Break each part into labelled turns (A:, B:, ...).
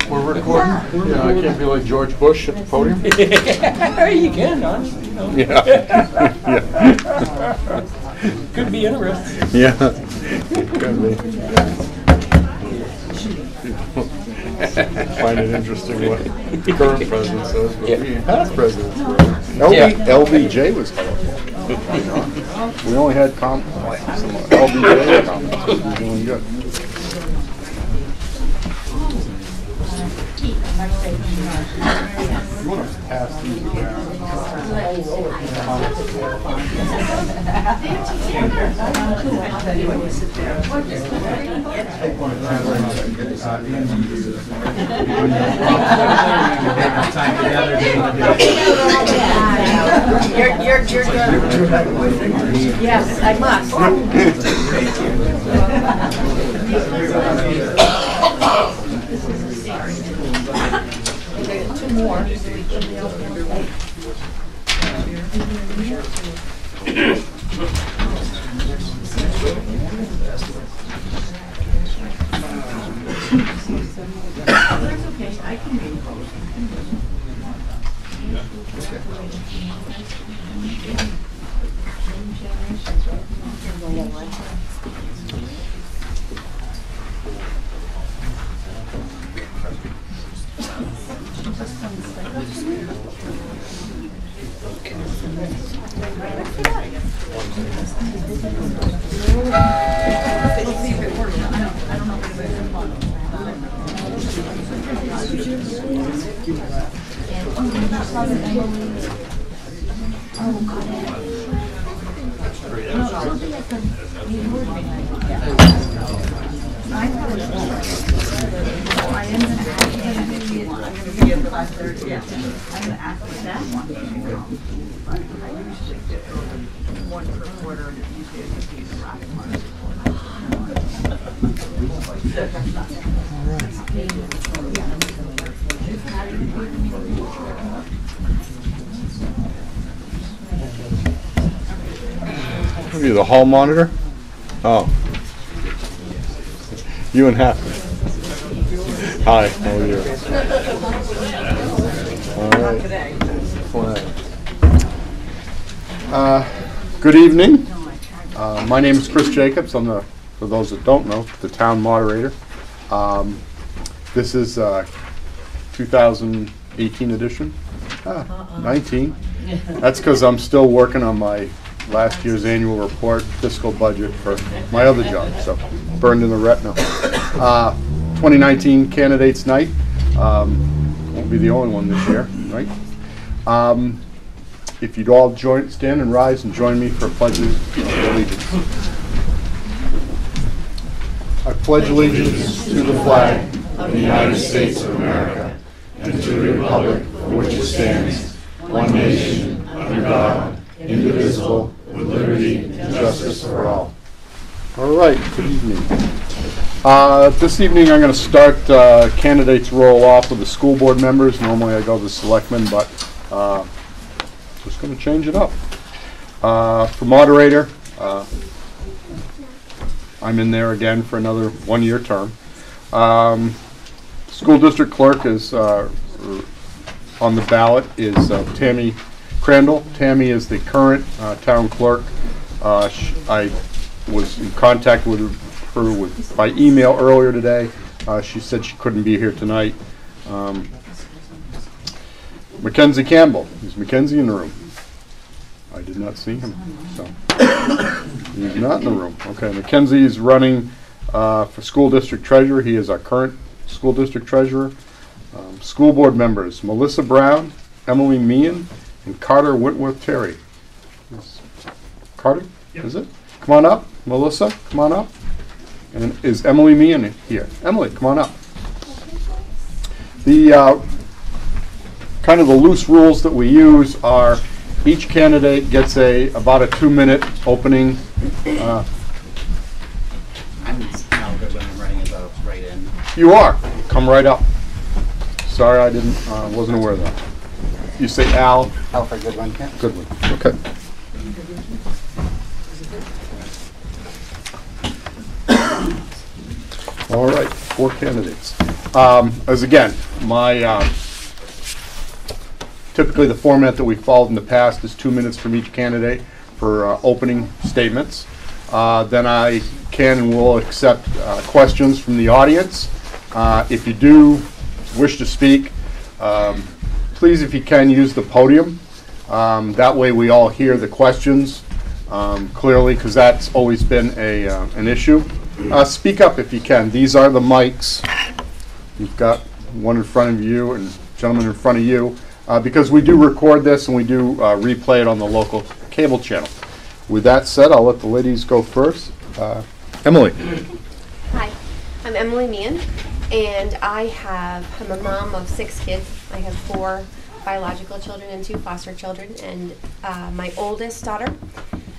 A: We're recording. Yeah, I can't be like George Bush at the podium.
B: You can, honestly. You know.
A: Yeah. Yeah.
B: Could be interesting.
A: Yeah. Could be. Find it interesting what the current president says, but we past presidents were. LBJ was colorful. We only had some LBJ comments. It was doing good. You want to pass these around?
C: You're good. Yes, I must. Two more. That's okay. I can read.
A: What are you, the hall monitor? Oh. You and Happy. Hi, how are you? All right. Good evening. My name is Chris Jacobs. I'm for those that don't know, the town moderator. This is 2018 edition. 19. That's because I'm still working on my last year's annual report fiscal budget for my other job, so burned in the retina. 2019 Candidates Night. Won't be the only one this year, right? If you'd all stand and rise and join me for a pledge of allegiance. I pledge allegiance to the flag of the United States of America and to the republic for which it stands, one nation, under God, indivisible, with liberty and justice for all. All right, good evening. This evening I'm going to start candidates roll off with the school board members. Normally I go to the selectmen, but just going to change it up. For moderator, I'm in there again for another one-year term. School district clerk is on the ballot is Tammy Crandall. Tammy is the current town clerk. I was in contact with her by email earlier today. She said she couldn't be here tonight. Mackenzie Campbell. Is Mackenzie in the room? I did not see him. So he's not in the room. Okay, Mackenzie is running for school district treasurer. He is our current school district treasurer. School board members: Melissa Brown, Emily Meehan, and Carter Whitworth Terry. Carter? Yep. Is it? Come on up. Melissa, come on up. And is Emily Meehan here? Emily, come on up. The kind of the loose rules that we use are each candidate gets about a 2-minute opening.
D: I'm now good when I'm running as a write-in.
A: You are. Come right up. Sorry, I wasn't aware of that. You say Al?
D: Alfred Goodwin. Yeah.
A: Goodwin. Okay. All right, 4 candidates. As again, my typically the format that we followed in the past is 2 minutes from each candidate for opening statements. Then I can and will accept questions from the audience. If you do wish to speak, please, if you can, use the podium. That way we all hear the questions clearly, because that's always been an issue. Speak up if you can. These are the mics. You've got one in front of you and gentleman in front of you, because we do record this and we do replay it on the local cable channel. With that said, I'll let the ladies go first. Emily.
E: Hi, I'm Emily Meehan, and I'm a mom of 6 kids. I have 4 biological children and 2 foster children, and my oldest daughter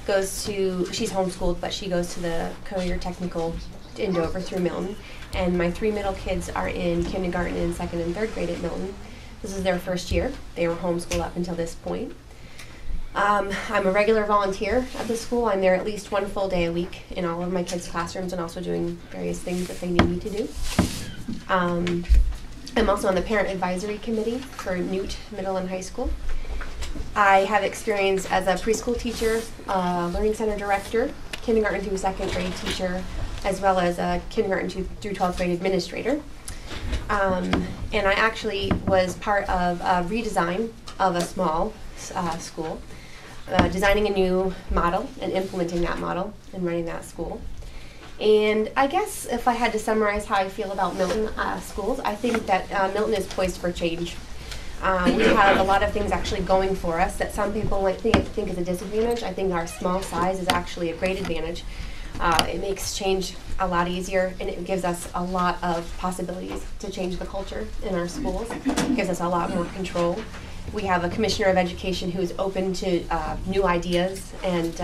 E: she's homeschooled, but she goes to the Career Technical in Dover through Milton, and my 3 middle kids are in kindergarten and 2nd and 3rd grade at Milton. This is their first year. They were homeschooled up until this point. I'm a regular volunteer at the school. I'm there at least 1 full day a week in all of my kids' classrooms and also doing various things that they need me to do. I'm also on the Parent Advisory Committee for Newt Middle and High School. I have experience as a preschool teacher, Learning Center director, kindergarten through 2nd grade teacher, as well as a kindergarten through 12th grade administrator. And I actually was part of a redesign of a small school, designing a new model and implementing that model and running that school. And I guess if I had to summarize how I feel about Milton schools, I think that Milton is poised for change. We have a lot of things actually going for us that some people might think is a disadvantage. I think our small size is actually a great advantage. It makes change a lot easier, and it gives us a lot of possibilities to change the culture in our schools. It gives us a lot more control. We have a commissioner of education who is open to new ideas and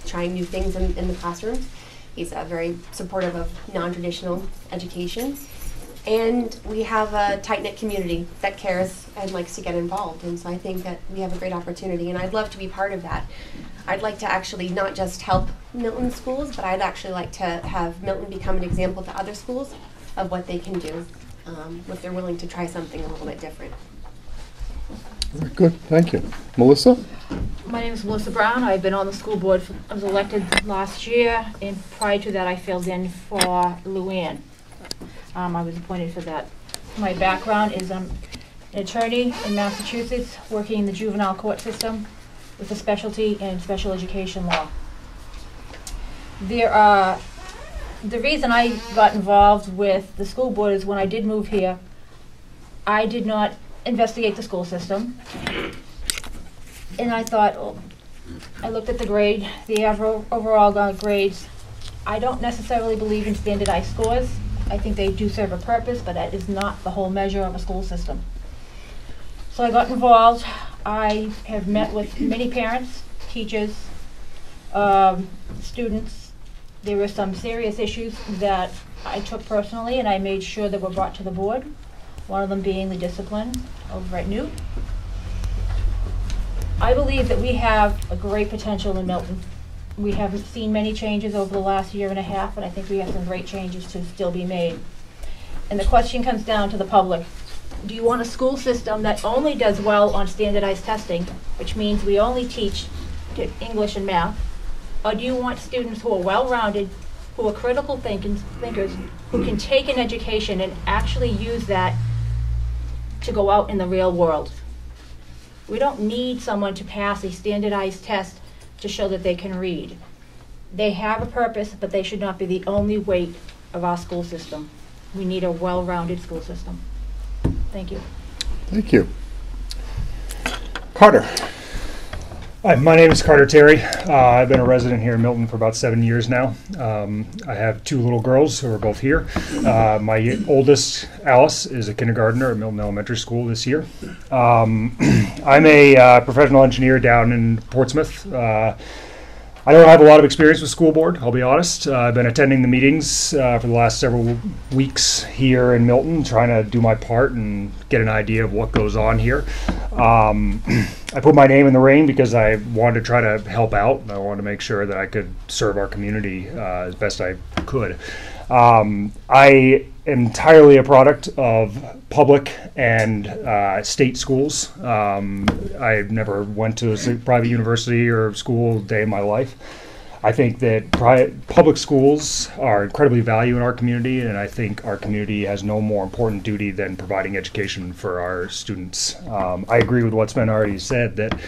E: trying new things in the classrooms. He's very supportive of non-traditional education. And we have a tight-knit community that cares and likes to get involved. And so I think that we have a great opportunity, and I'd love to be part of that. I'd like to actually not just help Milton schools, but I'd actually like to have Milton become an example to other schools of what they can do if they're willing to try something a little bit different.
A: Very good, thank you. Melissa?
F: My name is Melissa Brown. I've been on the school board. I was elected last year, and prior to that I filled in for Luann. I was appointed for that. My background is I'm an attorney in Massachusetts, working in the juvenile court system with a specialty in special education law. The reason I got involved with the school board is when I did move here, I did not investigate the school system. And I thought, I looked at the grade, the overall grades. I don't necessarily believe in standardized scores. I think they do serve a purpose, but that is not the whole measure of a school system. So I got involved. I have met with many parents, teachers, students. There were some serious issues that I took personally, and I made sure that were brought to the board. One of them being the discipline over at Newt. I believe that we have a great potential in Milton. We haven't seen many changes over the last year and a half, and I think we have some great changes to still be made. And the question comes down to the public. Do you want a school system that only does well on standardized testing, which means we only teach English and math? Or do you want students who are well-rounded, who are critical thinkers, who can take an education and actually use that to go out in the real world? We don't need someone to pass a standardized test to show that they can read. They have a purpose, but they should not be the only weight of our school system. We need a well-rounded school system. Thank you.
A: Thank you. Carter.
G: Hi, my name is Carter Terry. I've been a resident here in Milton for about 7 years now. I have 2 little girls who are both here. My oldest, Alice, is a kindergartner at Milton Elementary School this year. I'm a professional engineer down in Portsmouth. I don't have a lot of experience with school board, I'll be honest. I've been attending the meetings for the last several weeks here in Milton, trying to do my part and get an idea of what goes on here. I put my name in the ring because I wanted to try to help out. I wanted to make sure that I could serve our community as best I could. I am entirely a product of public and state schools. I never went to a private university or school a day in my life. I think that public schools are incredibly valued in our community, and I think our community has no more important duty than providing education for our students. I agree with what's been already said, that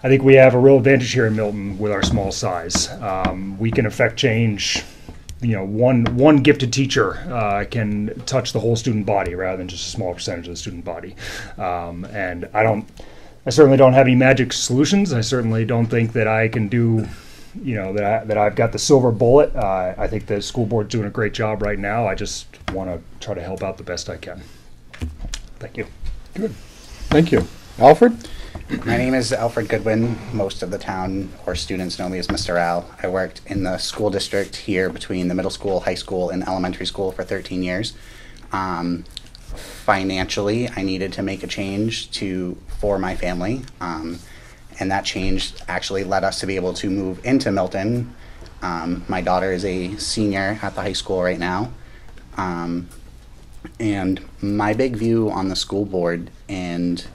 G: I think we have a real advantage here in Milton with our small size. We can affect change. You know, one gifted teacher can touch the whole student body rather than just a small percentage of the student body. And I certainly don't have any magic solutions. I certainly don't think that I can do, you know, that I've got the silver bullet. I think the school board's doing a great job right now. I just want to try to help out the best I can. Thank you.
A: Good. Thank you. Alfred?
D: My name is Alfred Goodwin. Most of the town or students know me as Mr. Al. I worked in the school district here between the middle school, high school, and elementary school for 13 years. Financially, I needed to make a change for my family. And that change actually led us to be able to move into Milton. My daughter is a senior at the high school right now. And my big view on the school board, and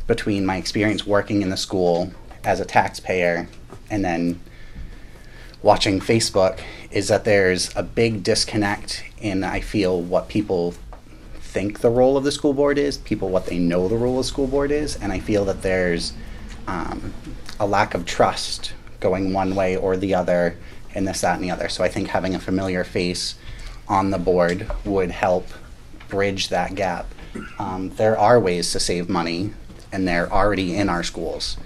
D: between my experience working in the school as a taxpayer and then watching Facebook, is that there's a big disconnect in, I feel, what people think the role of the school board is, what they know the role of the school board is, and I feel that there's a lack of trust going one way or the other in this, that, and the other. So I think having a familiar face on the board would help bridge that gap. There are ways to save money, and they're already in our schools.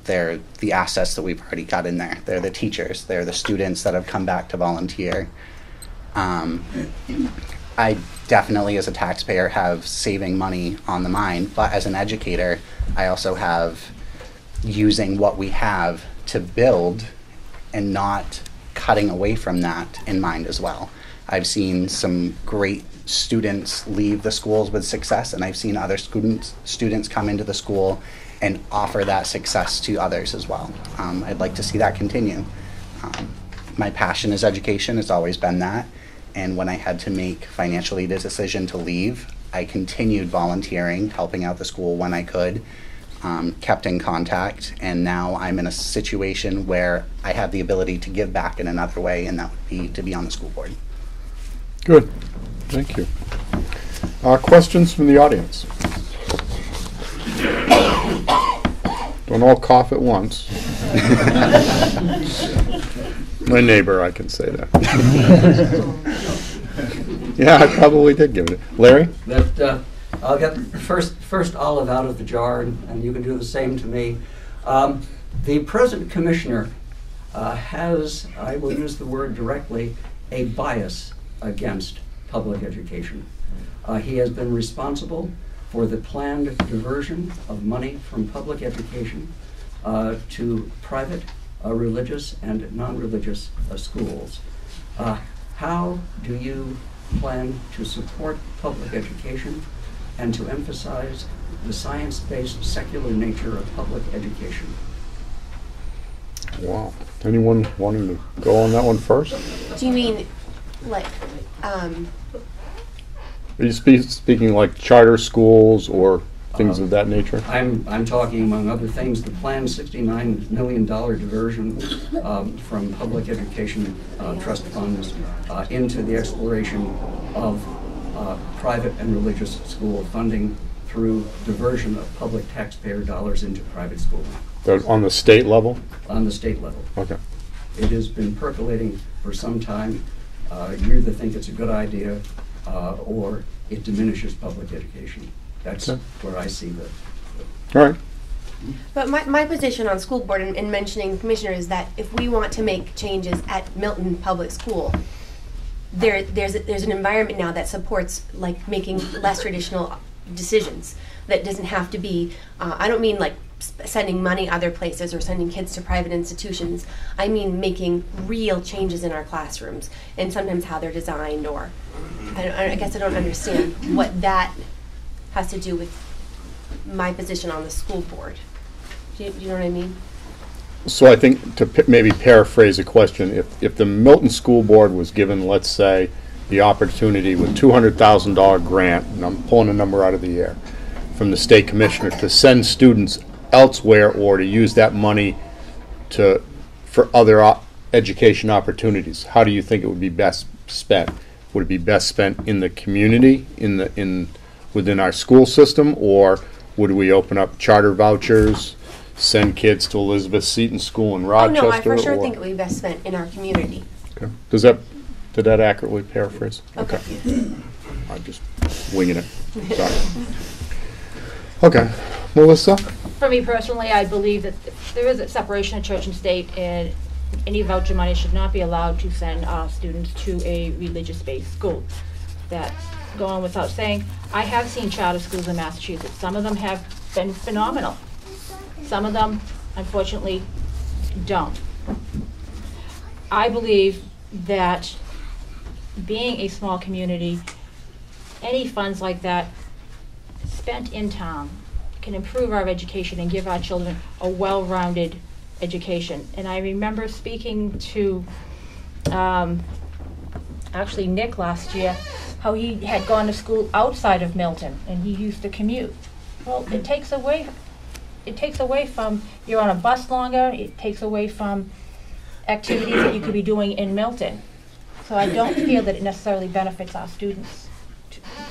D: They're the assets that we've already got in there. They're the teachers. They're the students that have come back to volunteer. I definitely, as a taxpayer, have saving money on the mind, but as an educator, I also have using what we have to build and not cutting away from that in mind as well. I've seen some great students leave the schools with success, and I've seen other students come into the school and offer that success to others as well. I'd like to see that continue. My passion is education, it's always been that, and when I had to make financially the decision to leave, I continued volunteering, helping out the school when I could, kept in contact, and now I'm in a situation where I have the ability to give back in another way, and that would be to be on the school board.
A: Good. Thank you. Questions from the audience? Don't all cough at once. My neighbor, I can say that. Yeah, I probably did give it. Larry?
H: I'll get first olive out of the jar, and you can do the same to me. The present commissioner has, I will use the word directly, a bias against public education. He has been responsible for the planned diversion of money from public education to private, religious, and non-religious schools. How do you plan to support public education and to emphasize the science-based secular nature of public education?
A: Wow. Anyone wanting to go on that one first?
E: Do you mean like
A: Are you speaking like charter schools or things of that nature?
H: I'm talking, among other things, the planned $69 million diversion from public education trust funds into the exploration of private and religious school funding through diversion of public taxpayer dollars into private schools.
A: On the state level?
H: On the state level.
A: Okay.
H: It has been percolating for some time. You either think it's a good idea or it diminishes public education. That's where I see the...
A: All right.
E: But my position on school board and mentioning the commissioner is that if we want to make changes at Milton Public School, there's an environment now that supports like making less traditional decisions. That doesn't have to be, I don't mean like sending money other places or sending kids to private institutions. I mean making real changes in our classrooms and sometimes how they're designed, or I guess I don't understand what that has to do with my position on the school board. Do you know what I mean?
A: So I think to maybe paraphrase a question, if the Milton School Board was given, let's say, the opportunity with $200,000 grant, and I'm pulling a number out of the air, from the state commissioner to send students elsewhere or to use that money for other education opportunities, how do you think it would be best spent? Would it be best spent in the community, within our school system, or would we open up charter vouchers, send kids to Elizabeth Seton School in
E: Oh,
A: Rochester?
E: no, I for sure
A: or-
E: think it would be best spent in our community.
A: Okay. Did that accurately paraphrase?
E: Okay.
A: I'm just winging it. Sorry. Okay. Melissa?
F: For me personally, I believe that there is a separation of church and state, and any voucher money should not be allowed to send students to a religious-based school. That, going without saying, I have seen charter schools in Massachusetts. Some of them have been phenomenal. Some of them, unfortunately, don't. I believe that being a small community, any funds like that spent in town can improve our education and give our children a well-rounded education. And I remember speaking to actually Nick last year, how he had gone to school outside of Milton and he used to commute. Well, it takes away from, you're on a bus longer, it takes away from activities that you could be doing in Milton. So I don't feel that it necessarily benefits our students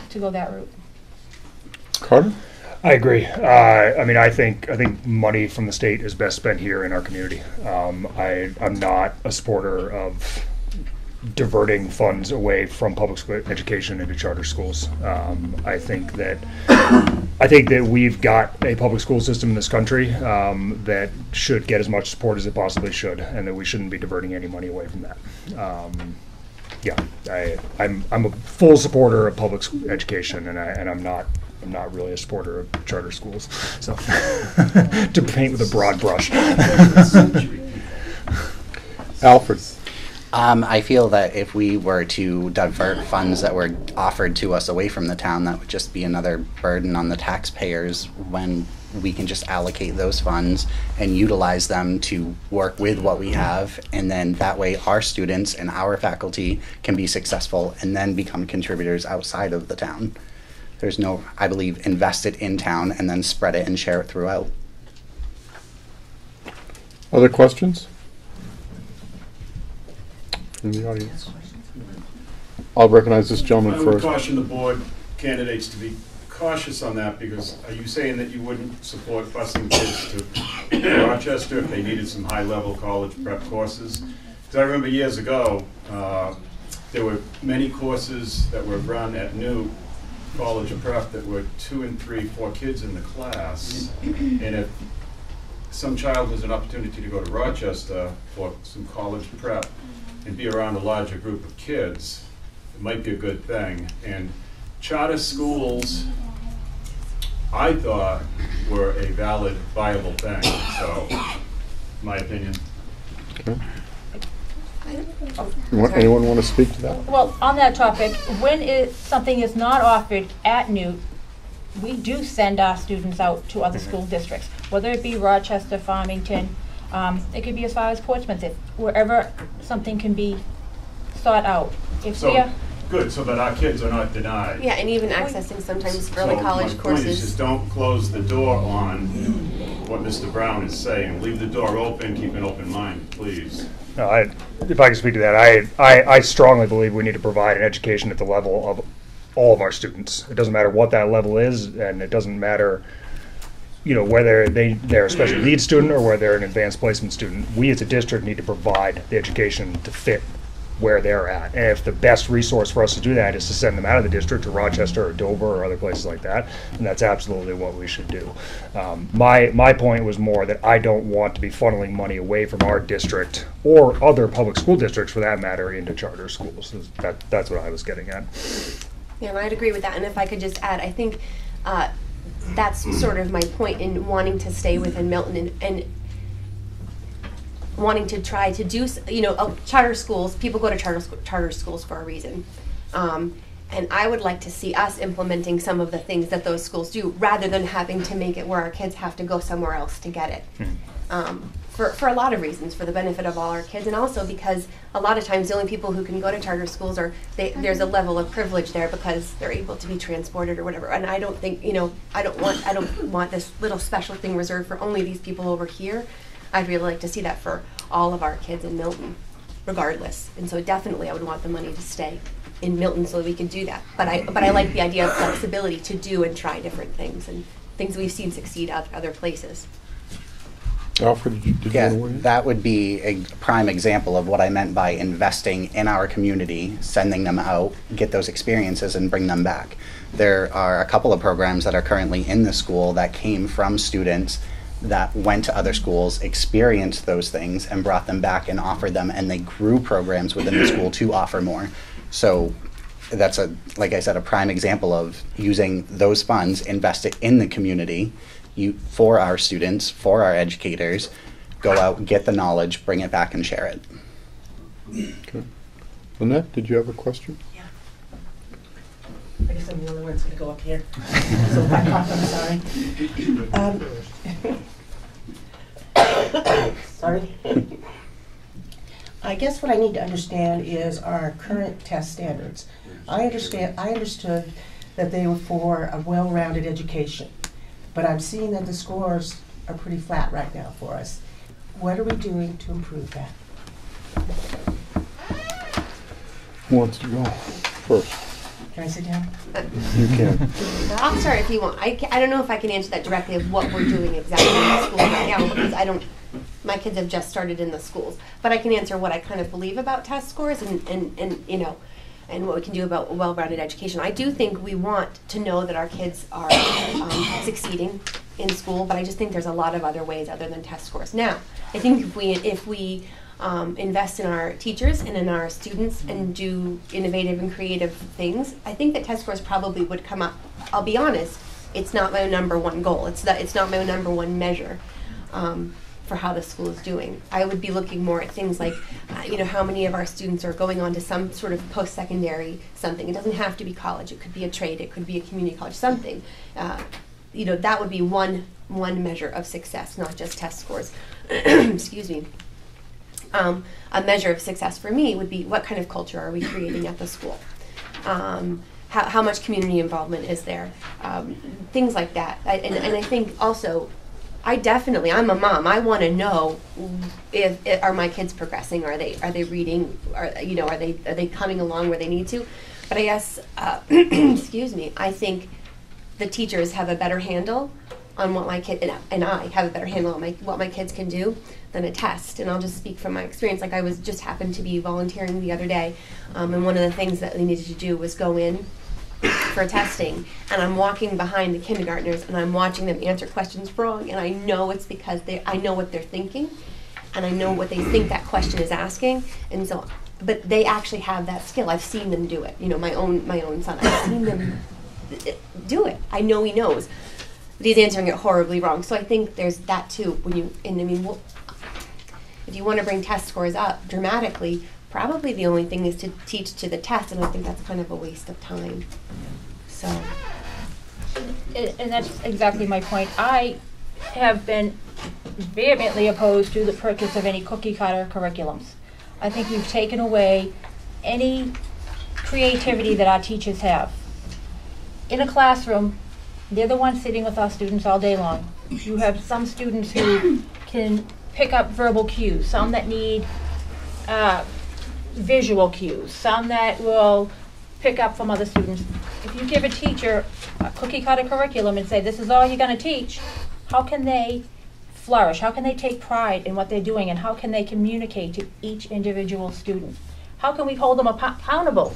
F: to go that route.
A: Carter?
G: I agree. I mean, I think money from the state is best spent here in our community. I'm not a supporter of diverting funds away from public school education into charter schools. I think that we've got a public school system in this country that should get as much support as it possibly should, and that we shouldn't be diverting any money away from that. I'm a full supporter of public education, and I'm not really a supporter of charter schools. So to paint with a broad brush.
A: Alfred?
D: I feel that if we were to divert funds that were offered to us away from the town, that would just be another burden on the taxpayers, when we can just allocate those funds and utilize them to work with what we have, and then that way our students and our faculty can be successful and then become contributors outside of the town. There's no, I believe, invest it in town and then spread it and share it throughout.
A: Other questions? In the audience? I'll recognize this gentleman
I: I would
A: first.
I: caution the board candidates to be cautious on that, because are you saying that you wouldn't support busing kids to Rochester if they needed some high-level college prep courses? Because I remember years ago, there were many courses that were run at New College Prep that were 2 and 3, 4 kids in the class, and if some child has an opportunity to go to Rochester for some college prep and be around a larger group of kids, it might be a good thing. And charter schools, I thought, were a valid, viable thing. So, my opinion.
A: Okay. Anyone want to speak to that?
F: Well, on that topic, when something is not offered at Newt, we do send our students out to other school districts, whether it be Rochester, Farmington, it could be as far as Portsmouth, wherever something can be sought out. If we
I: So,
F: are,
I: good, so that our kids are not denied.
E: Yeah, and even accessing sometimes early college
I: My point is
E: courses.
I: just don't close the door on what Mr. Brown is saying. Leave the door open, keep an open mind, please.
G: No, if I can speak to that, I strongly believe we need to provide an education at the level of all of our students. It doesn't matter what that level is, and it doesn't matter, whether they're a special needs student or whether they're an advanced placement student. We as a district need to provide the education to fit where they're at. And if the best resource for us to do that is to send them out of the district to Rochester or Dover or other places like that, then that's absolutely what we should do. My point was more that I don't want to be funneling money away from our district or other public school districts, for that matter, into charter schools. That's what I was getting at.
E: Yeah, and I'd agree with that. And if I could just add, I think that's sort of my point in wanting to stay within Milton and wanting to try to do, charter schools. People go to charter schools for a reason, And I would like to see us implementing some of the things that those schools do, rather than having to make it where our kids have to go somewhere else to get it. For a lot of reasons, for the benefit of all our kids, and also because a lot of times the only people who can go to charter schools are, there's a level of privilege there because they're able to be transported or whatever. And I don't think, I don't want this little special thing reserved for only these people over here. I'd really like to see that for all of our kids in Milton, regardless. And so definitely I would want the money to stay in Milton so that we could do that. But I like the idea of flexibility to do and try different things, and things we've seen succeed other places.
A: Alfred, did you
D: Yeah,
A: want to weigh in?
D: that would be a prime example of what I meant by investing in our community, sending them out, get those experiences, and bring them back. There are a couple of programs that are currently in the school that came from students that went to other schools, experienced those things, and brought them back and offered them, and they grew programs within the school to offer more. So that's, like I said, a prime example of using those funds, invest it in the community, for our students, for our educators, go out, get the knowledge, bring it back and share it.
A: Okay. Lynette, did you have a question?
J: Yeah. I guess I'm the only one that's going to go up here. So if I cough, I'm sorry. Sorry. I guess what I need to understand is our current test standards. I understood that they were for a well-rounded education. But I'm seeing that the scores are pretty flat right now for us. What are we doing to improve that?
A: Who wants to go first?
J: Can I sit down?
A: You can.
E: I'll start if you want. I don't know if I can answer that directly of what we're doing exactly in the school right now, because my kids have just started in the schools. But I can answer what I kind of believe about test scores and what we can do about a well-rounded education. I do think we want to know that our kids are succeeding in school, but I just think there's a lot of other ways other than test scores. Now, I think if we invest in our teachers and in our students and do innovative and creative things, I think that test scores probably would come up. I'll be honest, it's not my number one goal. It's not my number one measure for how the school is doing. I would be looking more at things like, how many of our students are going on to some sort of post-secondary something. It doesn't have to be college. It could be a trade. It could be a community college, something. That would be one measure of success, not just test scores. Excuse me. A measure of success for me would be, what kind of culture are we creating at the school? How much community involvement is there? Things like that. And I think also, I'm a mom. I want to know if are my kids progressing? Are they reading? Are they coming along where they need to? But I guess, excuse me, I think the teachers have a better handle on what my kid and I have a better handle on what my kids can do than a test. And I'll just speak from my experience. Like, I just happened to be volunteering the other day, and one of the things that we needed to do was go in for testing, and I'm walking behind the kindergartners and I'm watching them answer questions wrong, and I know it's because I know what they're thinking and I know what they think that question is asking, and so, but they actually have that skill. I've seen them do it. My own son, I've seen them do it. I know he knows, but he's answering it horribly wrong. So I think there's that too. If you want to bring test scores up dramatically, probably the only thing is to teach to the test, and I think that's kind of a waste of time. So.
F: And that's exactly my point. I have been vehemently opposed to the purchase of any cookie cutter curriculums. I think we've taken away any creativity that our teachers have. In a classroom, they're the ones sitting with our students all day long. You have some students who can pick up verbal cues, some that need visual cues, some that will pick up from other students. If you give a teacher a cookie cutter curriculum and say, this is all you're going to teach, how can they flourish? How can they take pride in what they're doing? And how can they communicate to each individual student? How can we hold them accountable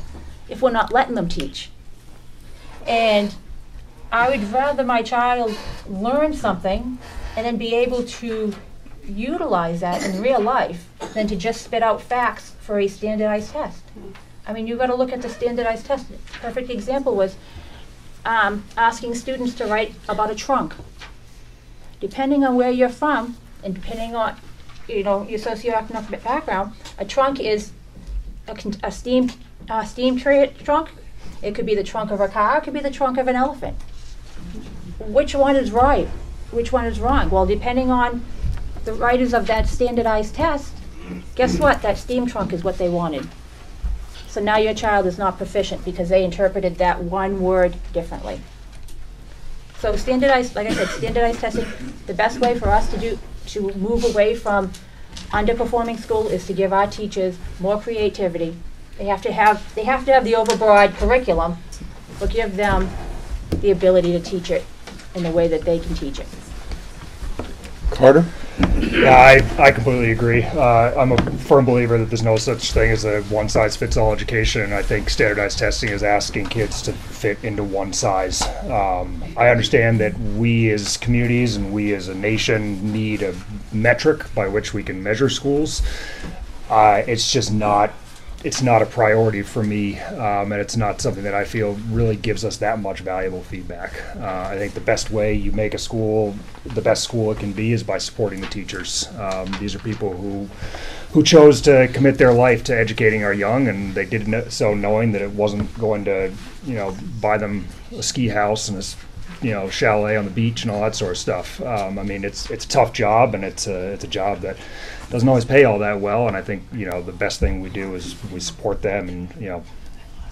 F: if we're not letting them teach? And I would rather my child learn something and then be able to utilize that in real life than to just spit out facts for a standardized test. I mean, you've got to look at the standardized test. A perfect example was asking students to write about a trunk. Depending on where you're from and depending on your socioeconomic background, a trunk is a steam trunk It could be the trunk of a car, it could be the trunk of an elephant. Which one is right? Which one is wrong? Well, depending on the writers of that standardized test, guess what? That steam trunk is what they wanted. So now your child is not proficient because they interpreted that one word differently. So standardized, like I said, standardized testing, the best way for us to move away from underperforming school is to give our teachers more creativity. They have to have the overbroad curriculum, but give them the ability to teach it in the way that they can teach it.
A: Carter?
G: Yeah, I completely agree. I'm a firm believer that there's no such thing as a one-size-fits-all education, and I think standardized testing is asking kids to fit into one size. I understand that we as communities and we as a nation need a metric by which we can measure schools. It's just not. It's not a priority for me, and it's not something that I feel really gives us that much valuable feedback. I think the best way you make a school the best school it can be is by supporting the teachers. These are people who chose to commit their life to educating our young, and they did so knowing that it wasn't going to, buy them a ski house and a chalet on the beach and all that sort of stuff. I mean, it's a tough job, and it's a job that doesn't always pay all that well, and I think the best thing we do is we support them, and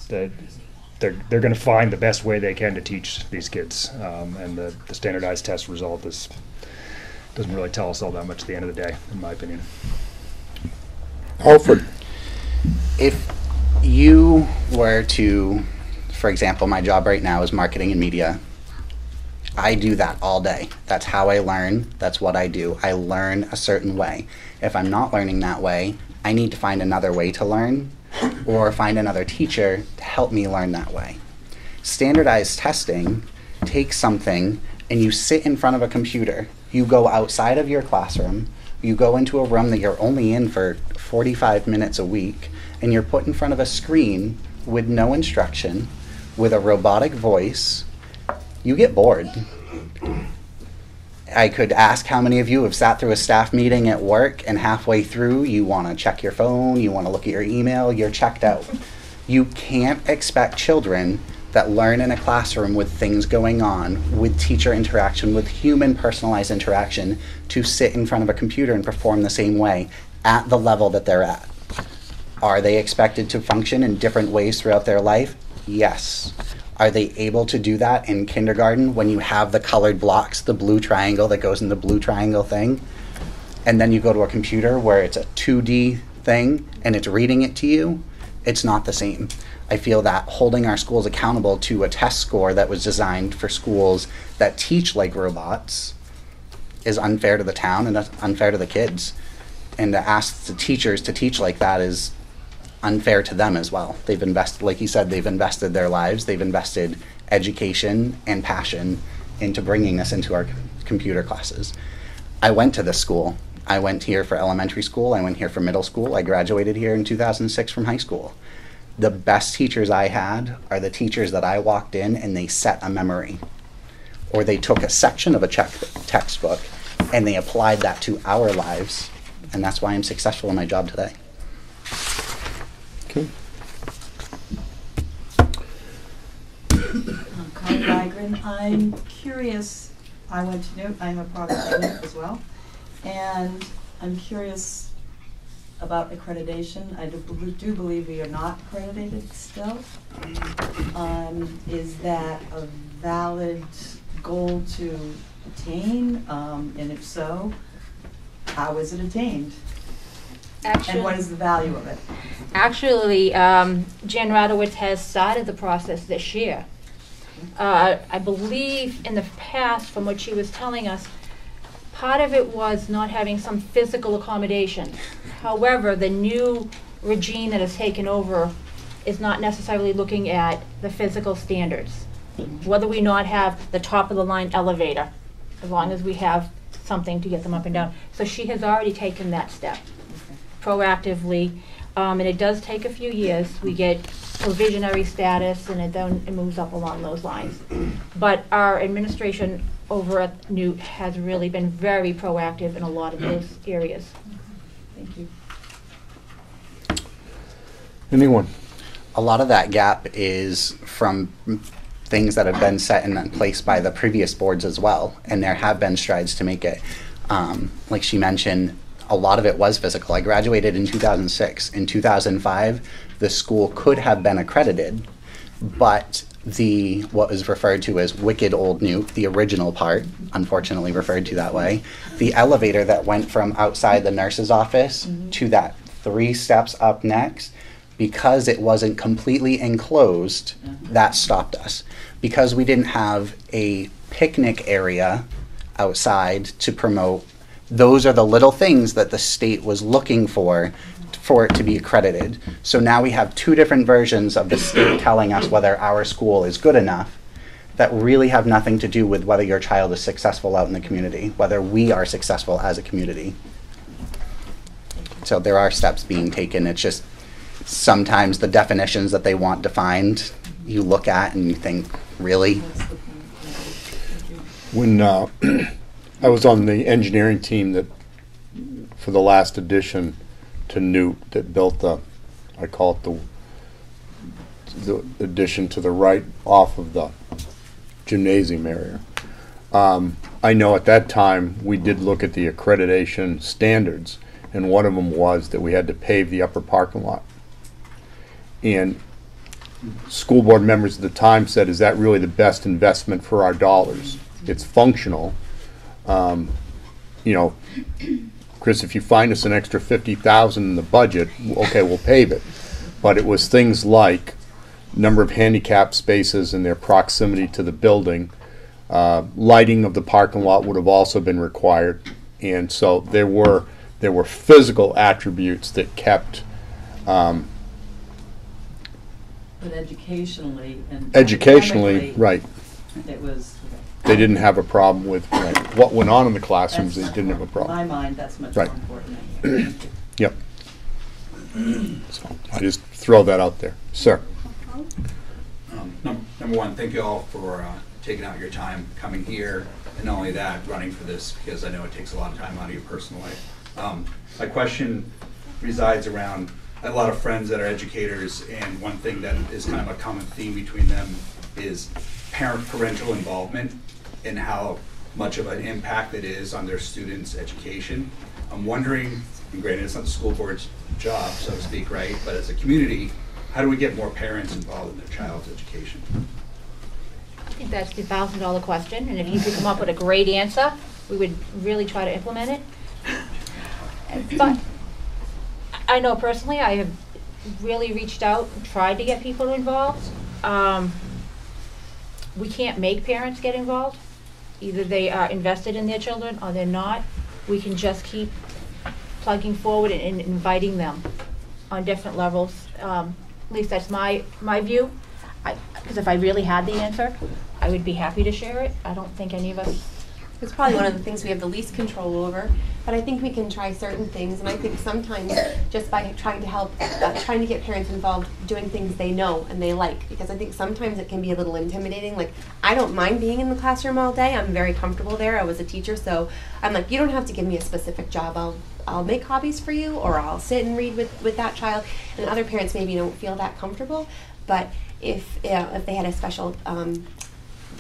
G: that they're going to find the best way they can to teach these kids, and the standardized test result doesn't really tell us all that much at the end of the day, in my opinion.
A: Alfred.
D: If you were to, for example, my job right now is marketing and media. I do that all day. That's how I learn. That's what I do. I learn a certain way. If I'm not learning that way, I need to find another way to learn or find another teacher to help me learn that way. Standardized testing takes something and you sit in front of a computer. You go outside of your classroom. You go into a room that you're only in for 45 minutes a week, and you're put in front of a screen with no instruction, with a robotic voice. You get bored. I could ask how many of you have sat through a staff meeting at work and halfway through you want to check your phone, you want to look at your email, you're checked out. You can't expect children that learn in a classroom with things going on, with teacher interaction, with human personalized interaction, to sit in front of a computer and perform the same way at the level that they're at. Are they expected to function in different ways throughout their life? Yes. Are they able to do that in kindergarten when you have the colored blocks, the blue triangle that goes in the blue triangle thing? And then you go to a computer where it's a 2D thing and it's reading it to you? It's not the same. I feel that holding our schools accountable to a test score that was designed for schools that teach like robots is unfair to the town and unfair to the kids. And to ask the teachers to teach like that is unfair to them as well. They've invested, like you said, they've invested their lives, they've invested education and passion into bringing us into our computer classes. I went to this school. I went here for elementary school, I went here for middle school, I graduated here in 2006 from high school. The best teachers I had are the teachers that I walked in and they set a memory. Or they took a section of a textbook and they applied that to our lives. And that's why I'm successful in my job today.
A: Okay.
K: Carl Vigran. I'm curious. I went to Newt. I'm a product of Newt as well. And I'm curious about accreditation. I do believe we are not accredited still. Is that a valid goal to attain? And if so, how is it attained?
F: Actually,
K: and what is the value of it?
F: Actually, Jan Radowitz has started the process this year. I believe in the past, from what she was telling us, part of it was not having some physical accommodation. However, the new regime that has taken over is not necessarily looking at the physical standards. Whether we not have the top of the line elevator, as long as we have something to get them up and down. So she has already taken that step proactively, and it does take a few years. We get provisionary status, and it moves up along those lines. But our administration over at Newt has really been very proactive in a lot of those areas.
K: Thank you.
A: Anyone?
D: A lot of that gap is from things that have been set in place by the previous boards as well, and there have been strides to make it. Like she mentioned, a lot of it was physical. I graduated in 2006. In 2005, the school could have been accredited, but what was referred to as Wicked Old Newt, the original part, unfortunately referred to that way, the elevator that went from outside the nurse's office to that 3 steps up next, because it wasn't completely enclosed, that stopped us. Because we didn't have a picnic area outside to promote, those are the little things that the state was looking for it to be accredited. So now we have 2 different versions of the state telling us whether our school is good enough that really have nothing to do with whether your child is successful out in the community, whether we are successful as a community. So there are steps being taken. It's just sometimes the definitions that they want defined, you look at and you think, really?
A: When I was on the engineering team that for the last addition to Newt that built I call it the addition to the right off of the gymnasium area. I know at that time we did look at the accreditation standards, and one of them was that we had to pave the upper parking lot. And school board members at the time said, is that really the best investment for our dollars? It's functional. You know, Chris, if you find us an extra $50,000 in the budget, okay, we'll pave it. But it was things like number of handicap spaces and their proximity to the building. Lighting of the parking lot would have also been required. And so there were physical attributes that kept
K: But educationally and
A: educationally, right.
K: It was.
A: They didn't have a problem with what went on in the classrooms. They didn't have a problem.
K: In my mind, that's much
A: Right.
K: more important than here.
A: Yep. So I just throw that out there, sir.
L: Number one, thank you all for taking out your time coming here, and not only that, running for this, because I know it takes a lot of time out of your personal life. My question resides around, I have a lot of friends that are educators, and one thing that is kind of a common theme between them is parental involvement and how much of an impact it is on their students' education. I'm wondering, and granted it's not the school board's job, so to speak, right, but as a community, how do we get more parents involved in their child's education?
F: I think that's the $1,000 question, and if you could come up with a great answer, we would really try to implement it. But I know personally, I have really reached out and tried to get people involved. We can't make parents get involved. Either they are invested in their children or they're not. We can just keep plugging forward and inviting them on different levels. At least that's my view. Because if I really had the answer, I would be happy to share it. I don't think any of us.
E: It's probably one of the things we have the least control over, but I think we can try certain things, and I think sometimes just by trying to help, trying to get parents involved doing things they know and they like, because I think sometimes it can be a little intimidating. Like, I don't mind being in the classroom all day. I'm very comfortable there. I was a teacher, so I'm like, you don't have to give me a specific job. I'll make hobbies for you, or I'll sit and read with that child. And other parents maybe don't feel that comfortable, but if they had a special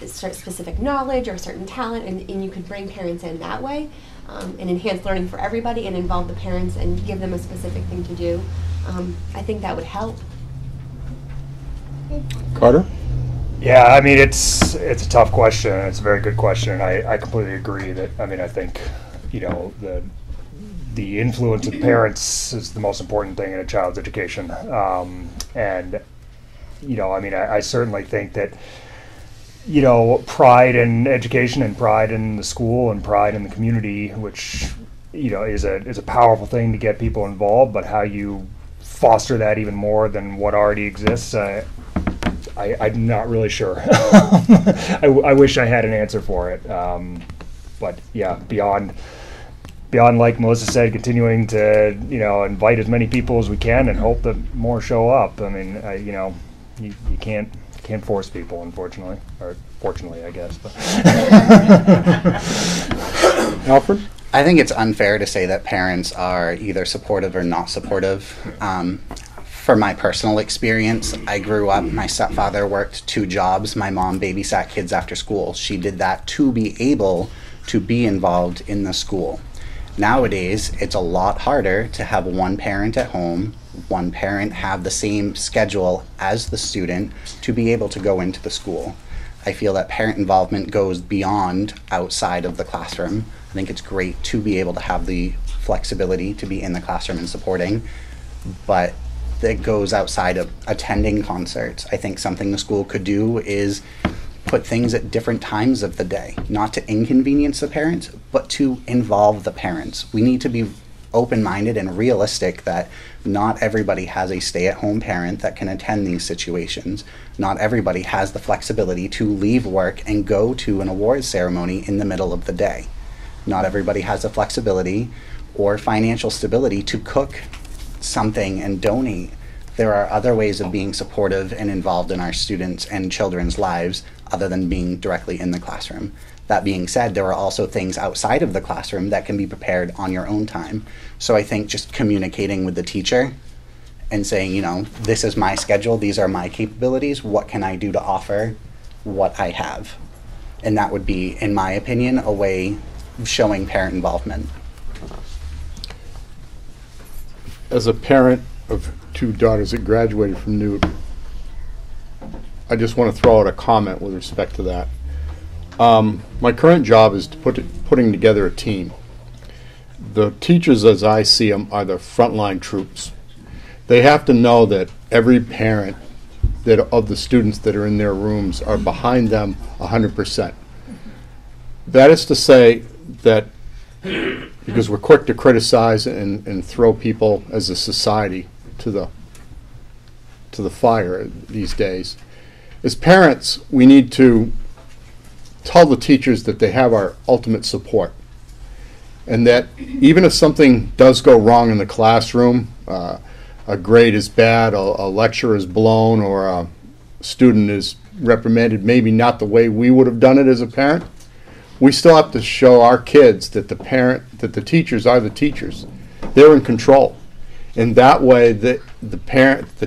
E: specific knowledge or certain talent, and you could bring parents in that way, and enhance learning for everybody and involve the parents and give them a specific thing to do, I think that would help.
A: Carter?
G: Yeah, I mean, it's a tough question. It's a very good question. I completely agree that, I mean, I think, you know, the influence of parents is the most important thing in a child's education. And, you know, I mean, I certainly think that, you know, pride in education and pride in the school and pride in the community, which, you know, is a powerful thing to get people involved, but how you foster that even more than what already exists, I'm not really sure. I wish I had an answer for it. But yeah, beyond, like Melissa said, continuing to, you know, invite as many people as we can and hope that more show up. I mean, you know, you can't force people, unfortunately, or fortunately, I guess. But.
A: Alfred?
D: I think it's unfair to say that parents are either supportive or not supportive. for my personal experience, I grew up, my stepfather worked 2 jobs. My mom babysat kids after school. She did that to be able to be involved in the school. Nowadays, it's a lot harder to have one parent at home, one parent have the same schedule as the student to be able to go into the school. I feel that parent involvement goes beyond outside of the classroom. I think it's great to be able to have the flexibility to be in the classroom and supporting, but that goes outside of attending concerts. I think something the school could do is put things at different times of the day, not to inconvenience the parents, but to involve the parents. We need to be open-minded and realistic that not everybody has a stay-at-home parent that can attend these situations. Not everybody has the flexibility to leave work and go to an awards ceremony in the middle of the day. Not everybody has the flexibility or financial stability to cook something and donate. There are other ways of being supportive and involved in our students' and children's lives other than being directly in the classroom. That being said, there are also things outside of the classroom that can be prepared on your own time. So I think just communicating with the teacher and saying, you know, this is my schedule, these are my capabilities, what can I do to offer what I have? And that would be, in my opinion, a way of showing parent involvement.
A: As a parent of 2 daughters that graduated from Newt, I just want to throw out a comment with respect to that. My current job is to putting together a team. The teachers, as I see them, are the frontline troops. They have to know that every parent of the students that are in their rooms are behind them 100%. That is to say that, because we're quick to criticize and throw people as a society to the fire these days, as parents, we need to tell the teachers that they have our ultimate support, and that even if something does go wrong in the classroom, a grade is bad, a lecture is blown, or a student is reprimanded, maybe not the way we would have done it as a parent, we still have to show our kids that the teachers are the teachers. They're in control. And that way the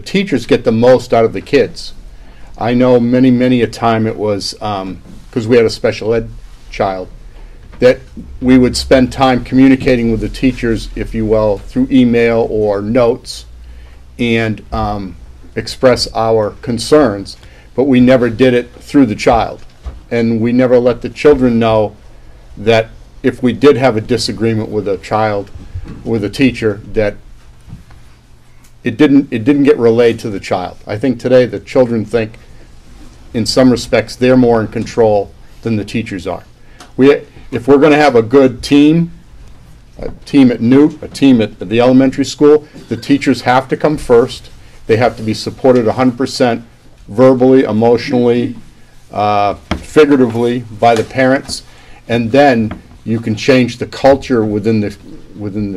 A: teachers get the most out of the kids. I know many a time it was, because we had a special ed child, that we would spend time communicating with the teachers, if you will, through email or notes, and express our concerns, but we never did it through the child. And we never let the children know that if we did have a disagreement with a child, with a teacher, that it didn't get relayed to the child. I think today the children think, in some respects, they're more in control than the teachers are. If we're going to have a good team, a team at Newt, a team at the elementary school, the teachers have to come first. They have to be supported 100% verbally, emotionally, figuratively by the parents, and then you can change the culture within the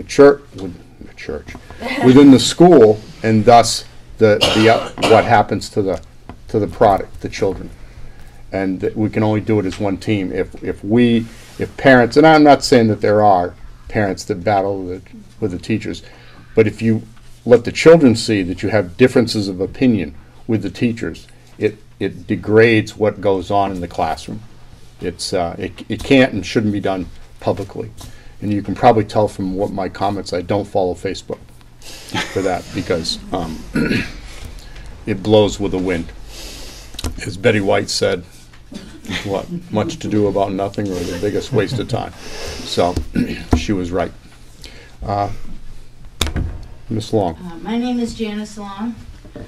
A: church, within the school, and thus what happens to the product, the children. And we can only do it as one team. If parents, and I'm not saying that there are parents that battle with the teachers, but if you let the children see that you have differences of opinion with the teachers, it degrades what goes on in the classroom. It can't and shouldn't be done publicly. And you can probably tell from what my comments, I don't follow Facebook for that, because it blows with the wind. As Betty White said, what, much to do about nothing, or the biggest waste of time. So she was right. Ms. Long.
M: My name is Janice Long.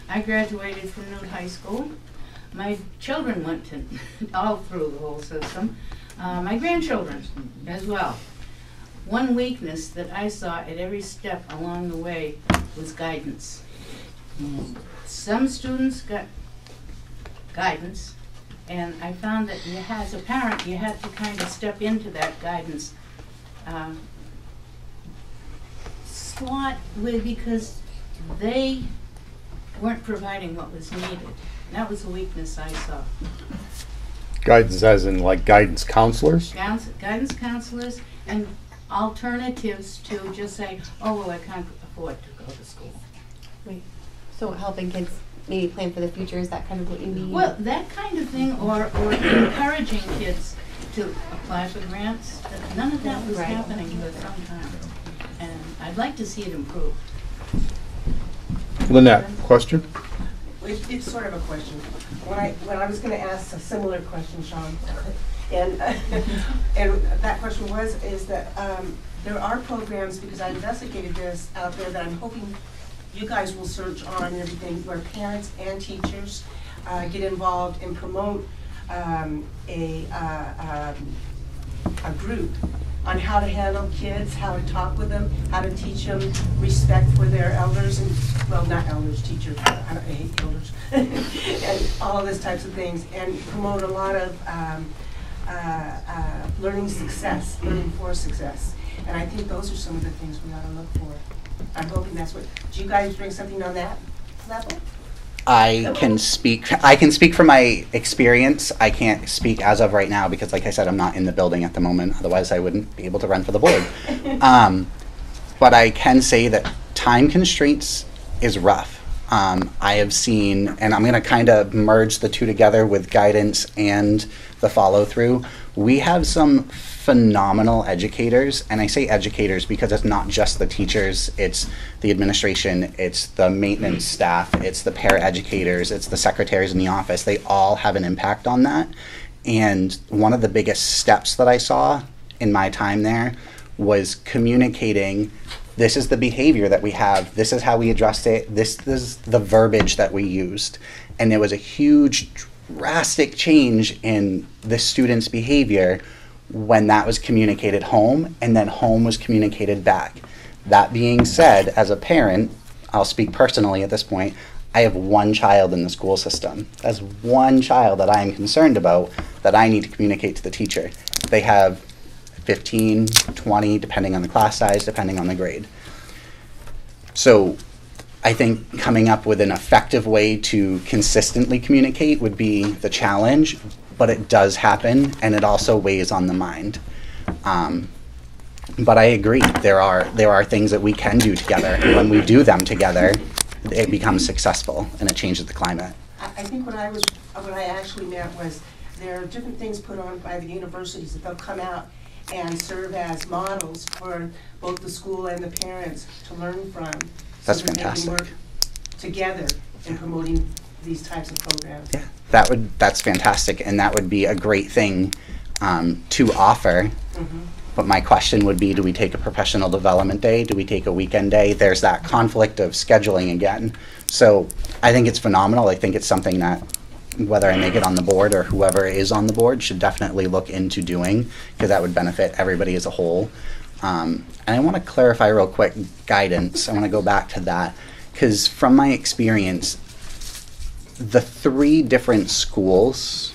M: I graduated from Newt High School. My children went to all through the whole system. My grandchildren as well. One weakness that I saw at every step along the way was guidance. Some students got guidance, and I found that as a parent, you had to kind of step into that guidance slot because they weren't providing what was needed. And that was a weakness I saw.
A: Guidance as in like guidance counselors?
M: Guidance counselors and alternatives to just say, oh, well, I can't afford to go to school.
E: Wait. So helping kids maybe plan for the future, is that kind of what you mean?
M: Well, that kind of thing, or encouraging kids to apply for grants, none of that was
E: Right.
M: happening for some time. And I'd like to see it improve.
A: Lynette, question?
J: It's sort of a question. When I was going to ask a similar question, Sean, and and that question is that there are programs, because I investigated this out there, that I'm hoping you guys will search on and everything, where parents and teachers get involved and promote a group on how to handle kids, how to talk with them, how to teach them respect for their elders, and, well, not elders, teachers, I hate elders, and all those types of things, and promote a lot of learning for success. And I think those are some of the things we ought to look for. I'm hoping that's what, do you guys bring something on that level?
D: I can speak from my experience. I can't speak as of right now because, like I said, I'm not in the building at the moment. Otherwise, I wouldn't be able to run for the board. But I can say that time constraints is rough. I have seen, and I'm going to kind of merge the two together with guidance and the follow through. We have some phenomenal educators, and I say educators because it's not just the teachers, it's the administration, it's the maintenance staff, it's the paraeducators, it's the secretaries in the office. They all have an impact on that. And one of the biggest steps that I saw in my time there was communicating, this is the behavior that we have, this is how we addressed it, this is the verbiage that we used. And there was a huge drastic change in the student's behavior when that was communicated home, and then home was communicated back. That being said, as a parent, I'll speak personally at this point, I have one child in the school system. That's one child that I am concerned about that I need to communicate to the teacher. They have 15, 20, depending on the class size, depending on the grade. So I think coming up with an effective way to consistently communicate would be the challenge, but it does happen, and it also weighs on the mind. But I agree, there are things that we can do together, and when we do them together, it becomes successful, and it changes the climate.
J: I think what I actually meant was there are different things put on by the universities that they'll come out and serve as models for both the school and the parents to learn from.
D: That's
J: so that
D: fantastic.
J: They can work together in promoting these types of programs.
D: Yeah, that's fantastic, and that would be a great thing to offer.
J: Mm-hmm.
D: But my question would be, do we take a professional development day? Do we take a weekend day? There's that conflict of scheduling again. So I think it's phenomenal. I think it's something that, whether I make it on the board or whoever is on the board, should definitely look into doing, because that would benefit everybody as a whole. And I want to clarify real quick, guidance. I want to go back to that, because from my experience, the 3 different schools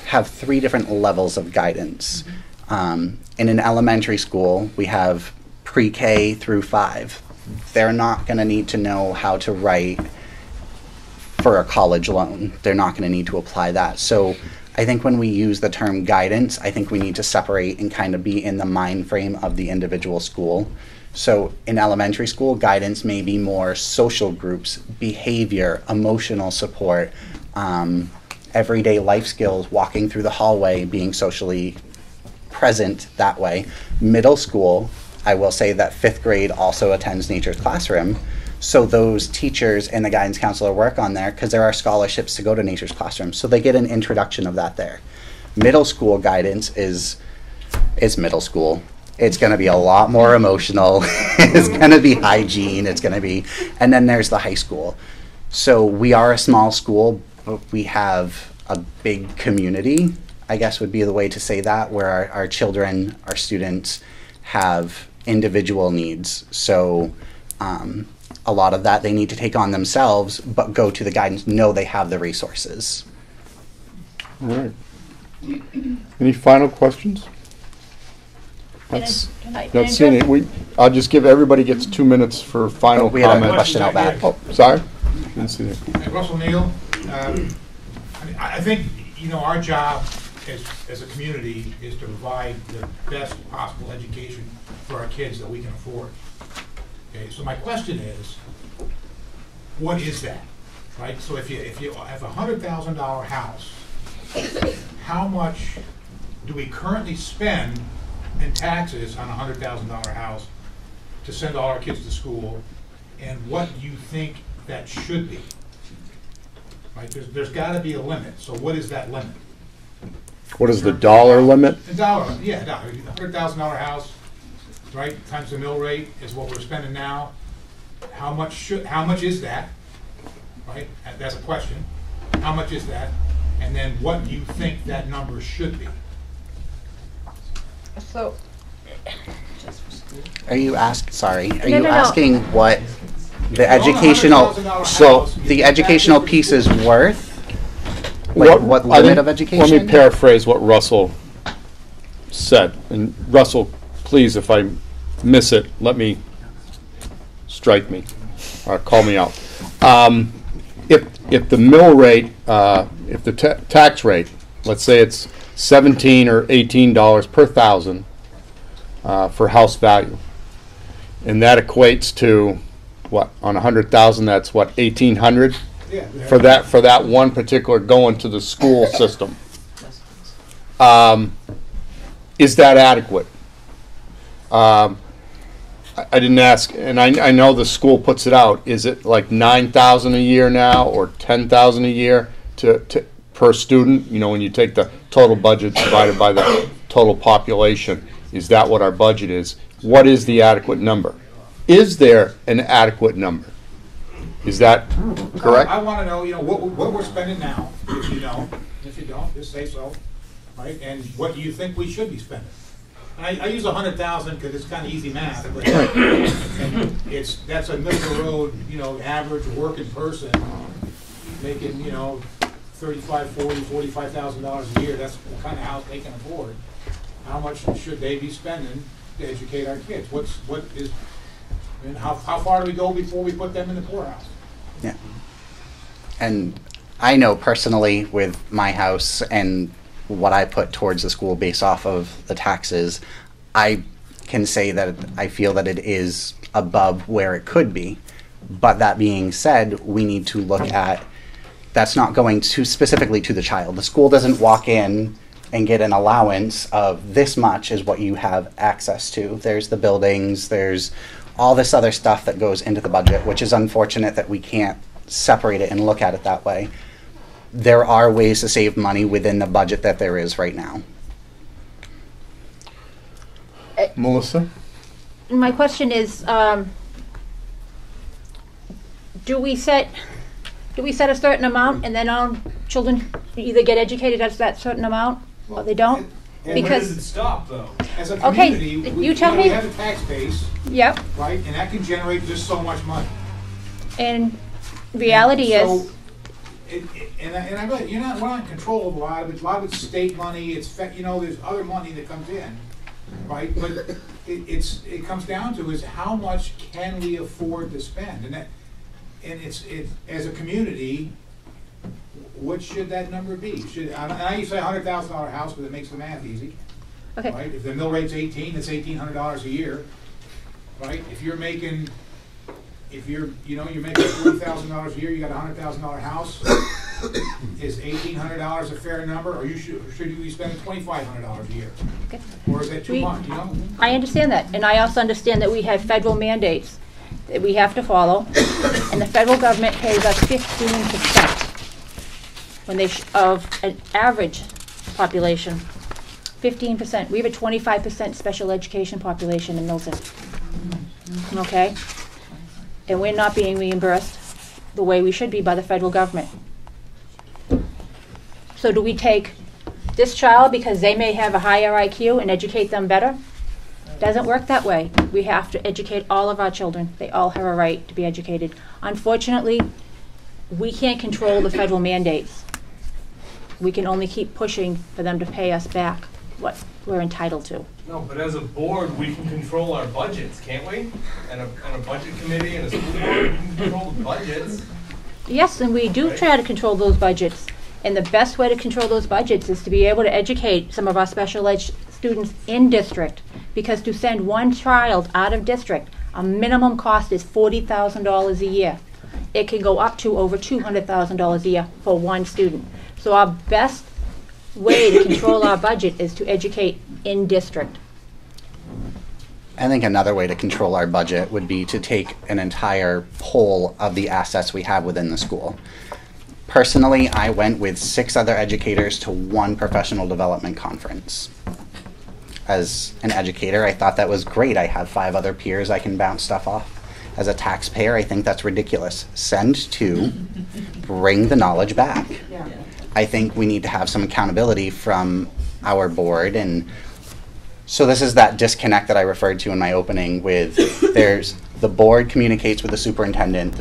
D: have 3 different levels of guidance. In an elementary school, we have pre-K through 5. They're not going to need to know how to write for a college loan. They're not going to need to apply that. So I think when we use the term guidance, I think we need to separate and kind of be in the mind frame of the individual school. So in elementary school, guidance may be more social groups, behavior, emotional support, everyday life skills, walking through the hallway, being socially present that way. Middle school, I will say that 5th grade also attends Nature's Classroom. So those teachers and the guidance counselor work on there, because there are scholarships to go to Nature's Classroom. So they get an introduction of that there. Middle school guidance is middle school. It's going to be a lot more emotional. It's going to be hygiene. It's going to be, and then there's the high school. So we are a small school, but we have a big community, I guess would be the way to say that, where our children, our students have individual needs. So a lot of that they need to take on themselves, but go to the guidance, know they have the resources.
A: All right. Any final questions?
F: Can I
A: Not seeing it. I'll just give, everybody gets 2 minutes for final
D: We had a
A: comments.
D: question out back.
A: Oh, sorry. Didn't see that.
N: Russell Neal. I think, our job as a community is to provide the best possible education for our kids that we can afford. Okay, so my question is, what is that, right? So if you have a $100,000 house, how much do we currently spend in taxes on a $100,000 house to send all our kids to school, and what do you think that should be? Right? There's got to be a limit. So what is that limit?
A: What is the dollar limit?
N: The dollar, yeah, $100,000 house, right? Times the mill rate is what we're spending now. How much is that? Right? That's a question. How much is that? And then what do you think that number should be?
F: So,
D: Are you asking
F: No.
D: asking what the educational,
A: So-
D: the educational piece is worth? Like what
A: I
D: limit
A: think-
D: of education?
A: Let me paraphrase what Russell said. And Russell, please, if I miss it, strike me, or call me out. If the mill rate, if the tax rate, let's say it's $17 or $18 per thousand for house value, and that equates to what, on 100,000, that's what, 1,800
N: Yeah.
A: for that one particular going to the school system. Is that adequate? I didn't ask, and I know the school puts it out. Is it like 9,000 a year now, or 10,000 a year per student? You know, when you take the total budget divided by the total population, is that what our budget is? What is the adequate number? Is there an adequate number? Is that correct?
N: I want to know, what we're spending now, if you know. If you don't, just say so, right? And what do you think we should be spending? I use 100,000 because it's kind of easy math, but and that's a middle of the road, average working person making, $35,000, $40,000, $45,000 a year. That's the kind of house they can afford. How much should they be spending to educate our kids? How far do we go before we put them in the poorhouse?
D: Yeah. And I know personally with my house and what I put towards the school based off of the taxes, I can say that I feel that it is above where it could be. But that being said, we need to look at, that's not going to specifically to the child. The school doesn't walk in and get an allowance of this much is what you have access to. There's the buildings, there's all this other stuff that goes into the budget, which is unfortunate that we can't separate it and look at it that way. There are ways to save money within the budget that there is right now.
A: Melissa?
F: my question is, do we set a certain amount and then our children either get educated at that certain amount or they don't?
N: And
B: Where
F: Because
B: does it stop, though?
N: As a
F: Okay,
N: community,
F: you tell me.
N: we have a tax base,
F: Yep,
N: right, and that can generate just so much money.
F: and reality is,
N: We're not in control of a lot of it. A lot of it's state money. There's other money that comes in, right? But it comes down to is how much can we afford to spend, and it's as a community, what should that number be? I used to say $100,000 house because it makes the math easy.
F: okay,
N: Right? If the mill rate's 18, that's $1,800 a year, right? If you're making $40,000 a year, you got a $100,000 house. Is $1,800 a fair number, or should you be spending $2,500 a year?
F: okay.
N: Or is that too much?
F: I understand that, and I also understand that we have federal mandates that we have to follow, and the federal government pays us 15% when of an average population. 15%. We have a 25% special education population in Milton. Okay? And we're not being reimbursed the way we should be by the federal government. So do we take this child because they may have a higher IQ and educate them better? Doesn't work that way. We have to educate all of our children. They all have a right to be educated. Unfortunately, we can't control the federal mandates. We can only keep pushing for them to pay us back what we're entitled to.
B: No, but as a board, we can control our budgets, can't we? And a budget committee and a school board, we can control the budgets.
F: Yes, and we do try to control those budgets. And the best way to control those budgets is to be able to educate some of our special ed students in district. Because to send one child out of district, a minimum cost is $40,000 a year. it can go up to over $200,000 a year for one student. So our best way to control our budget is to educate in district.
D: I think another way to control our budget would be to take an entire whole of the assets we have within the school. Personally, I went with 6 other educators to 1 professional development conference. As an educator, I thought that was great. I have 5 other peers I can bounce stuff off. As a taxpayer, I think that's ridiculous. Send 2, bring the knowledge back.
J: Yeah.
D: I think we need to have some accountability from our board, and so this is that disconnect that I referred to in my opening with there's the board communicates with the superintendent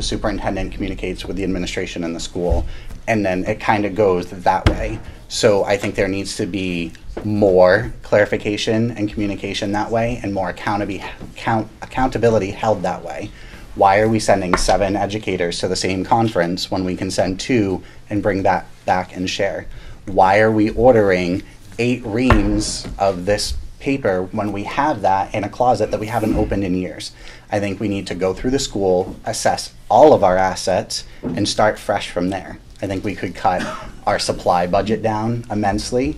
D: communicates with the administration in the school, and then it kind of goes that way. So I think there needs to be more clarification and communication that way, and more accountability held that way. Why are we sending 7 educators to the same conference when we can send 2 and bring that back and share? Why are we ordering 8 reams of this paper when we have that in a closet that we haven't opened in years? I think we need to go through the school, assess all of our assets, and start fresh from there. I think we could cut our supply budget down immensely.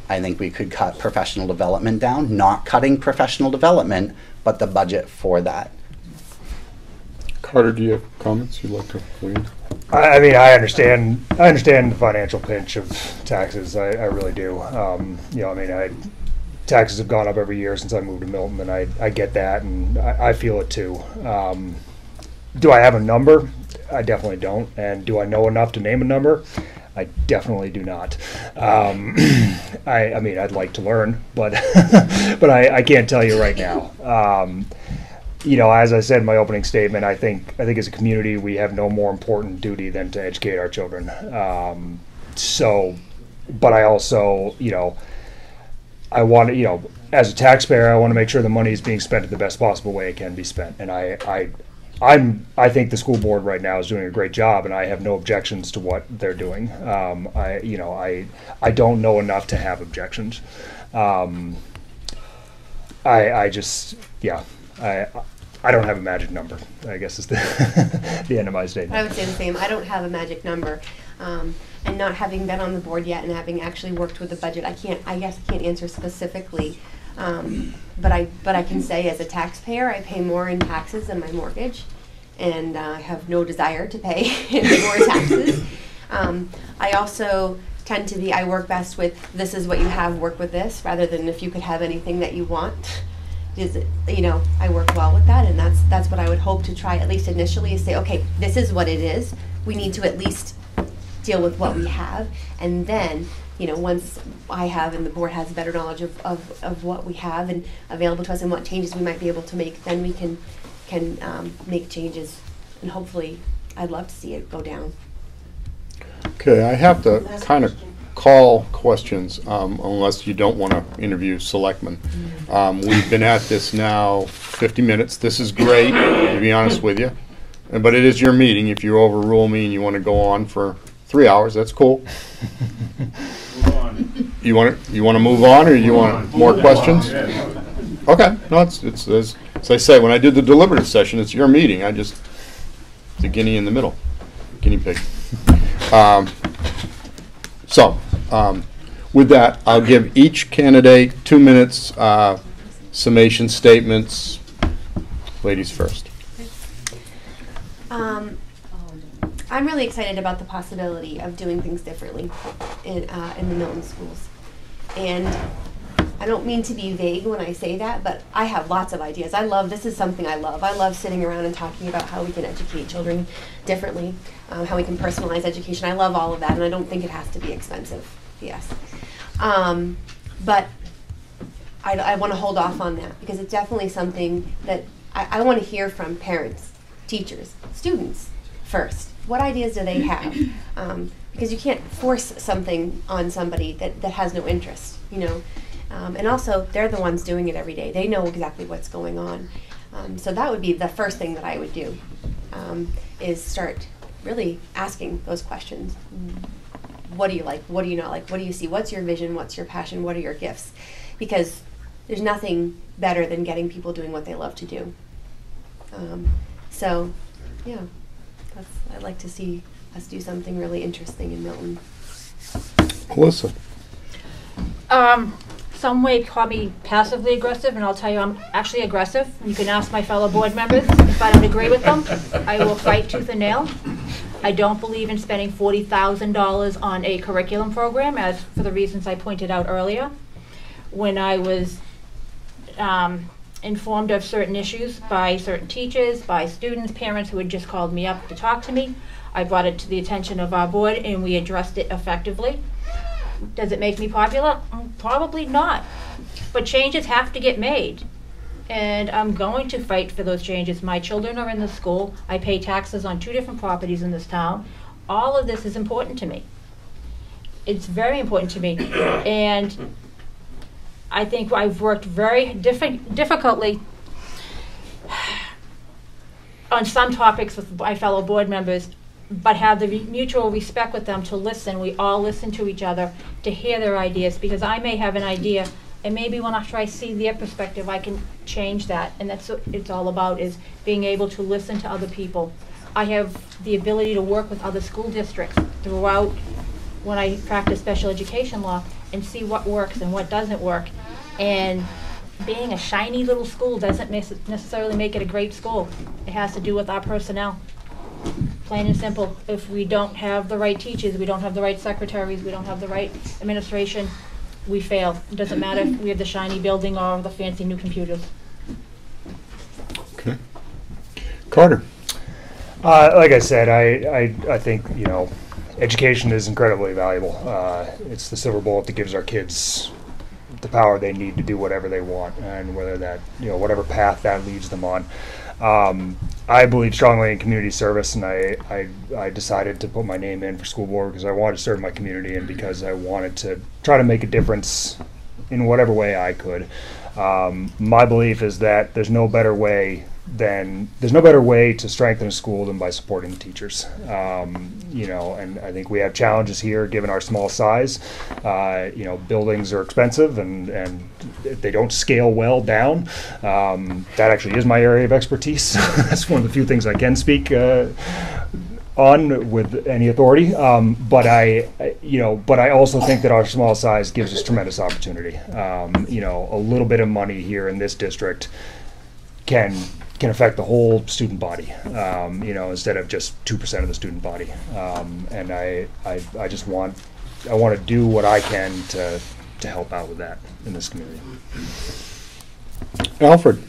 D: I think we could cut professional development down, not cutting professional development, but the budget for that.
A: Carter, do you have comments you'd like to lead?
G: I mean, I understand the financial pinch of taxes. I really do. You know, I mean, taxes have gone up every year since I moved to Milton, and I get that, and I feel it too. Do I have a number? I definitely don't. And do I know enough to name a number? I definitely do not. I mean, I'd like to learn, but but I can't tell you right now. You know, as I said in my opening statement, I think as a community we have no more important duty than to educate our children. So, but I also, you know, I want to, you know, as a taxpayer, I want to make sure the money is being spent in the best possible way it can be spent. And I think the school board right now is doing a great job, and I have no objections to what they're doing. I don't know enough to have objections. I just, yeah, I don't have a magic number, I guess is the end of my statement.
E: I would say the same. I don't have a magic number. And not having been on the board yet and having actually worked with the budget, I guess I can't answer specifically. But I can say as a taxpayer, I pay more in taxes than my mortgage, and I have no desire to pay more taxes. I also tend to be, I work best with this is what you have, work with this, rather than if you could have anything that you want. You know, I work well with that, and that's what I would hope to try at least initially, is say, okay, this is what it is. We need to at least deal with what we have, and then, you know, once I have and the board has better knowledge of what we have and available to us and what changes we might be able to make, then we can make changes, and hopefully I'd love to see it go down.
A: Okay, I have to kind of call questions unless you don't want to interview Selectman. We've been at this now 50 minutes. This is great, to be honest with you. But it is your meeting. If you overrule me and you want to go on for 3 hours, that's cool.
I: Move on.
A: You want to move on, or you want more questions? Okay. No, it's as I say, when I did the deliberative session, it's your meeting. I just the guinea in the middle, guinea pig. With that, I'll give each candidate 2 minutes summation statements. Ladies first.
E: I'm really excited about the possibility of doing things differently in the Milton schools. And I don't mean to be vague when I say that, but I have lots of ideas. This is something I love. I love sitting around and talking about how we can educate children differently, how we can personalize education. I love all of that, and I don't think it has to be expensive, yes. But I want to hold off on that, because it's definitely something that I want to hear from parents, teachers, students first. What ideas do they have? Because you can't force something on somebody that has no interest, you know. And also, they're the ones doing it every day. They know exactly what's going on. So that would be the first thing that I would do, is start really asking those questions. What do you like? What do you not like? What do you see? What's your vision? What's your passion? What are your gifts? Because there's nothing better than getting people doing what they love to do. So, yeah. I'd like to see us do something really interesting in Milton.
A: Melissa?
F: Some may call me passively aggressive, and I'll tell you I'm actually aggressive. You can ask my fellow board members. If I don't agree with them, I will fight tooth and nail. I don't believe in spending $40,000 on a curriculum program, as for the reasons I pointed out earlier. When I was informed of certain issues by certain teachers, by students, parents who had just called me up to talk to me, I brought it to the attention of our board, and we addressed it effectively. Does it make me popular? Probably not. But changes have to get made. And I'm going to fight for those changes. My children are in the school. I pay taxes on 2 different properties in this town. All of this is important to me. It's very important to me. And I think I've worked very difficultly on some topics with my fellow board members, but have the mutual respect with them to listen. We all listen to each other to hear their ideas, because I may have an idea, and maybe when after I see their perspective, I can change that. And that's what it's all about, is being able to listen to other people. I have the ability to work with other school districts throughout when I practice special education law and see what works and what doesn't work. And being a shiny little school doesn't necessarily make it a great school. It has to do with our personnel. Plain and simple. If we don't have the right teachers, we don't have the right secretaries, we don't have the right administration, we fail. It doesn't matter if we have the shiny building or the fancy new computers.
A: Okay. Carter?
G: Like I said, I think, you know, education is incredibly valuable. It's the silver bullet that gives our kids the power they need to do whatever they want, and whether that, you know, whatever path that leads them on. I believe strongly in community service, and I decided to put my name in for school board because I wanted to serve my community, and because I wanted to try to make a difference in whatever way I could. My belief is that there's no better way to strengthen a school than by supporting the teachers. You know, and I think we have challenges here given our small size. You know, buildings are expensive, and they don't scale well down. That actually is my area of expertise. That's one of the few things I can speak on with any authority. But I also think that our small size gives us tremendous opportunity. You know, a little bit of money here in this district can affect the whole student body, you know, instead of just 2% of the student body. And I just want to do what I can to help out with that in this community.
A: Alfred?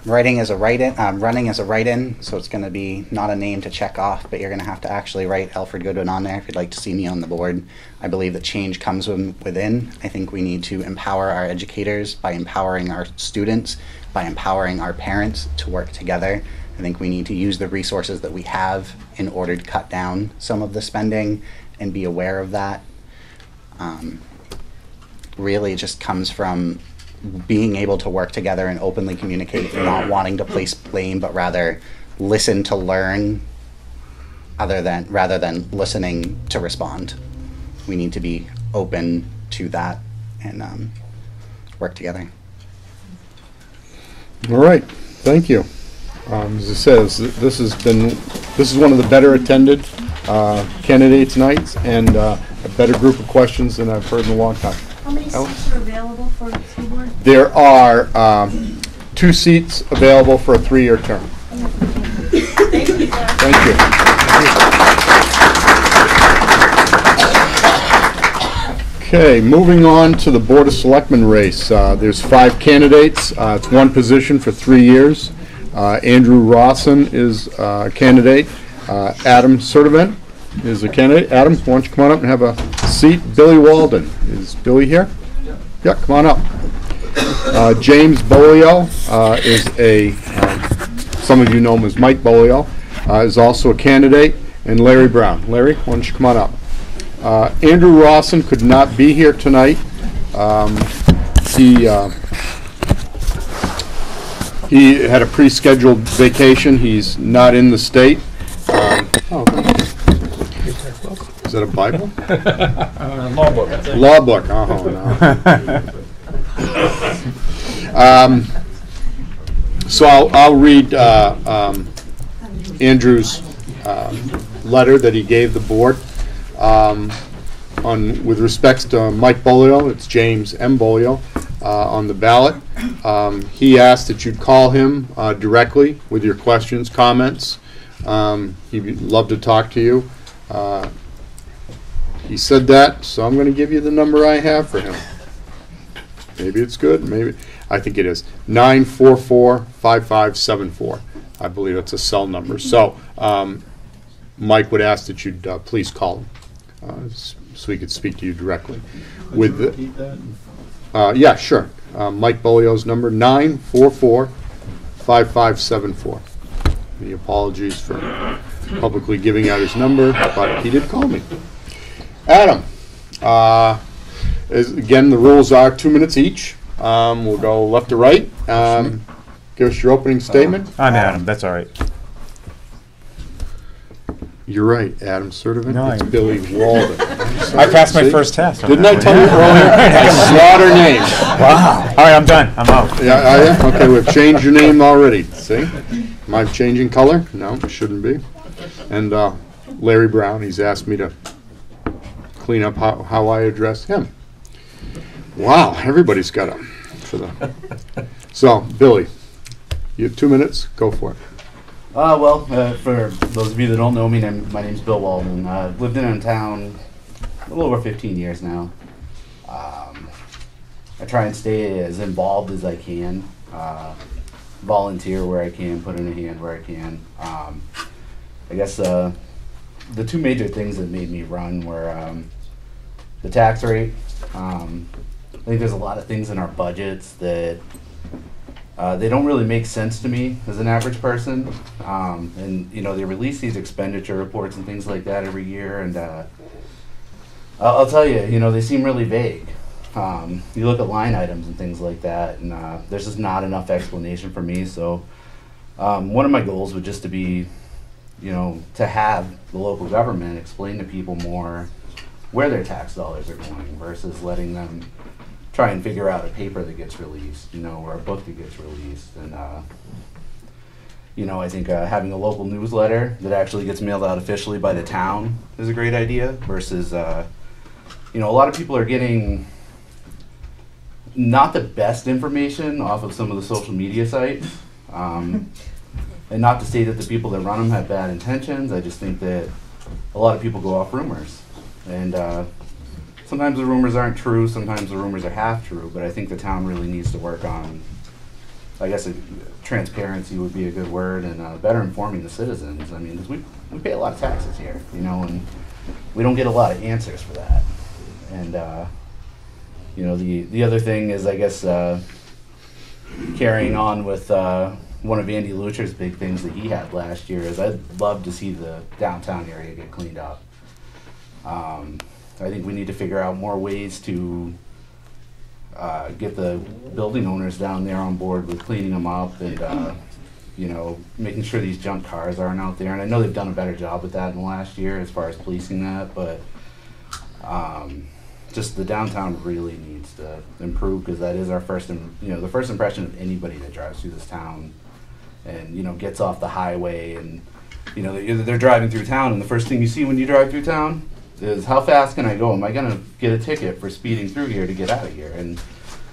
D: Writing as a write-in, running as a write-in, so it's going to be not a name to check off, but you're going to have to actually write Alfred Goodwin on there if you'd like to see me on the board. I believe that change comes within. I think we need to empower our educators by empowering our students, by empowering our parents to work together. I think we need to use the resources that we have in order to cut down some of the spending and be aware of that. Really, it just comes from being able to work together and openly communicate, and not wanting to place blame, but rather listen to learn rather than listening to respond. We need to be open to that and work together.
A: All right, thank you. As it says, this is one of the better attended candidates nights, and a better group of questions than I've heard in a long time.
C: How many seats are available for the school board?
A: There are 2 seats available for a 3-year term.
C: Thank you, sir.
A: Thank you. Okay, moving on to the Board of Selectmen race. There's 5 candidates. It's 1 position for 3 years. Andrew Rawson is a candidate. Adam Sertivant is a candidate. Adam, why don't you come on up and have a seat? Billy Walden. Is Billy here? Yeah, come on up. James Bolio is some of you know him as Mike Bolio, is also a candidate. And Larry Brown. Larry, why don't you come on up? Andrew Rawson could not be here tonight. He had a pre-scheduled vacation. He's not in the state. Is that a Bible?
O: Law book.
A: Law book. Oh, no. So I'll read Andrew's letter that he gave the board with respects to Mike Bolio. It's James M. Bolio on the ballot. He asked that you'd call him directly with your questions, comments. He'd love to talk to you. He said that, so I'm going to give you the number I have for him. Maybe it's good, maybe. I think it is. 944-5574. I believe it's a cell number. So Mike would ask that you'd please call him so he could speak to you directly.
I: Would you repeat that?
A: Yeah, sure. Mike Bolio's number, 944-5574. The apologies for publicly giving out his number, but he did call me. Adam, again, the rules are 2 minutes each. We'll go left to right. Give us your opening statement.
O: I'm Adam, that's all right.
A: You're right, Adam Sertovan.
O: No,
A: it's Billy Walden.
O: I passed my first test.
A: Didn't I tell you earlier? I slaughter names.
O: Wow. All right, I'm done. I'm out.
A: Yeah. Okay, we've changed your name already. See? Am I changing color? No, it shouldn't be. And Larry Brown, he's asked me to clean up how I address him. Wow, everybody's got them. So, Billy, you have 2 minutes. Go for it.
D: Well, for those of you that don't know me, my name's Bill Walden. I've lived in town a little over 15 years now. I try and stay as involved as I can, volunteer where I can, put in a hand where I can. I guess the two major things that made me run were the tax rate. I think there's a lot of things in our budgets that they don't really make sense to me as an average person. And you know, they release these expenditure reports and things like that every year, and I'll tell you, you know, they seem really vague. You look at line items and things like that, and there's just not enough explanation for me. So one of my goals would just to be, you know, to have the local government explain to people more where their tax dollars are going versus letting them try and figure out a paper that gets released, you know, or a book that gets released. And you know, I think having a local newsletter that actually gets mailed out officially by the town is a great idea versus you know, a lot of people are getting not the best information off of some of the social media sites. And not to say that the people that run them have bad intentions. I just think that a lot of people go off rumors. And sometimes the rumors aren't true, sometimes the rumors are half true, but I think the town really needs to work on, I guess transparency would be a good word, and better informing the citizens. I mean, because we pay a lot of taxes here, you know, and we don't get a lot of answers for that. And you know, the other thing is, I guess, carrying on with one of Andy Lucher's big things that he had last year is I'd love to see the downtown area get cleaned up. I think we need to figure out more ways to get the building owners down there on board with cleaning them up and you know, making sure these junk cars aren't out there. And I know they've done a better job with that in the last year as far as policing that, but just the downtown really needs to improve, because that is our first, you know, the first impression of anybody that drives through this town and, you know, gets off the highway and, you know, they're driving through town, and the first thing you see when you drive through town is how fast can I go? Am I going to get a ticket for speeding through here to get out of here? And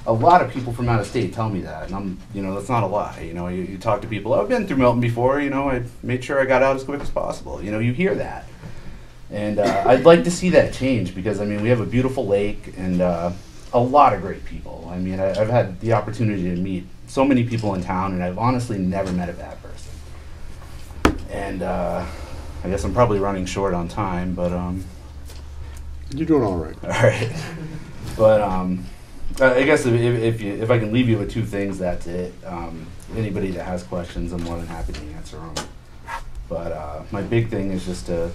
D: a lot of people from out of state tell me that, and I'm, you know, that's not a lie. You know, you talk to people, I've been through Milton before, you know, I made sure I got out as quick as possible. You know, you hear that. And I'd like to see that change, because, I mean, we have a beautiful lake and a lot of great people. I mean, I've had the opportunity to meet so many people in town, and I've honestly never met a bad person. And I guess I'm probably running short on time, but
A: you're doing all right.
D: All right. But I guess if I can leave you with two things, that's it. Anybody that has questions, I'm more than happy to answer them. But my big thing is just to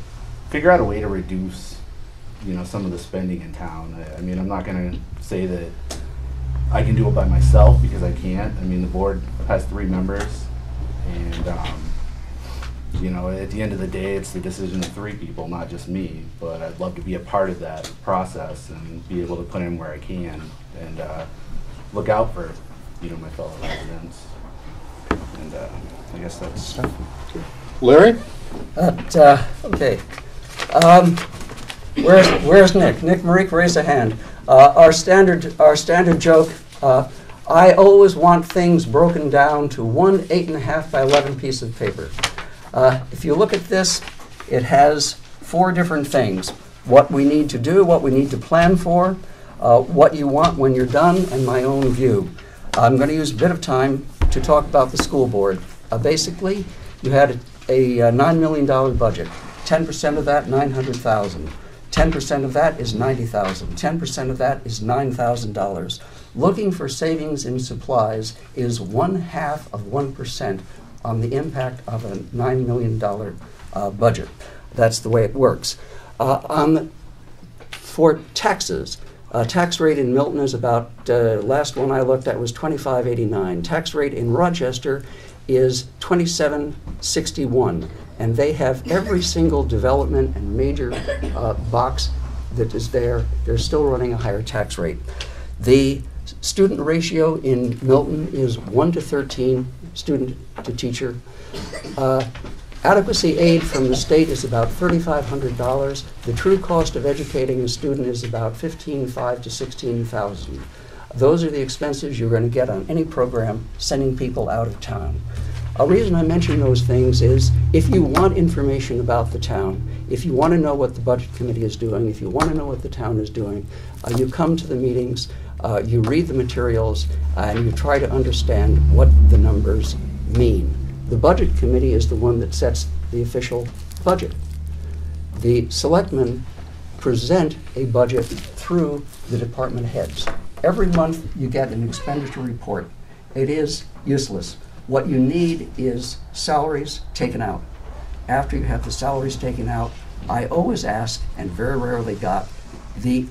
D: figure out a way to reduce, you know, some of the spending in town. I mean, I'm not going to say that I can do it by myself, because I can't. I mean, the board has 3 members, and you know, at the end of the day, it's the decision of 3 people, not just me. But I'd love to be a part of that process and be able to put in where I can and look out for, you know, my fellow residents. And I guess that's
A: Larry?
H: Okay. Where's Nick? Nick Marique, raise a hand. Our standard joke. I always want things broken down to one 8.5 by 11 piece of paper. If you look at this, it has 4 different things: what we need to do, what we need to plan for, what you want when you're done, and my own view. I'm going to use a bit of time to talk about the school board. Basically, you had a $9 million budget. 10% of that, $900,000. 10% of that is $90,000. 10% of that is $9,000. Looking for savings in supplies is 1/2% on the impact of a $9 million budget. That's the way it works. For taxes, tax rate in Milton is about, last one I looked at was 25.89. Tax rate in Rochester is 27.61. And they have every single development and major box that is there. They're still running a higher tax rate. The student ratio in Milton is 1 to 13 student to teacher. Adequacy aid from the state is about $3,500. The true cost of educating a student is about $15,500 to $16,000. Those are the expenses you're going to get on any program sending people out of town. A reason I mention those things is if you want information about the town, if you want to know what the budget committee is doing, if you want to know what the town is doing, you come to the meetings, you read the materials, and you try to understand what the numbers mean. The budget committee is the one that sets the official budget. The selectmen present a budget through the department heads. Every month you get an expenditure report. It is useless. What you need is salaries taken out. After you have the salaries taken out, I always ask, and very rarely got, the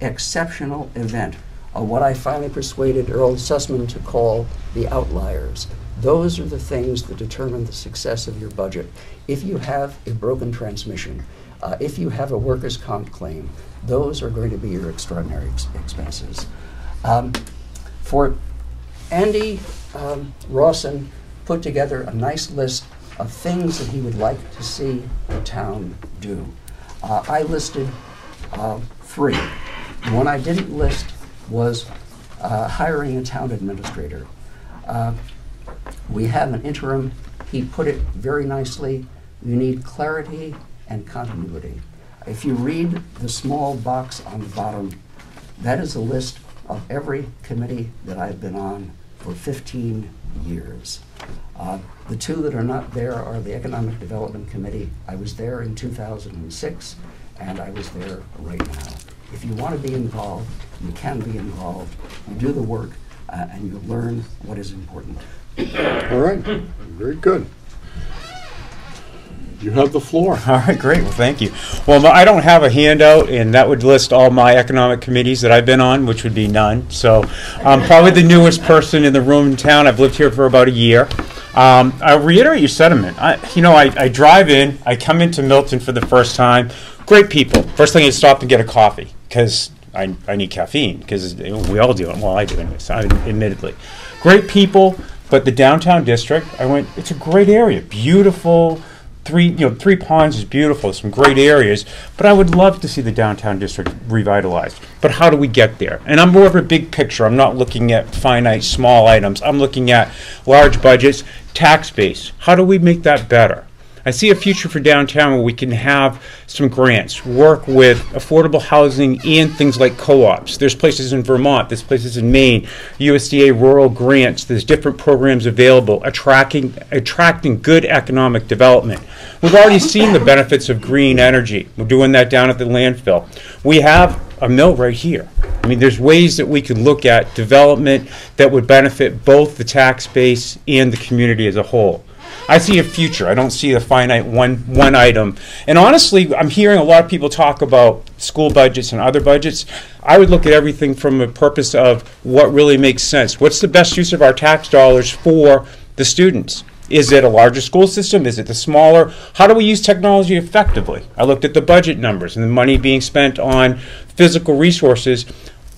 H: exceptional event, of what I finally persuaded Earl Sussman to call the outliers. Those are the things that determine the success of your budget. If you have a broken transmission, if you have a workers' comp claim, those are going to be your extraordinary expenses. For Andy Rawson put together a nice list of things that he would like to see the town do. I listed 3. The one I didn't list was hiring a town administrator. We have an interim. He put it very nicely. You need clarity and continuity. If you read the small box on the bottom, that is a list of every committee that I've been on for 15 years. The 2 that are not there are the Economic Development Committee. I was there in 2006, and I was there right now. If you want to be involved, you can be involved. You do the work, and you learn what is important.
A: All right, very good. You have the floor.
O: All right, great. Well, thank you. Well, I don't have a handout, and that would list all my economic committees that I've been on, which would be none. So I'm probably the newest person in the room in town. I've lived here for about a year. I reiterate your sentiment. I drive in, I come into Milton for the first time. Great people. First thing, I stop and get a coffee because I need caffeine, because we all do it. Well, I do anyways, admittedly. Great people, but the downtown district, it's a great area. Beautiful. Three Ponds is beautiful, some great areas, but I would love to see the downtown district revitalized. But how do we get there? And I'm more of a big picture. I'm not looking at finite small items. I'm looking at large budgets, tax base. How do we make that better? I see a future for downtown where we can have some grants, work with affordable housing and things like co-ops. There's places in Vermont, there's places in Maine, USDA rural grants, there's different programs available, attracting good economic development. We've already seen the benefits of green energy. We're doing that down at the landfill. We have a mill right here. I mean, there's ways that we could look at development that would benefit both the tax base and the community as a whole. I see a future. I don't see a finite one item. And honestly, I'm hearing a lot of people talk about school budgets and other budgets. I would look at everything from a purpose of what really makes sense. What's the best use of our tax dollars for the students? Is it a larger school system? Is it the smaller? How do we use technology effectively? I looked at the budget numbers and the money being spent on physical resources.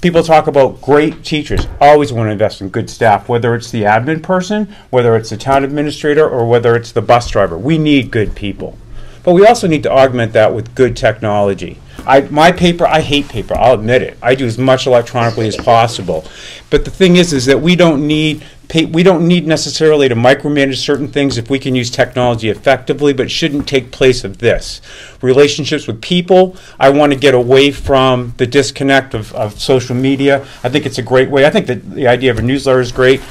O: People talk about great teachers. Always want to invest in good staff, whether it's the admin person, whether it's the town administrator, or whether it's the bus driver. We need good people. But we also need to augment that with good technology. I hate paper, I'll admit it. I do as much electronically as possible. But the thing is that we don't need necessarily to micromanage certain things if we can use technology effectively, but it shouldn't take place of this. Relationships with people, I want to get away from the disconnect of social media. I think it's a great way. I think that the idea of a newsletter is great.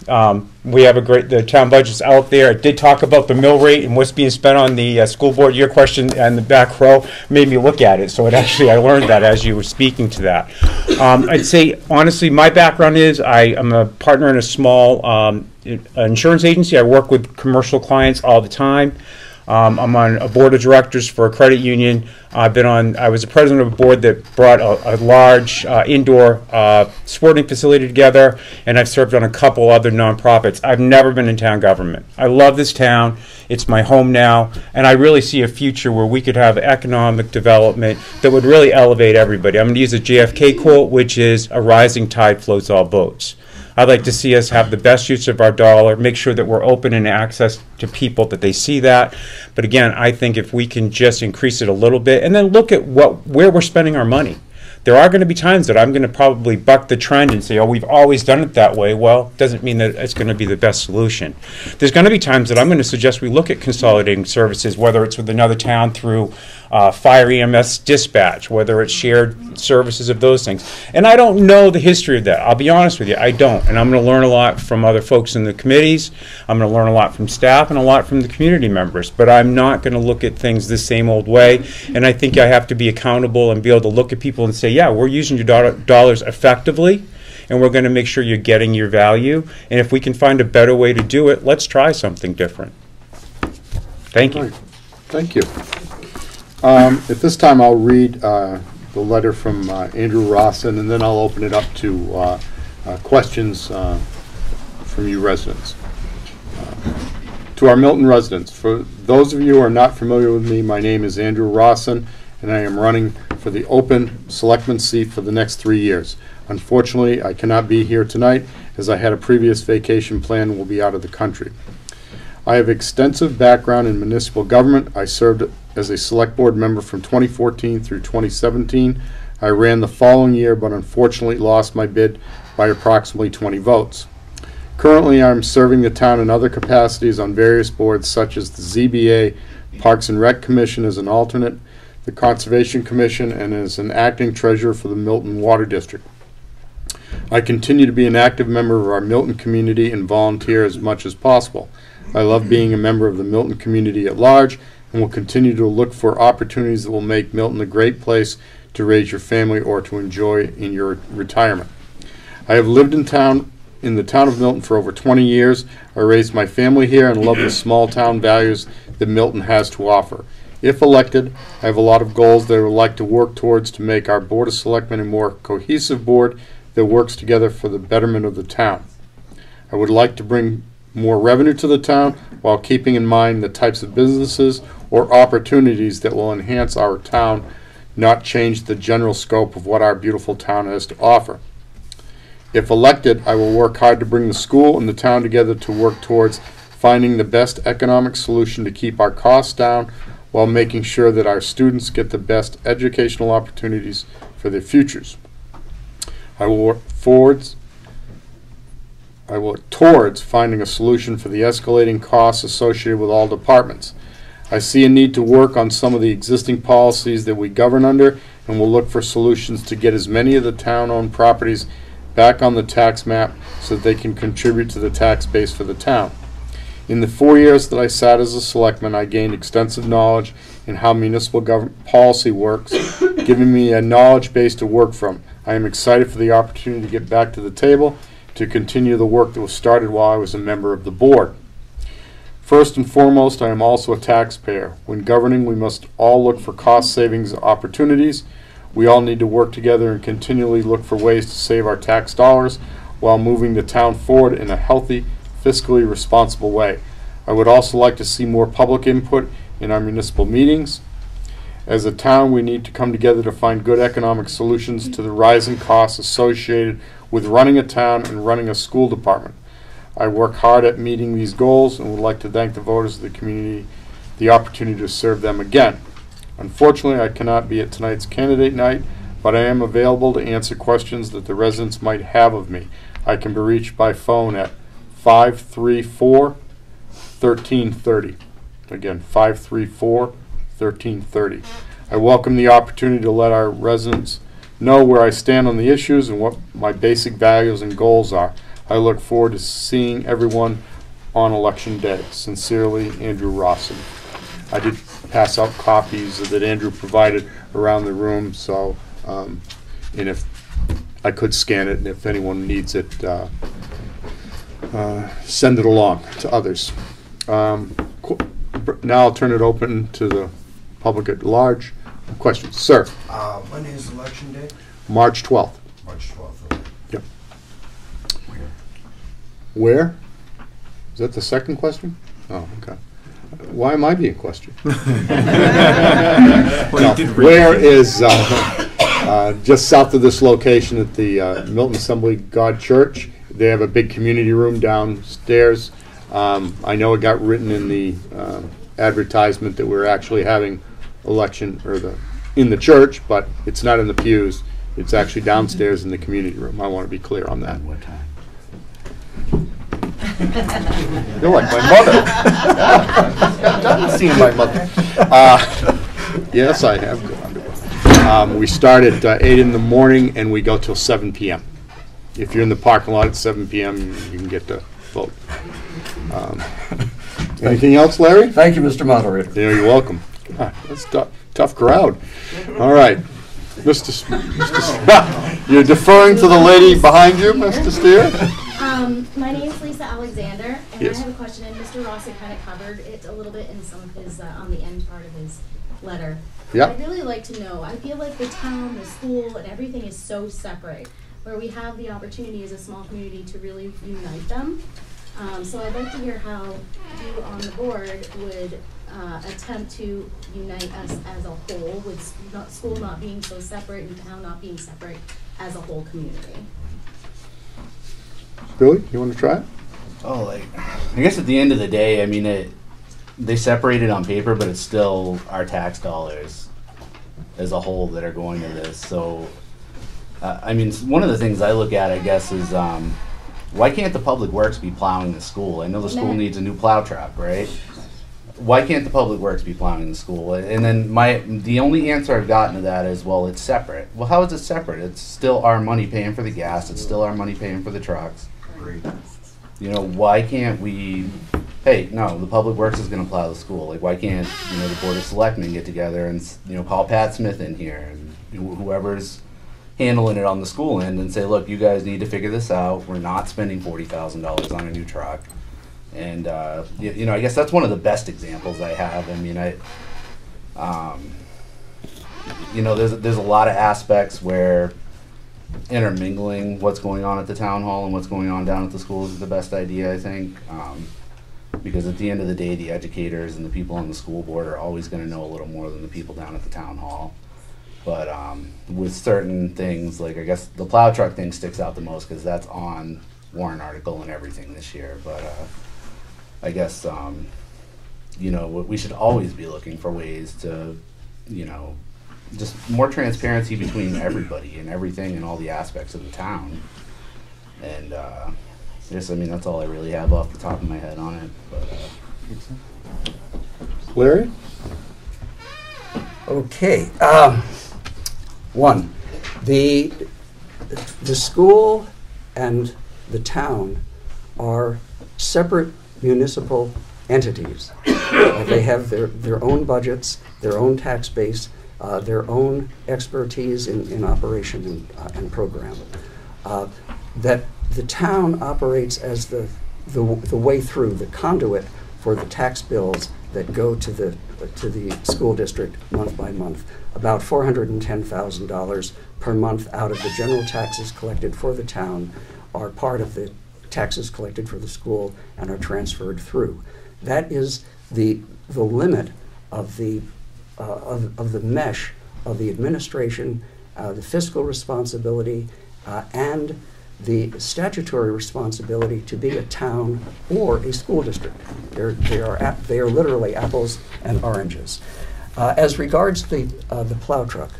O: We have the town budget's out there. It did talk about the mill rate and what's being spent on the school board. Your question in the back row made me look at it, so I learned that as you were speaking to that. I'd say, honestly, my background is I'm a partner in a small insurance agency. I work with commercial clients all the time. I'm on a board of directors for a credit union. I was the president of a board that brought a large indoor sporting facility together, and I've served on a couple other nonprofits. I've never been in town government. I love this town. It's my home now, and I really see a future where we could have economic development that would really elevate everybody. I'm going to use a JFK quote, which is, "A rising tide floats all boats." I'd like to see us have the best use of our dollar, make sure that we're open and access to people, that they see that. But again, I think if we can just increase it a little bit and then look at where we're spending our money. There are going to be times that I'm going to probably buck the trend and say, oh, we've always done it that way. Well, it doesn't mean that it's going to be the best solution. There's going to be times that I'm going to suggest we look at consolidating services, whether it's with another town through fire EMS dispatch, whether it's shared services of those things. And I don't know the history of that. I'll be honest with you, I don't. And I'm going to learn a lot from other folks in the committees. I'm going to learn a lot from staff and a lot from the community members. But I'm not going to look at things the same old way. And I think I have to be accountable and be able to look at people and say, yeah, we're using your dollars effectively, and we're going to make sure you're getting your value. And if we can find a better way to do it, let's try something different. Thank you.
A: Thank you. At this time, I'll read the letter from Andrew Rawson, and then I'll open it up to questions from you residents. To our Milton residents, for those of you who are not familiar with me, my name is Andrew Rawson, and I am running for the open Selectman seat for the next 3 years. Unfortunately, I cannot be here tonight, as I had a previous vacation plan and will be out of the country. I have extensive background in municipal government. I served as a select board member from 2014 through 2017. I ran the following year, but unfortunately lost my bid by approximately 20 votes. Currently, I'm serving the town in other capacities on various boards, such as the ZBA, Parks and Rec Commission as an alternate, the Conservation Commission, and as an acting treasurer for the Milton Water District. I continue to be an active member of our Milton community and volunteer as much as possible. I love being a member of the Milton community at large, and will continue to look for opportunities that will make Milton a great place to raise your family or to enjoy in your retirement. I have lived in the town of Milton for over 20 years. I raised my family here and love the small town values that Milton has to offer. If elected, I have a lot of goals that I would like to work towards to make our Board of Selectmen a more cohesive board that works together for the betterment of the town. I would like to bring more revenue to the town while keeping in mind the types of businesses or opportunities that will enhance our town, not change the general scope of what our beautiful town has to offer. If elected, I will work hard to bring the school and the town together to work towards finding the best economic solution to keep our costs down while making sure that our students get the best educational opportunities for their futures. I will work towards finding a solution for the escalating costs associated with all departments. I see a need to work on some of the existing policies that we govern under, and will look for solutions to get as many of the town-owned properties back on the tax map so that they can contribute to the tax base for the town. In the 4 years that I sat as a selectman, I gained extensive knowledge in how municipal government policy works, giving me a knowledge base to work from. I am excited for the opportunity to get back to the table to continue the work that was started while I was a member of the board. First and foremost, I am also a taxpayer. When governing, we must all look for cost savings opportunities. We all need to work together and continually look for ways to save our tax dollars while moving the town forward in a healthy, fiscally responsible way. I would also like to see more public input in our municipal meetings. As a town, we need to come together to find good economic solutions to the rising costs associated with running a town and running a school department. I work hard at meeting these goals and would like to thank the voters of the community the opportunity to serve them again. Unfortunately, I cannot be at tonight's candidate night, but I am available to answer questions that the residents might have of me. I can be reached by phone at 534-1330. Again, 534-1330. I welcome the opportunity to let our residents know where I stand on the issues and what my basic values and goals are. I look forward to seeing everyone on Election Day. Sincerely, Andrew Rawson. I did pass out copies that Andrew provided around the room, so and if I could scan it, and if anyone needs it, send it along to others. Now I'll turn it open to the public at large. Questions? Sir.
P: When is Election Day?
A: March 12th.
P: March 12th. Okay.
A: Yep. Where? Is that the second question? Oh, okay. Why am I being questioned? Where is just south of this location at the Milton Assembly God Church? They have a big community room downstairs. I know it got written in the advertisement that we're actually having election in the church, but it's not in the pews. It's actually downstairs in the community room. I want to be clear on that.
P: What time?
A: You're like my mother. I've done seeing my mother. Yes, I have gone to one. We start at 8 in the morning and we go till 7 p.m. If you're in the parking lot at 7 p.m., you can get to vote. Anything else, Larry?
H: Thank you, Mr. Moderator.
A: Yeah, you're welcome. God, that's a tough crowd. All right. Mr. You're deferring to the lady behind you, Mr. Steer?
Q: My name is Lisa Alexander, and
A: Yes.
Q: I have a question, and Mr. Rossi kind of covered it a little bit in some of his, on the end part of his letter.
A: Yep.
Q: I'd really like to know, I feel like the town, the school, and everything is so separate, where we have the opportunity as a small community to really unite them. So I'd like to hear how you on the board would attempt to unite us as a whole, with school not being so separate and town not being separate as a whole community.
A: Billy, you want to try it?
R: Oh, I guess at the end of the day, I mean, they separate it on paper, but it's still our tax dollars as a whole that are going to this. So, I mean, one of the things I look at, I guess, is why can't the public works be plowing the school? I know the school needs a new plow truck, right? Why can't the public works be plowing the school? And then the only answer I've gotten to that is, well, it's separate. Well, how is it separate? It's still our money paying for the gas. It's still our money paying for the trucks. You know, why can't we, hey, no, the public works is going to plow the school. Like, why can't, the Board of Selectmen get together and, call Pat Smith in here and whoever's handling it on the school end and say, look, you guys need to figure this out. We're not spending $40,000 on a new truck. And, I guess that's one of the best examples I have. I mean, there's a lot of aspects where intermingling what's going on at the town hall and what's going on down at the schools is the best idea, I think. Because at the end of the day, the educators and the people on the school board are always going to know a little more than the people down at the town hall. But with certain things, like I guess the plow truck thing sticks out the most because that's on warrant article and everything this year. But I guess, we should always be looking for ways to, just more transparency between everybody and everything and all the aspects of the town. And that's all I really have off the top of my head on it. But
A: Larry?
H: Okay. One, the school and the town are separate municipal entities. They have their own budgets, their own tax base, their own expertise in operation and program. That the town operates as the way through, the conduit for the tax bills that go to the school district month by month. About $410,000 per month out of the general taxes collected for the town are part of the taxes collected for the school and are transferred through. That is the limit of the of the mesh of the administration, the fiscal responsibility, and the statutory responsibility to be a town or a school district. They are literally apples and oranges. As regards the plow truck,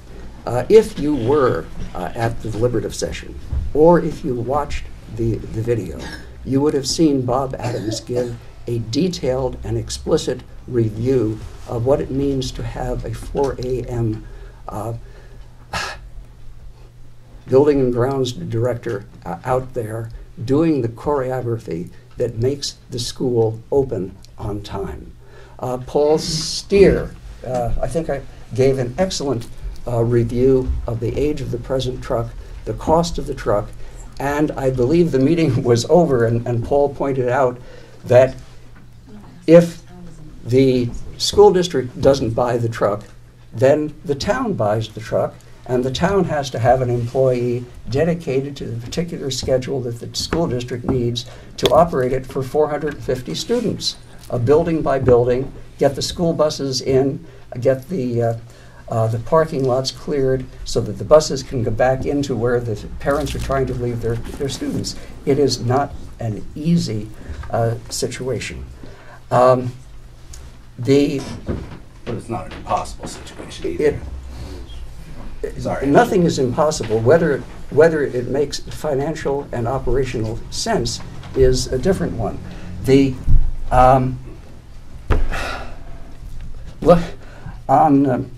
H: if you were at the deliberative session, or if you watched the video, you would have seen Bob Adams give a detailed and explicit review of what it means to have a 4 a.m. building and grounds director out there doing the choreography that makes the school open on time. Paul Steer, I think I gave an excellent review of the age of the present truck, the cost of the truck, and I believe the meeting was over, and Paul pointed out that if the school district doesn't buy the truck, then the town buys the truck, and the town has to have an employee dedicated to the particular schedule that the school district needs to operate it for 450 students, building by building, get the school buses in, get the parking lots cleared so that the buses can go back into where the parents are trying to leave their students. It is not an easy situation.
R: But it's not an impossible situation either. Sorry.
H: Nothing is impossible. Whether it makes financial and operational sense is a different one.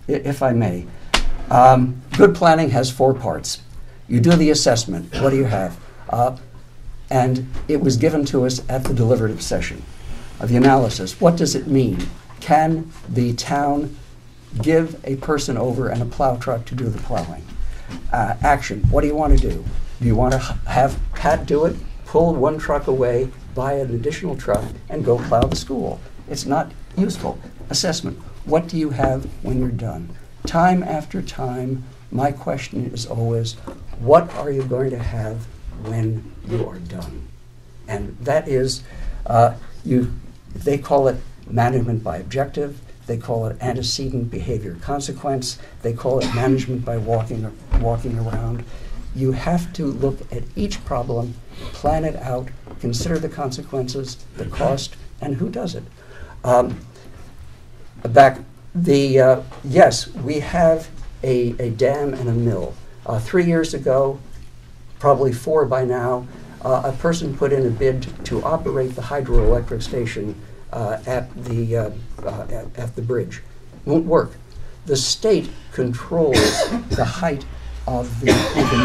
H: If I may, good planning has 4 parts. You do the assessment. What do you have? And it was given to us at the deliberative session. The analysis. What does it mean? Can the town give a person over and a plow truck to do the plowing? Action. What do you want to do? Do you want to have Pat do it, pull one truck away, buy an additional truck, and go plow the school? It's not useful. Assessment. What do you have when you're done? Time after time, my question is always, what are you going to have when you are done? And that is, they call it management by objective. They call it antecedent behavior consequence. They call it management by walking around. You have to look at each problem, plan it out, consider the consequences, the cost, and who does it. Yes, we have a dam and a mill. 3 years ago, probably 4 by now, a person put in a bid to operate the hydroelectric station at the bridge. Won't work. The state controls the height of the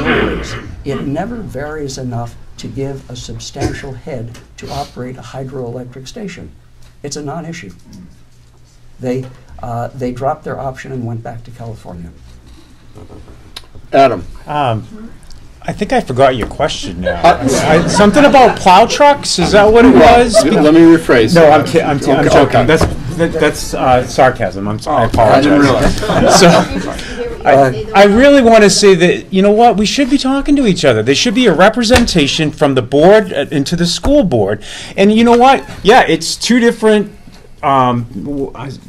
H: noise. It never varies enough to give a substantial head to operate a hydroelectric station. It's a non-issue. They dropped their option and went back to California.
A: Adam.
O: I think I forgot your question now. Something about plow trucks? Is that what it was?
A: Let me rephrase.
O: No, I'm joking. That's sarcasm. I apologize.
A: I didn't realize.
O: I really want to say that, you know what, we should be talking to each other. There should be a representation from the board into the school board. And you know what? Yeah, it's 2 different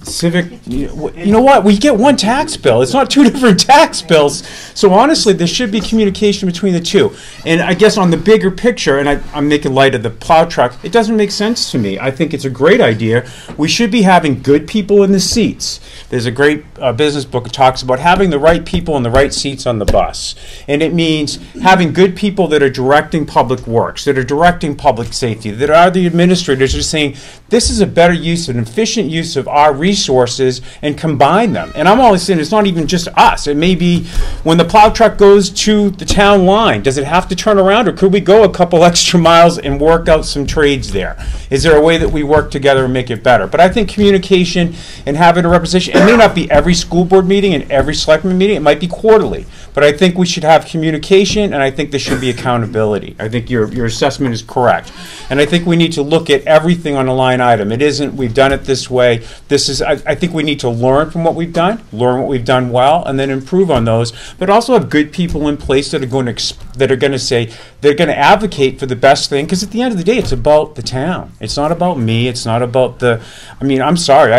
O: civic, you know what, we get 1 tax bill. It's not 2 different tax bills. So honestly, there should be communication between the 2. And I guess on the bigger picture, and I'm making light of the plow truck, it doesn't make sense to me. I think it's a great idea. We should be having good people in the seats. There's a great business book that talks about having the right people in the right seats on the bus. And it means having good people that are directing public works, that are directing public safety, that are the administrators, are saying, this is a better use and efficient use of our resources, and combine them. And I'm always saying it's not even just us. It may be when the plow truck goes to the town line, does it have to turn around, or could we go a couple extra miles and work out some trades there? Is there a way that we work together and make it better? But I think communication and having a representation, it may not be every school board meeting and every selectman meeting, it might be quarterly. But I think we should have communication, and I think there should be accountability. I think your assessment is correct. And I think we need to look at everything on a line item. It isn't, we've done done it this way. This is, I think we need to learn from what we've done well, and then improve on those. But also have good people in place that are going to say, they're going to advocate for the best thing. Because at the end of the day, it's about the town. It's not about me. It's not about the. I mean, I'm sorry.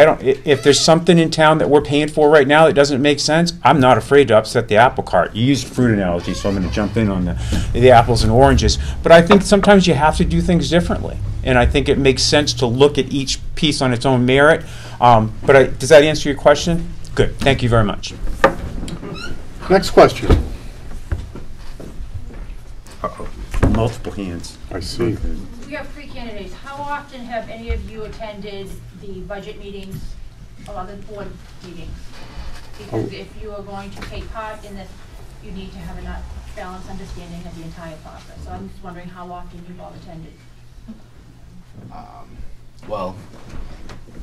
O: If there's something in town that we're paying for right now that doesn't make sense, I'm not afraid to upset the apple cart. You used fruit analogy, so I'm going to jump in on the apples and oranges. But I think sometimes you have to do things differently. And I think it makes sense to look at each piece on its own merit. Does that answer your question? Good. Thank you very much.
A: Next question.
O: Multiple hands.
A: I see.
F: We have three candidates. How often have any of you attended the budget meetings or other board meetings? Because if you are going to take part in this, you need to have a balanced understanding of the entire process. So I'm just wondering how often you've all attended.
R: Well,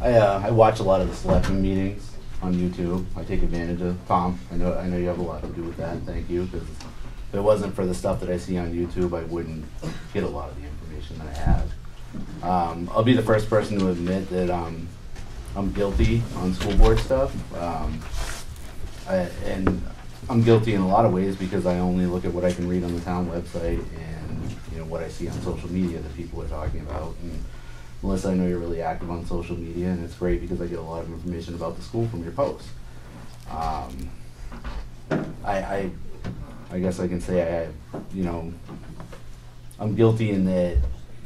R: I watch a lot of the Selectman meetings on YouTube. I take advantage of Tom. I know you have a lot to do with that. Thank you. Because if it wasn't for the stuff that I see on YouTube, I wouldn't get a lot of the information that I have. I'll be the first person to admit that I'm guilty on school board stuff. And I'm guilty in a lot of ways because I only look at what I can read on the town website and what I see on social media that people are talking about. And Melissa, I know you're really active on social media, and it's great because I get a lot of information about the school from your posts. I guess I can say I'm guilty in that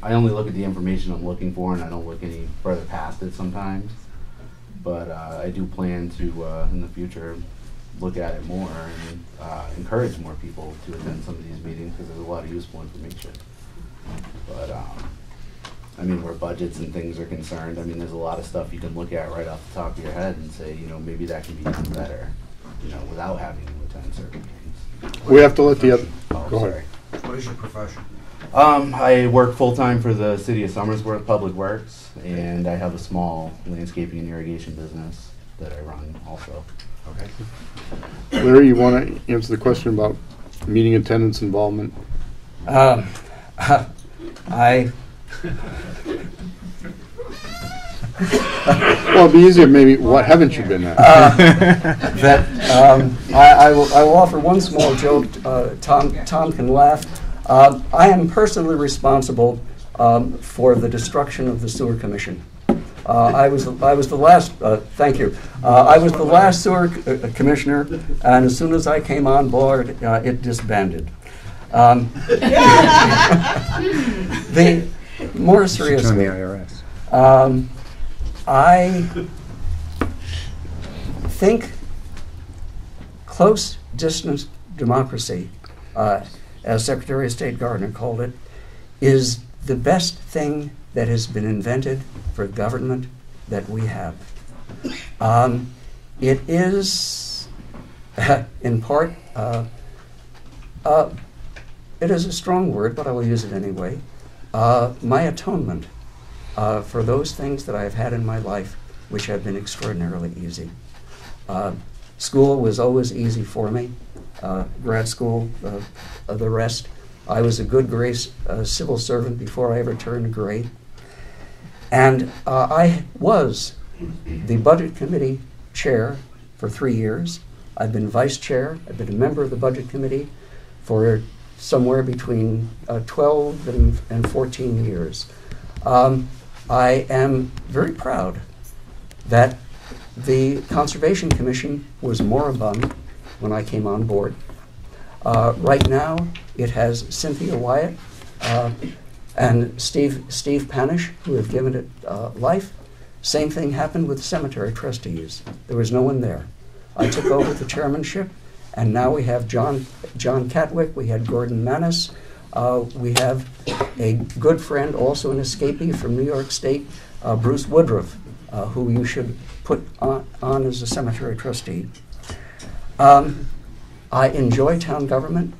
R: I only look at the information I'm looking for, and I don't look any further past it sometimes. But I do plan to, in the future, look at it more and encourage more people to attend some of these meetings because there's a lot of useful information. But I mean, where budgets and things are concerned, I mean, there's a lot of stuff you can look at right off the top of your head and say, maybe that can be done better, without having to attend certain meetings.
A: We have to let the other. Go ahead.
P: What is your profession?
R: I work full-time for the City of Somersworth Public Works, and I have a small landscaping and irrigation business that I run also.
P: Okay.
A: Larry, you want to answer the question about meeting attendance involvement? Well, it'd be easier maybe, what haven't you been at?
H: I will offer one small joke. Tom can laugh. I am personally responsible for the destruction of the sewer commission. I was the last. Thank you. I was the last sewer commissioner, and as soon as I came on board, it disbanded. More seriously, I think close distance democracy, as Secretary of State Gardner called it, is the best thing that has been invented for government that we have. It is, in part, it is a strong word, but I will use it anyway, my atonement for those things that I have had in my life which have been extraordinarily easy. School was always easy for me, grad school, the rest. I was a good grace civil servant before I ever turned gray. And I was the Budget Committee chair for 3 years. I've been vice chair. I've been a member of the Budget Committee for somewhere between 12 and 14 years. I am very proud that the Conservation Commission was moribund when I came on board. Right now, it has Cynthia Wyatt and Steve Panish, who have given it life. Same thing happened with the cemetery trustees. There was no one there. I took over the chairmanship, and now we have John Catwick, we had Gordon Manis, we have a good friend, also an escapee from New York State, Bruce Woodruff, who you should put on as a cemetery trustee. I enjoy town government.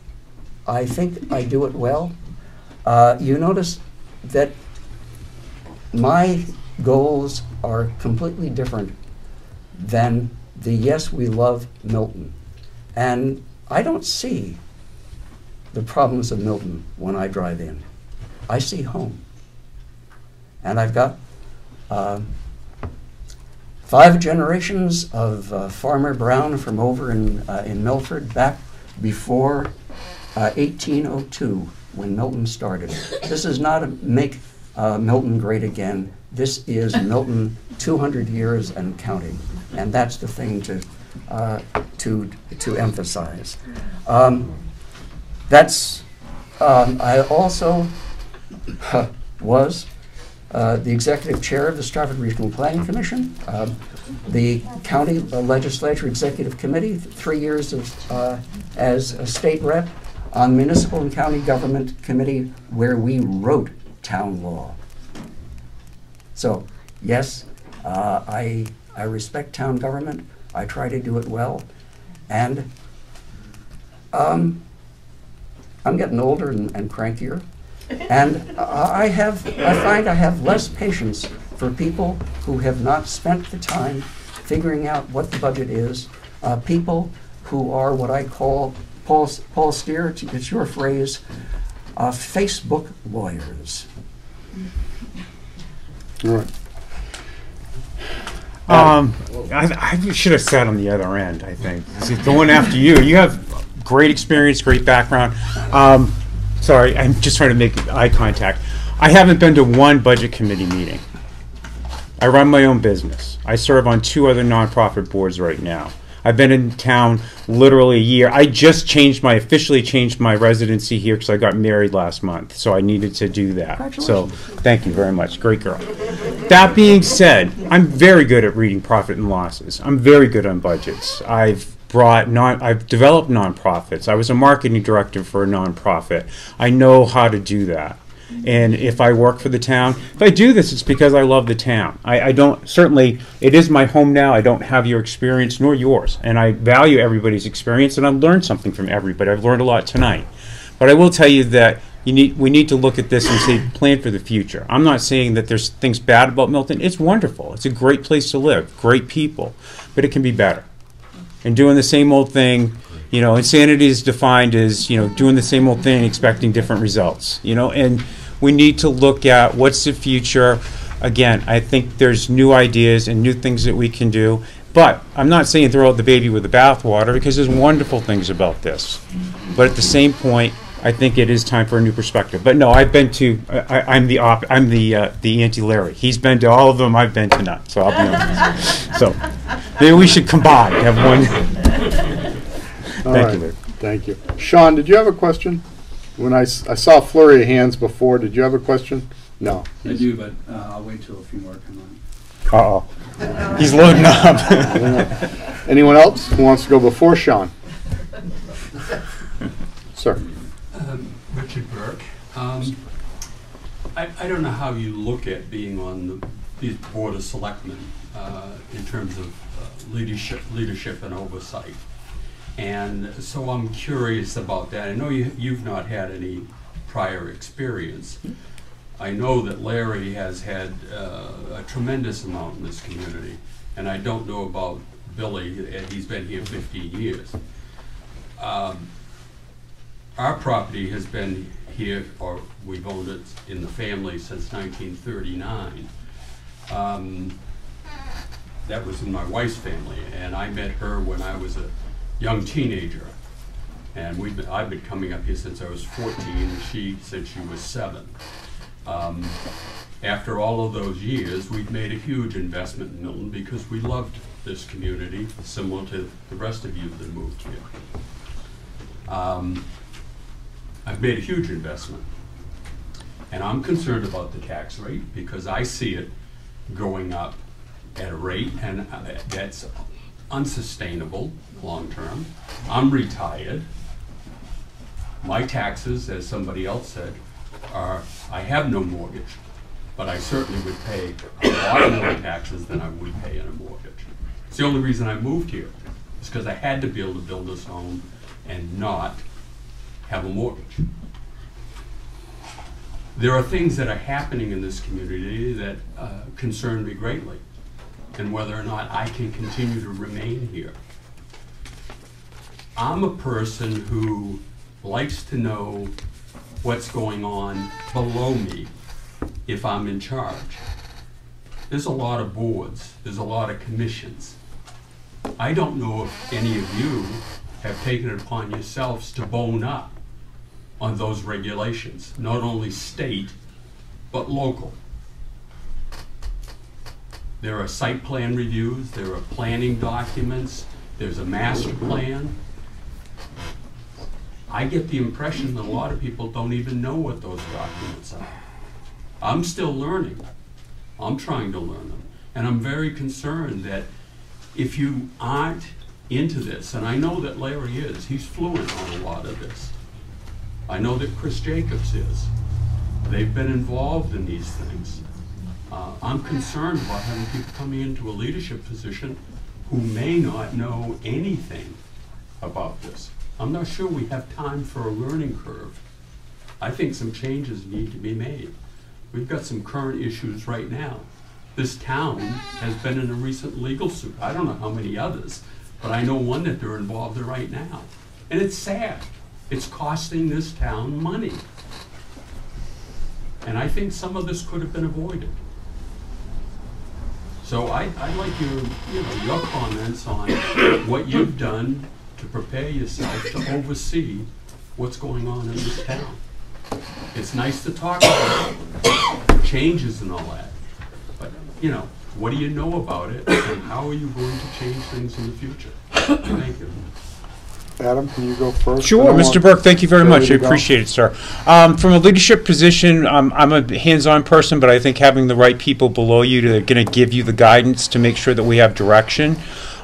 H: I think I do it well. You notice that my goals are completely different than the yes, we love Milton. And I don't see the problems of Milton when I drive in. I see home. And I've got 5 generations of Farmer Brown from over in Milford back before 1802 when Milton started. This is not a make Milton great again. This is Milton 200 years and counting, and that's the thing to emphasize. I also was the executive chair of the Stratford Regional Planning Commission, the county legislature executive committee, 3 years as a state rep on the municipal and county government committee where we wrote town law. So yes, I respect town government. I try to do it well, and I'm getting older and crankier. And I find I have less patience for people who have not spent the time figuring out what the budget is, people who are what I call, Paul Steer, it's your phrase, Facebook lawyers.
A: All right.
O: I should have sat on the other end, I think. See, going after you. You have great experience, great background. Sorry, I'm just trying to make eye contact. I haven't been to one budget committee meeting. I run my own business. I serve on 2 other nonprofit boards right now. I've been in town literally a year. I just officially changed my residency here because I got married last month, so I needed to do that. So thank you very much. Great girl. That being said, I'm very good at reading profit and losses. I'm very good on budgets. I've developed nonprofits. I was a marketing director for a nonprofit. I know how to do that. And if I work for the town, if I do this, it's because I love the town. I don't, certainly, it is my home now. I don't have your experience nor yours. And I value everybody's experience, and I've learned something from everybody. I've learned a lot tonight. But I will tell you that we need to look at this and say, plan for the future. I'm not saying that there's things bad about Milton. It's wonderful. It's a great place to live, great people. But it can be better. And doing the same old thing, you know, insanity is defined as, you know, doing the same old thing and expecting different results, you know, and we need to look at what's the future. Again, I think there's new ideas and new things that we can do, but I'm not saying throw out the baby with the bathwater, because there's wonderful things about this. But at the same point, I think it is time for a new perspective. But no, I've been to, I'm the anti-Larry. He's been to all of them, I've been to none, so I'll be honest. So maybe we should combine, have one. Thank you, Larry.
A: Thank you. Sean, did you have a question? When I saw a flurry of hands before, did you have a question? No.
S: I do, but I'll wait till a few more come on.
O: Uh-oh. He's loading up.
A: Anyone else who wants to go before Sean? Sir.
S: Richard Burke. I don't know how you look at being on the Board of Selectmen in terms of leadership and oversight. And so I'm curious about that. I know you've not had any prior experience. I know that Larry has had a tremendous amount in this community, and I don't know about Billy. He's been here 15 years. Our property has been here, or we've owned it in the family since 1939. That was in my wife's family, and I met her when I was a young teenager, and I've been coming up here since I was 14, and she since she was 7. After all of those years, we've made a huge investment in Milton because we loved this community, similar to the rest of you that moved here. I've made a huge investment, and I'm concerned about the tax rate because I see it going up at a rate, and that's unsustainable long term. I'm retired. My taxes, as somebody else said, I have no mortgage, but I certainly would pay a lot more taxes than I would pay in a mortgage. It's the only reason I moved here. It's because I had to be able to build this home and not have a mortgage. There are things that are happening in this community that concern me greatly, and whether or not I can continue to remain here. I'm a person who likes to know what's going on below me if I'm in charge. there's a lot of boards, there's a lot of commissions. I don't know if any of you have taken it upon yourselves to bone up on those regulations, not only state, but local. There are site plan reviews, there are planning documents, there's a master plan. I get the impression that a lot of people don't even know what those documents are. I'm still learning. I'm trying to learn them. And I'm very concerned that if you aren't into this, and I know that Larry is, he's fluent on a lot of this. I know that Chris Jacobs is. They've been involved in these things. I'm concerned about having people coming into a leadership position who may not know anything about this. I'm not sure we have time for a learning curve. I think some changes need to be made. We've got some current issues right now. This town has been in a recent legal suit. I don't know how many others, but I know one that they're involved in right now. And it's sad. It's costing this town money. And I think some of this could have been avoided. So I'd like your comments on what you've done to prepare yourself to oversee what's going on in this town. It's nice to talk about changes and all that, but what do you know about it, and how are you going to change things in the future? Thank you.
A: Adam, can you go first?
O: Sure, Mr. Burke, thank you very much. I appreciate it, sir. From a leadership position, I'm a hands-on person, but I think having the right people below you that are going to give you the guidance to make sure that we have direction.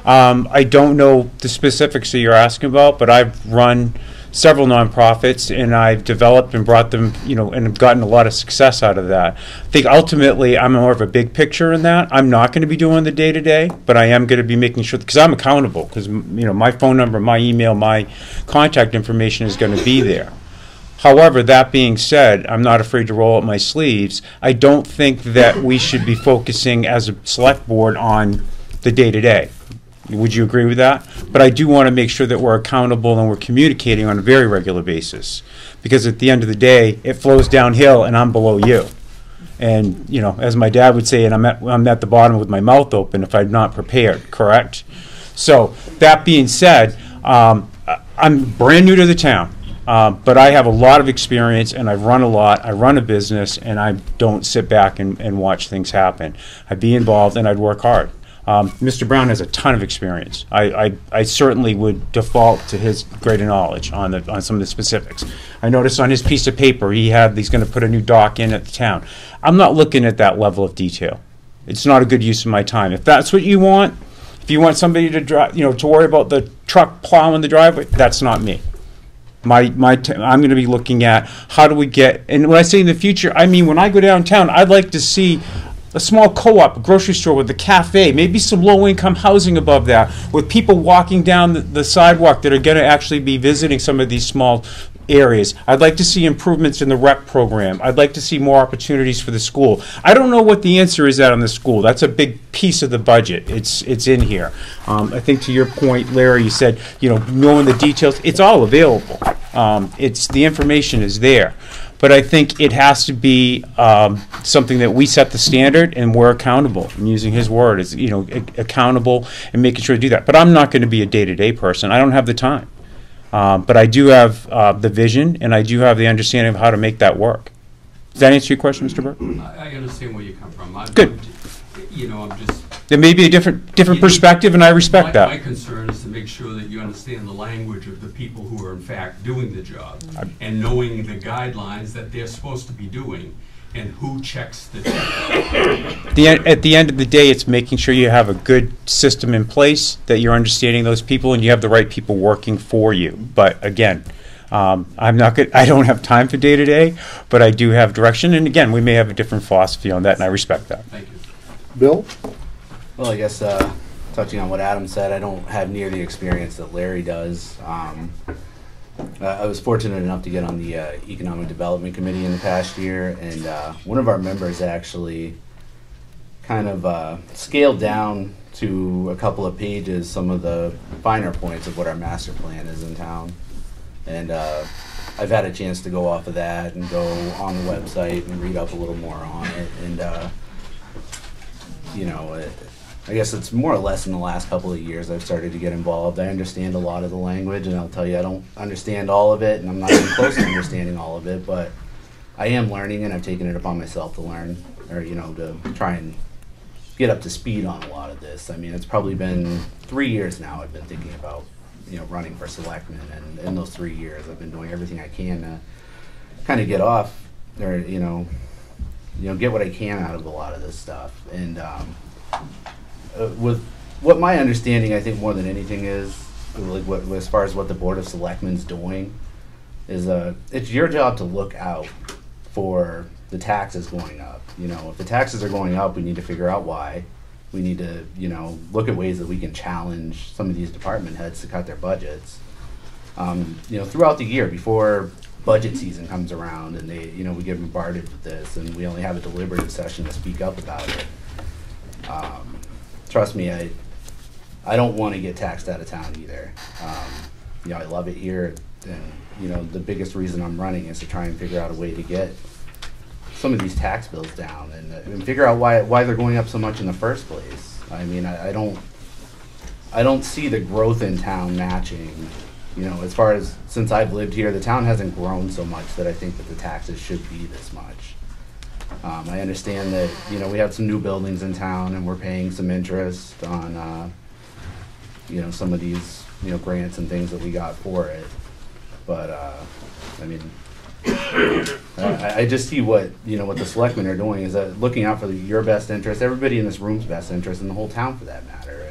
O: I don't know the specifics that you're asking about, but I've run several nonprofits, and I've developed and brought them, and have gotten a lot of success out of that. I think ultimately I'm more of a big picture in that. I'm not going to be doing the day-to-day, but I am going to be making sure, because I'm accountable, because my phone number, my email, my contact information is going to be there. However, that being said, I'm not afraid to roll up my sleeves. I don't think that we should be focusing as a select board on the day-to-day. Would you agree with that? But I do want to make sure that we're accountable and we're communicating on a very regular basis, because at the end of the day, it flows downhill and I'm below you. And as my dad would say, and I'm at the bottom with my mouth open if I'm not prepared. Correct? So that being said, I'm brand new to the town, but I have a lot of experience, and I've run a lot. I run a business, and I don't sit back and watch things happen. I'd be involved, and I'd work hard. Mr. Brown has a ton of experience. I certainly would default to his greater knowledge on some of the specifics. I noticed on his piece of paper he's going to put a new dock in at the town. I'm not looking at that level of detail. It's not a good use of my time. If that's what you want, if you want somebody to drive, to worry about the truck plowing the driveway, that's not me. I'm going to be looking at how do we get, and when I say in the future, I mean when I go downtown, I'd like to see a small co-op, a grocery store with a cafe, maybe some low-income housing above that, with people walking down the sidewalk that are going to actually be visiting some of these small areas. I'd like to see improvements in the rec program. I'd like to see more opportunities for the school. I don't know what the answer is out on the school. That's a big piece of the budget. It's in here. I think to your point, Larry, you said, knowing the details, it's all available. The information is there. But I think it has to be something that we set the standard and we're accountable. I'm using his word as accountable and making sure to do that. But I'm not going to be a day-to-day person. I don't have the time. But I do have the vision, and I do have the understanding of how to make that work. Does that answer your question, Mr. Burke?
S: I understand where you come from.
O: Good.
S: I'm just.
O: There may be a different perspective, and I respect that.
S: My concern is to make sure that you understand the language of the people who are in fact doing the job, and knowing the guidelines that they're supposed to be doing, and who checks the check.
O: At the end of the day, it's making sure you have a good system in place, that you're understanding those people, and you have the right people working for you. But again, I'm not good. I don't have time for day-to-day, but I do have direction. And again, we may have a different philosophy on that, and I respect that.
S: Thank you.
A: Bill?
R: Well, I guess touching on what Adam said, I don't have near the experience that Larry does. I was fortunate enough to get on the Economic Development Committee in the past year, and one of our members actually kind of scaled down to a couple of pages some of the finer points of what our master plan is in town. And I've had a chance to go off of that and go on the website and read up a little more on it. And you know, I guess it's more or less in the last couple of years I've started to get involved. I understand a lot of the language, and I'll tell you, I don't understand all of it, and I'm not even close to understanding all of it, but I am learning, and I've taken it upon myself to learn, or, you know, to try and get up to speed on a lot of this. I mean, it's probably been 3 years now I've been thinking about, you know, running for selectman, and in those 3 years I've been doing everything I can to kind of get off, or, you know, get what I can out of a lot of this stuff. And with what my understanding, I think more than anything is, like, what, as far as what the Board of Selectmen's doing, is it's your job to look out for the taxes going up. You know, if the taxes are going up, we need to figure out why. We need to, you know, look at ways that we can challenge some of these department heads to cut their budgets. You know, throughout the year, before budget season comes around, and they, you know, we get bombarded with this, and we only have a deliberative session to speak up about it. Trust me, I don't want to get taxed out of town either. You know, I love it here, and, you know, the biggest reason I'm running is to try and figure out a way to get some of these tax bills down, and figure out why they're going up so much in the first place. I mean, I don't see the growth in town matching. You know, as far as, since I've lived here, the town hasn't grown so much that I think that the taxes should be this much. I understand that, you know, we have some new buildings in town, and we're paying some interest on, you know, some of these, you know, grants and things that we got for it. But, I mean, I just see what, you know, what the selectmen are doing is looking out for your best interest, everybody in this room's best interest, and the whole town for that matter,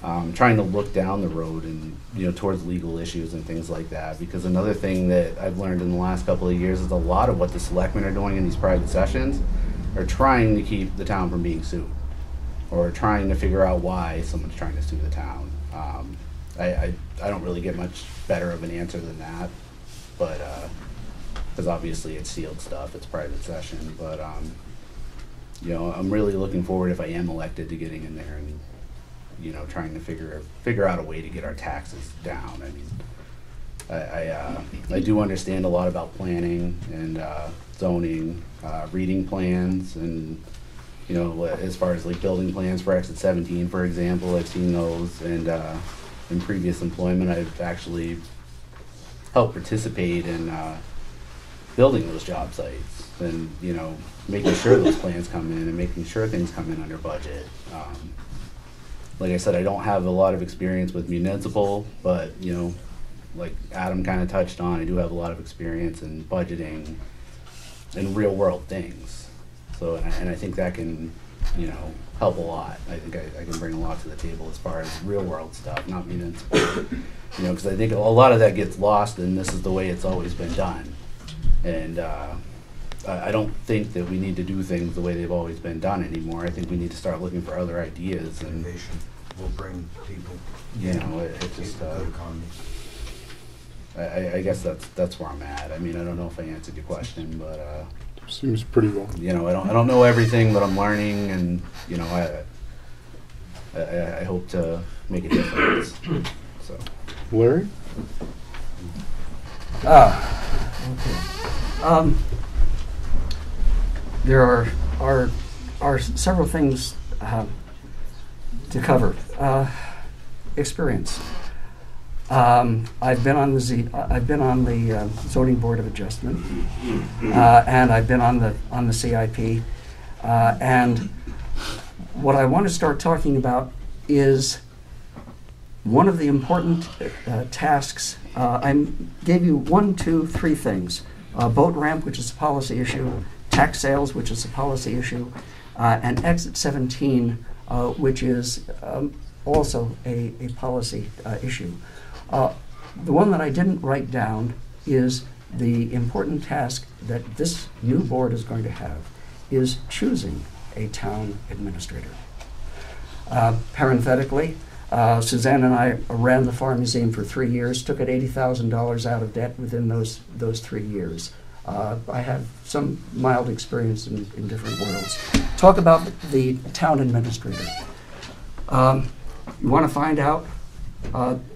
R: and trying to look down the road and, you know, towards legal issues and things like that. Because another thing that I've learned in the last couple of years is a lot of what the selectmen are doing in these private sessions are trying to keep the town from being sued, or trying to figure out why someone's trying to sue the town. I don't really get much better of an answer than that, but because obviously it's sealed stuff, it's private session. But you know, I'm really looking forward, if I am elected, to getting in there and, you know, trying to figure out a way to get our taxes down. I mean, I do understand a lot about planning and zoning, reading plans, and, you know, as far as like building plans for Exit 17, for example, I've seen those, and in previous employment, I've actually helped participate in building those job sites, and, you know, making sure those plans come in and making sure things come in under budget. Like I said, I don't have a lot of experience with municipal, but, you know, like Adam kind of touched on, I do have a lot of experience in budgeting and real world things. So, and I think that can, you know, help a lot. I think I can bring a lot to the table as far as real world stuff, not municipal. You know, because I think a lot of that gets lost, and this is the way it's always been done. And I don't think that we need to do things the way they've always been done anymore. I think we need to start looking for other ideas. And
P: will bring people.
R: You know, it just. I guess that's where I'm at. I mean, I don't know if I answered your question, but
A: seems pretty well.
R: You know, I don't know everything, but I'm learning, and, you know, I hope to make a difference. So,
A: Larry?
H: Okay. There are several things to cover. Experience. I've been on the zoning board of adjustment, and I've been on the CIP. And what I want to start talking about is one of the important tasks. I gave you 1, 2, 3 things: boat ramp, which is a policy issue; tax sales, which is a policy issue; and Exit 17, which is also a policy issue. The one that I didn't write down is the important task that this new board is going to have, is choosing a town administrator. Parenthetically, Suzanne and I ran the Farm Museum for 3 years, took it $80,000 out of debt within those 3 years. I have some mild experience in different worlds. Talk about the town administrator. You want to find out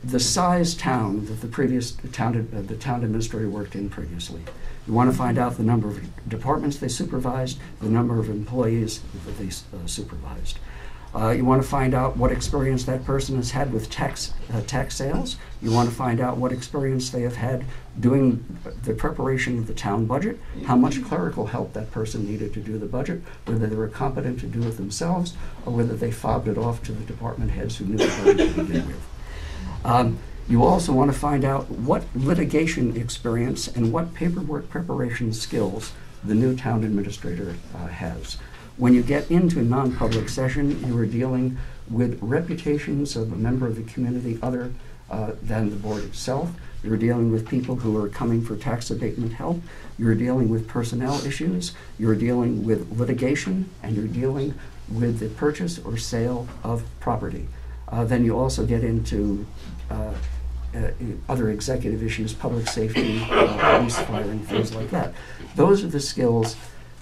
H: the size town that the town administrator worked in previously. You want to find out the number of departments they supervised, the number of employees that they supervised. You want to find out what experience that person has had with tax sales. You want to find out what experience they have had doing the preparation of the town budget, how much clerical help that person needed to do the budget, whether they were competent to do it themselves, or whether they fobbed it off to the department heads who knew the budget to begin with. You also want to find out what litigation experience and what paperwork preparation skills the new town administrator has. When you get into non-public session, you are dealing with reputations of a member of the community other than the board itself. You're dealing with people who are coming for tax abatement help. You're dealing with personnel issues. You're dealing with litigation, and you're dealing with the purchase or sale of property. Then you also get into other executive issues, public safety, police, fire, and things like that. Those are the skills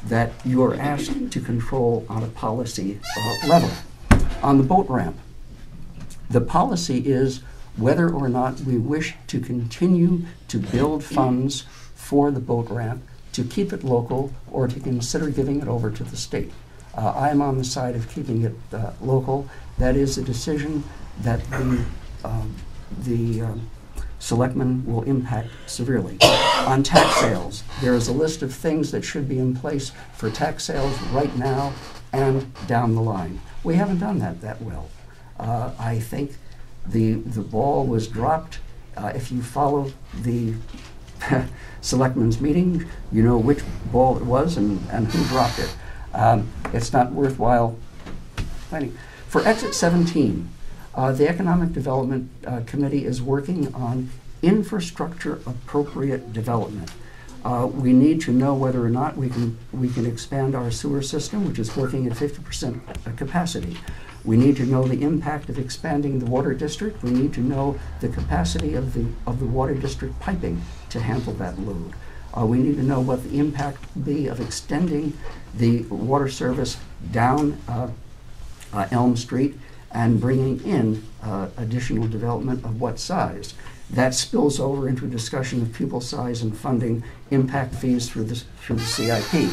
H: that you are asked to control on a policy level. On the boat ramp, the policy is whether or not we wish to continue to build funds for the boat ramp, to keep it local, or to consider giving it over to the state. I am on the side of keeping it local. That is a decision that the Selectmen will impact severely. On tax sales, there is a list of things that should be in place for tax sales right now and down the line. We haven't done that well. I think the ball was dropped. If you follow the Selectmen's meeting, you know which ball it was and who dropped it. It's not worthwhile planning. For Exit 17, the Economic Development Committee is working on infrastructure appropriate development. We need to know whether or not we can expand our sewer system, which is working at 50% capacity. We need to know the impact of expanding the water district. We need to know the capacity of the water district piping to handle that load. We need to know what the impact will be of extending the water service down Elm Street and bringing in additional development of what size. That spills over into a discussion of pupil size and funding impact fees through the CIP.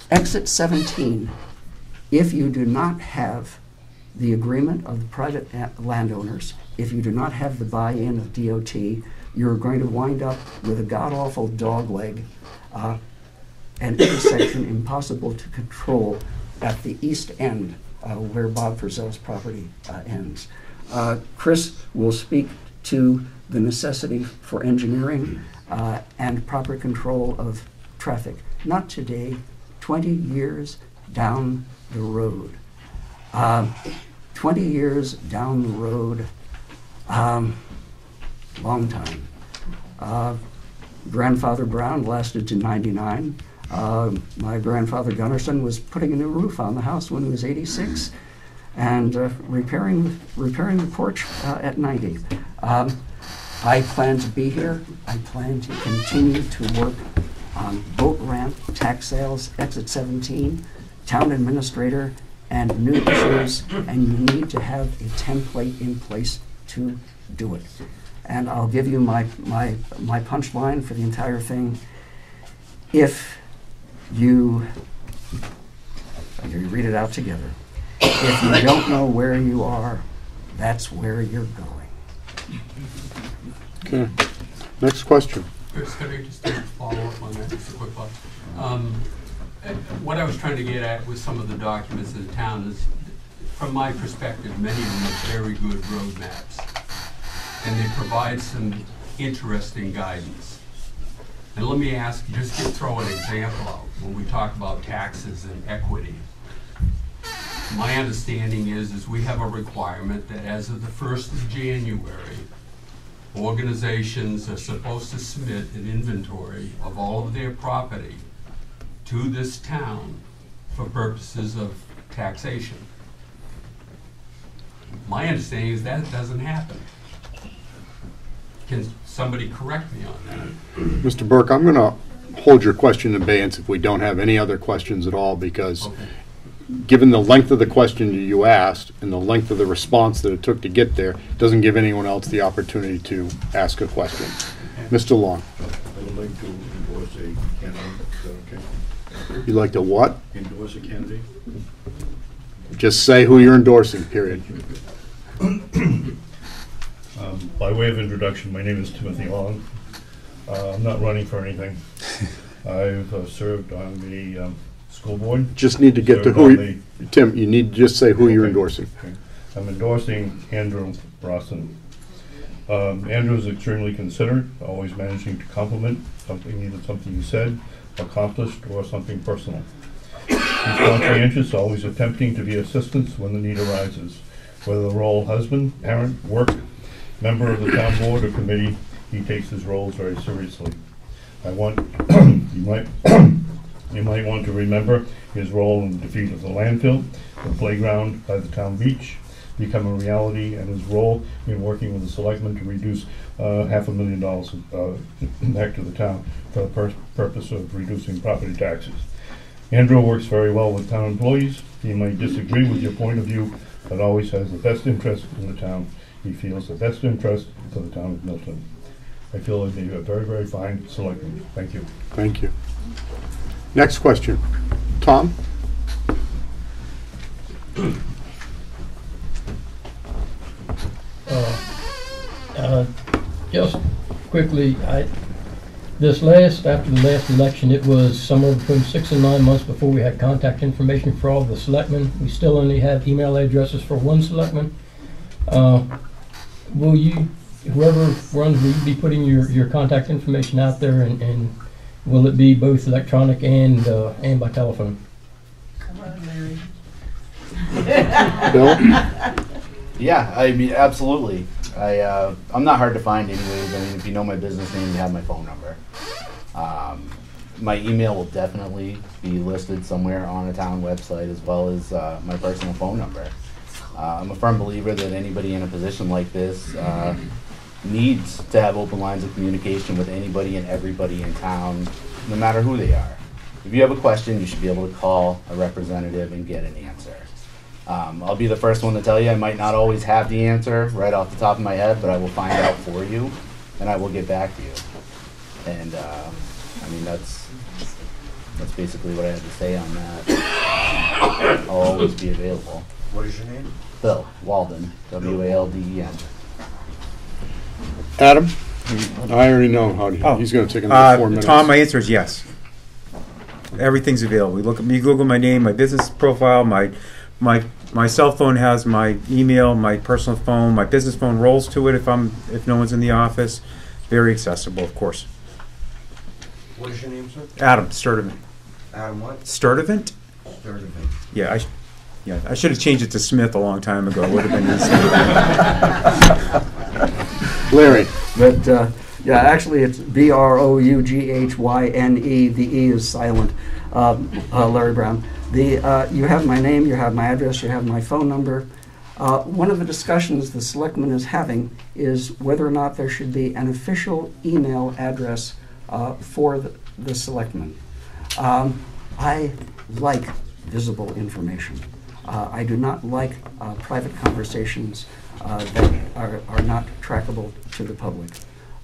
H: Exit 17, if you do not have the agreement of the private landowners, if you do not have the buy-in of DOT, you're going to wind up with a god-awful dogleg, an intersection impossible to control at the east end where Bob Frizzell's property ends. Chris will speak to the necessity for engineering and proper control of traffic. Not today, 20 years down the road. 20 years down the road, long time. Grandfather Brown lasted to 99. My grandfather Gunnarsson was putting a new roof on the house when he was 86 and repairing the porch at 90. I plan to be here. I plan to continue to work on boat ramp, tax sales, Exit 17, town administrator, and new issues, and you need to have a template in place to do it. And I'll give you my punchline for the entire thing. If you read it out together. If you don't know where you are, that's where you're going.
A: Okay. Next question.
S: Chris, could I just follow up on that, just a quick one? What I was trying to get at with some of the documents in the town is, from my perspective, many of them are very good roadmaps. And they provide some interesting guidance. And let me ask, just to throw an example out, when we talk about taxes and equity. My understanding is we have a requirement that as of the 1st of January, organizations are supposed to submit an inventory of all of their property to this town for purposes of taxation. My understanding is that doesn't happen. Can somebody correct me on that?
A: Mr. Burke, I'm going to hold your question in abeyance if we don't have any other questions at all, because given the length of the question you asked and the length of the response that it took to get there, doesn't give anyone else the opportunity to ask a question. Mr. Long.
P: I would like to endorse a candidate. Is that okay?
A: You'd like to what?
P: Endorse a candidate.
A: Just say who you're endorsing, period.
T: By way of introduction, my name is Timothy Long. I'm not running for anything. I've served on the school board.
A: Just need to get to who, Tim, you need to just say who you're endorsing.
T: Okay. I'm endorsing Andrew Rawson. Andrew is extremely considerate, always managing to compliment either something you said, accomplished, or something personal. He's conscientious, always attempting to be assistance when the need arises. Whether the role husband, parent, work, member of the town board or committee, he takes his roles very seriously. You might want to remember his role in the defeat of the landfill, the playground by the town beach, become a reality, and his role in working with the selectmen to reduce $500,000 back to the town for the purpose of reducing property taxes. Andrew works very well with town employees. He might disagree with your point of view, but always has the best interest in the town. He feels the best interest for the town of Milton. I feel he'd be a very, very fine selectman. Thank you.
A: Thank you. Next question. Tom?
U: Just quickly, after the last election, it was somewhere between 6 and 9 months before we had contact information for all the selectmen. We still only have email addresses for one selectman. Will you, whoever runs, will you be putting your contact information out there, and will it be both electronic and by telephone?
J: Come on, Larry.
A: Bill?
R: Yeah, I mean, absolutely. I'm not hard to find anyways. I mean, if you know my business name, you have my phone number. My email will definitely be listed somewhere on a town website, as well as my personal phone number. I'm a firm believer that anybody in a position like this needs to have open lines of communication with anybody and everybody in town, no matter who they are. If you have a question, you should be able to call a representative and get an answer. I'll be the first one to tell you I might not always have the answer right off the top of my head, but I will find out for you, and I will get back to you. And I mean, that's basically what I have to say on that. I'll always be available.
P: What is your name?
R: Bill Walden, W-A-L-D-E-N.
A: Adam? I already know how he's going to take another 4 minutes.
O: Tom, my answer is yes. Everything's available. You Google my name, my business profile, my cell phone has my email, my personal phone, my business phone rolls to it if no one's in the office. Very accessible, of course.
P: What is your name, sir?
O: Adam Sturdivant.
P: Adam what?
O: Sturdivant?
P: Sturdivant.
O: Yeah, I should have changed it to Smith a long time ago. It would have been easy.
A: Larry.
H: But yeah, actually it's B-R-O-U-G-H-Y-N-E. The E is silent. Larry Brown. You have my name, you have my address, you have my phone number. One of the discussions the selectman is having is whether or not there should be an official email address for the selectmen. I like visible information. I do not like private conversations that are not trackable to the public.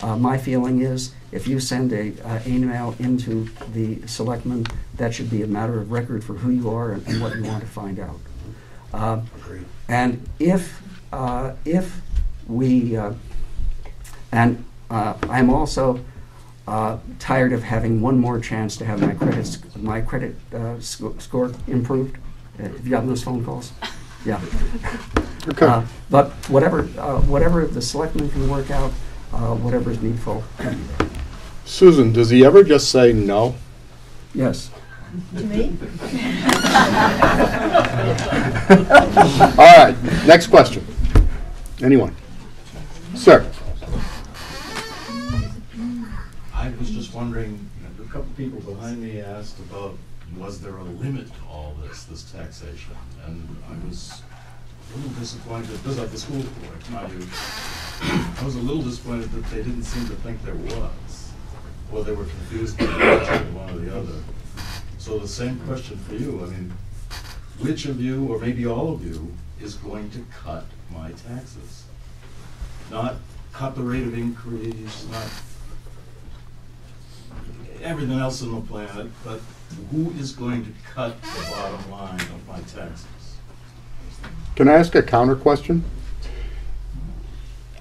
H: My feeling is if you send an email into the selectmen, that should be a matter of record for who you are and what you want to find out. And I'm also tired of having one more chance to have my credit score improved. Have you gotten those phone calls? Yeah.
A: Okay.
H: But whatever the selectmen can work out, whatever is needful.
A: Susan, does he ever just say no?
H: Yes.
J: To me?
A: All right, next question. Anyone? Sir.
P: I was just wondering, a couple people behind me asked about, was there a limit to all this taxation? And I was a little disappointed, just like the school board, not you. I was a little disappointed that they didn't seem to think there was, or they were confused by the budget, one or the other. So the same question for you. I mean, which of you, or maybe all of you, is going to cut my taxes? Not cut the rate of increase, not everything else on the planet, but who is going to cut the bottom line of my taxes?
A: Can I ask a counter question?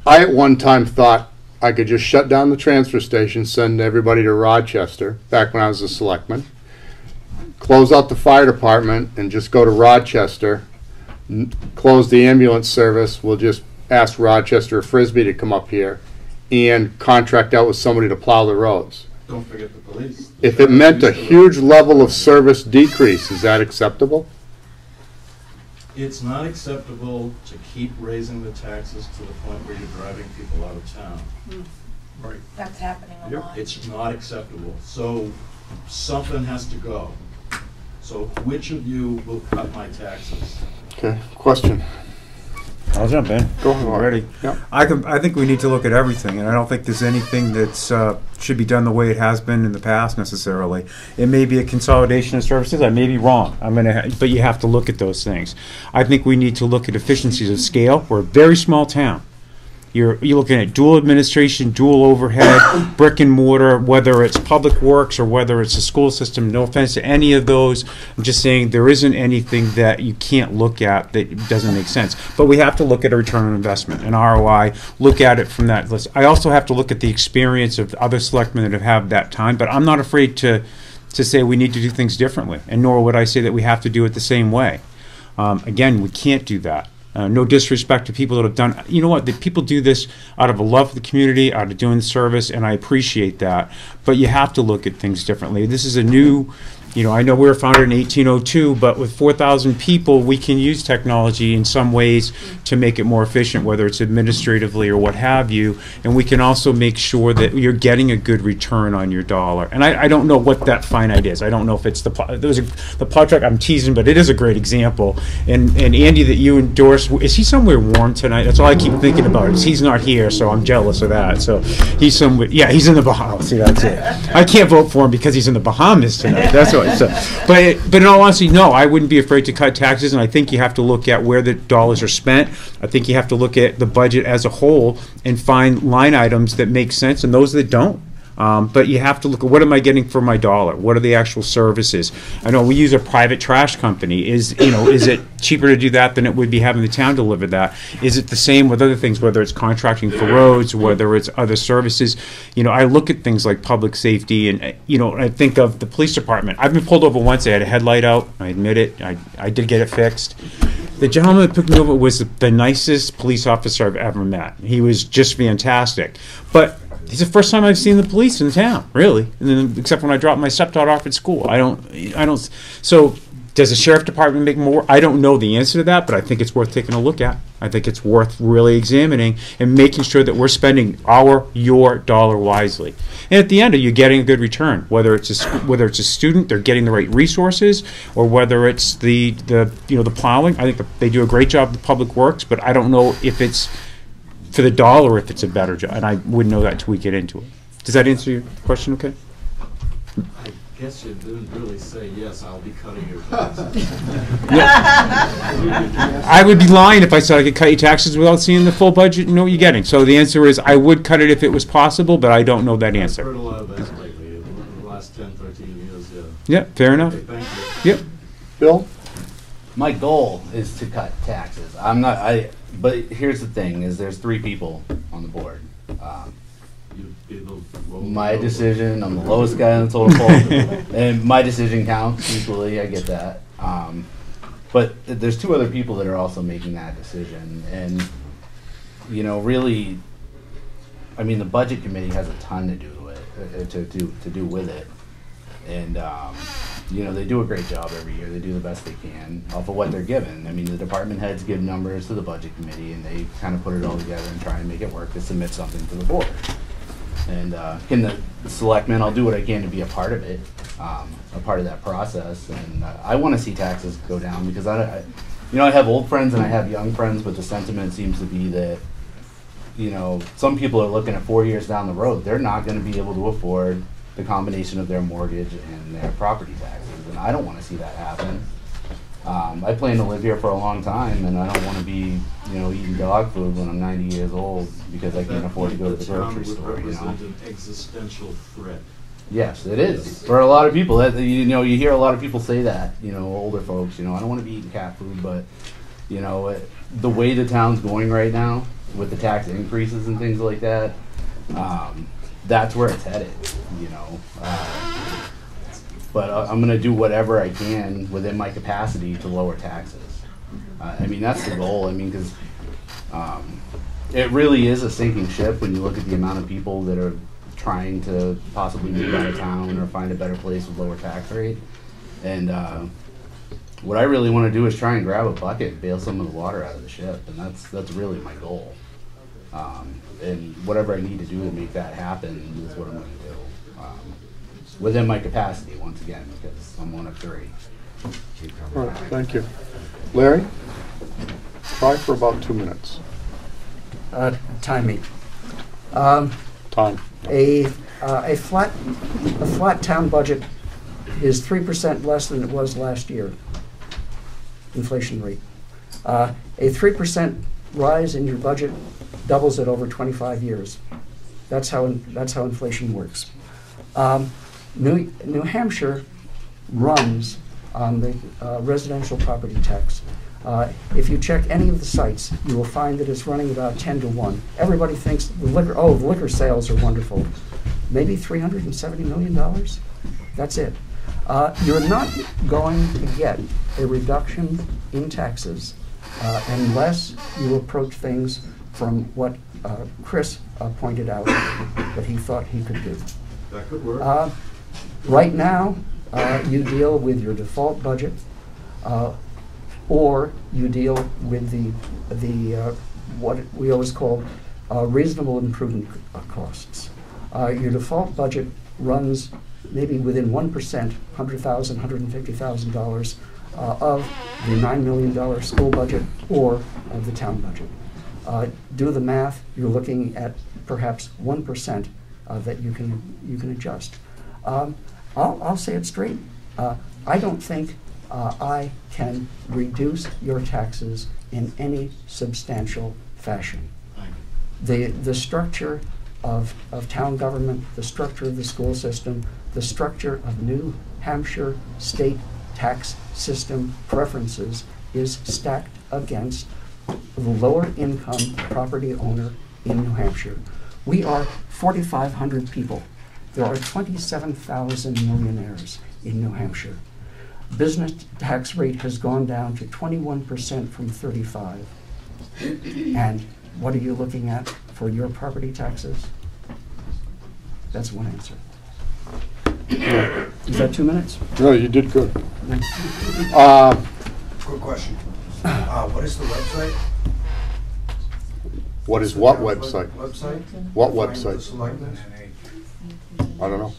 A: I at one time thought I could just shut down the transfer station, send everybody to Rochester, back when I was a selectman, close out the fire department and just go to Rochester, close the ambulance service, we'll just ask Rochester or Frisbee to come up here and contract out with somebody to plow the roads.
P: Don't forget the police.
A: If it meant a huge level of service decrease, is that acceptable?
P: It's not acceptable to keep raising the taxes to the point where you're driving people out of town.
N: Right.
C: That's happening a lot.
P: It's not acceptable. So something has to go. So which of you will cut my taxes?
A: Okay, question.
O: I'll jump in.
A: Go ahead.
O: Already.
A: Yep.
O: I think we need to look at everything, and I don't think there's anything that's should be done the way it has been in the past necessarily. It may be a consolidation of services. I may be wrong. But you have to look at those things. I think we need to look at efficiencies of scale. We're a very small town. You're looking at dual administration, dual overhead, brick and mortar, whether it's public works or whether it's a school system. No offense to any of those. I'm just saying there isn't anything that you can't look at that doesn't make sense. But we have to look at a return on investment, an ROI, look at it from that list. I also have to look at the experience of other selectmen that have that time, but I'm not afraid to say we need to do things differently, and nor would I say that we have to do it the same way. Again, we can't do that. No disrespect to people that have done, you know what, the people do this out of a love for the community, out of doing service, and I appreciate that. But you have to look at things differently. This is a new, I know we were founded in 1802, but with 4,000 people, we can use technology in some ways to make it more efficient, whether it's administratively or what have you. And we can also make sure that you're getting a good return on your dollar. And I don't know what that finite is. I don't know if it's the plow truck. I'm teasing, but it is a great example. And Andy, that you endorse, is he somewhere warm tonight? That's all I keep thinking about. He's not here, so I'm jealous of that. So he's somewhere. Yeah, he's in the Bahamas. See, that's it. I can't vote for him because he's in the Bahamas tonight. That's what. So, but in all honesty, no, I wouldn't be afraid to cut taxes, and I think you have to look at where the dollars are spent. I think you have to look at the budget as a whole and find line items that make sense and those that don't. But you have to look at what am I getting for my dollar? What are the actual services? I know we use a private trash company. Is it cheaper to do that than it would be having the town deliver that? Is it the same with other things, whether it's contracting for roads, whether it's other services? I look at things like public safety, and I think of the police department. I've been pulled over once. I had a headlight out. I admit it. I did get it fixed. The gentleman that took me over was the nicest police officer I've ever met. He was just fantastic. But it's the first time I've seen the police in town, really, and then, except when I dropped my stepdaughter off at school. I don't. So, does the sheriff department make more? I don't know the answer to that, but I think it's worth taking a look at. I think it's worth really examining and making sure that we're spending your dollar wisely. And at the end, are you getting a good return? Whether it's a student, they're getting the right resources, or whether it's the plowing. I think they do a great job of the public works, but I don't know if it's for the dollar, if it's a better job, and I wouldn't know that until we get into it. Does that answer your question? Okay.
P: I guess you didn't really say yes. I'll be cutting your taxes.
O: I would be lying if I said I could cut your taxes without seeing the full budget and know what you're getting. So the answer is I would cut it if it was possible, but I don't know that answer.
P: I've heard a lot of that lately in the last 10, 13 years.
O: Yeah, fair enough.
P: Okay, thank you.
O: Yep.
A: Bill?
R: My goal is to cut taxes. But here's the thing: is there's 3 people on the board. My decision. I'm the lowest guy on the total poll, and my decision counts equally. I get that. But there's 2 other people that are also making that decision, and really, I mean, the budget committee has a ton to do with it, and they do a great job every year. They do the best they can off of what they're given. I mean, the department heads give numbers to the budget committee, and they kind of put it all together and try and make it work to submit something to the board. And can the selectmen, I'll do what I can to be a part of it, a part of that process. And I want to see taxes go down because I have old friends and I have young friends, but the sentiment seems to be that, some people are looking at 4 years down the road. They're not going to be able to afford the combination of their mortgage and their property taxes, and I don't want to see that happen. I plan to live here for a long time, and I don't want to be, you know, eating dog food when I'm 90 years old because I can't afford to go to the grocery store. You know.
P: Represent an existential threat.
R: Yes, it is for a lot of people. That, you know, you hear a lot of people say that. You know, older folks. You know, I don't want to be eating cat food, but you know, the way the town's going right now with the tax increases and things like that, that's where it's headed. You know. But I'm going to do whatever I can within my capacity to lower taxes. I mean, that's the goal. I mean, because it really is a sinking ship when you look at the amount of people that are trying to possibly move out of town or find a better place with lower tax rate. And what I really want to do is try and grab a bucket and bail some of the water out of the ship, and that's really my goal. And whatever I need to do to make that happen is what I'm going to do. Within my capacity, once again, because I'm one of three.
A: All right, thank you. Larry, try for about 2 minutes.
H: Time me.
A: Time.
H: A flat town budget is 3% less than it was last year. Inflation rate. A 3% rise in your budget doubles it over 25 years. That's how inflation works. New Hampshire runs on the residential property tax. If you check any of the sites, you will find that it's running about 10 to 1. Everybody thinks the liquor sales are wonderful. Maybe $370 million? That's it. You're not going to get a reduction in taxes unless you approach things from what Chris pointed out that he thought he could do.
P: That could work.
H: Right now, you deal with your default budget, or you deal with the what we always call reasonable improvement costs. Your default budget runs maybe within 1%, $100,000, $150,000 of the $9 million school budget or of the town budget. Do the math. You're looking at perhaps 1% that you can adjust. I'll say it straight. I don't think I can reduce your taxes in any substantial fashion. The structure of town government, the structure of the school system, the structure of New Hampshire state tax system preferences is stacked against the lower income property owner in New Hampshire. We are 4,500 people. There are 27,000 millionaires in New Hampshire. Business tax rate has gone down to 21% from 35%. And what are you looking at for your property taxes? That's one answer. Is that 2 minutes?
A: No, you did good.
K: Quick question. What is the website?
A: What is what website?
K: Website?
A: What
K: Find
A: website?
K: the Selectmen?
A: I don't know.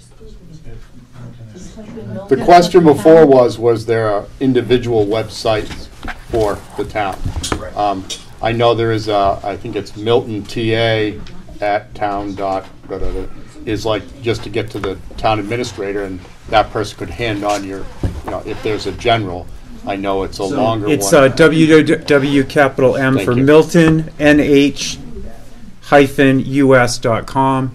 A: The question before was there individual websites for the town? I know there is I think it's Milton TA at town dot is like just to get to the town administrator, and that person could hand on your, you know, if there's a general. I know it's a longer
O: it's
A: one.
O: www capital M
A: Thank
O: for
A: you.
O: Milton NH -US.com,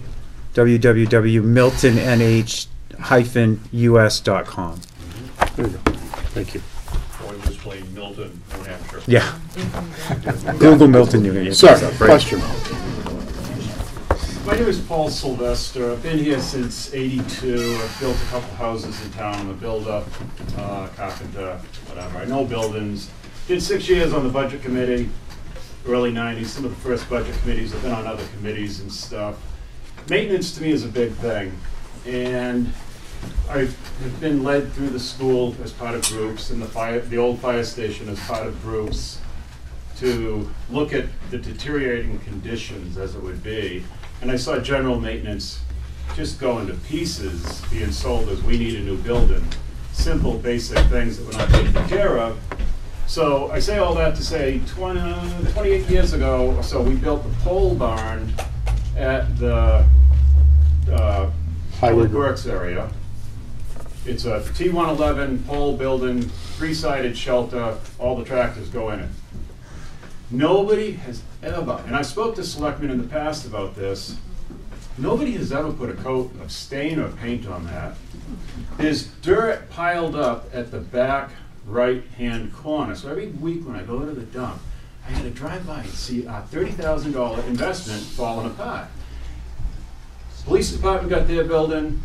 O: www.miltonnh-us.com.
A: There you go. Thank you.
T: Or just plain Milton, New Hampshire.
O: Yeah. Google Milton, New Hampshire.
A: Sir, question.
I: My name is Paul Sylvester. I've been here since '82. I've built a couple houses in town. I'm a builder, carpenter, whatever. I know buildings. Did 6 years on the budget committee, early '90s, some of the first budget committees. I've been on other committees and stuff. Maintenance to me is a big thing. And I've been led through the school as part of groups, and the old fire station as part of groups, to look at the deteriorating conditions as it would be. And I saw general maintenance just going to pieces, being sold as we need a new building. Simple, basic things that we're not taking care of. So I say all that to say 28 years ago or so, we built the pole barn at the Public Works area. It's a T111 pole building, three-sided shelter, all the tractors go in it. Nobody has ever, and I spoke to selectmen in the past about this, nobody has ever put a coat of stain or paint on that. There's dirt piled up at the back right-hand corner. So every week when I go to the dump, I had to drive by and see a $30,000 investment falling apart. Police department got their building,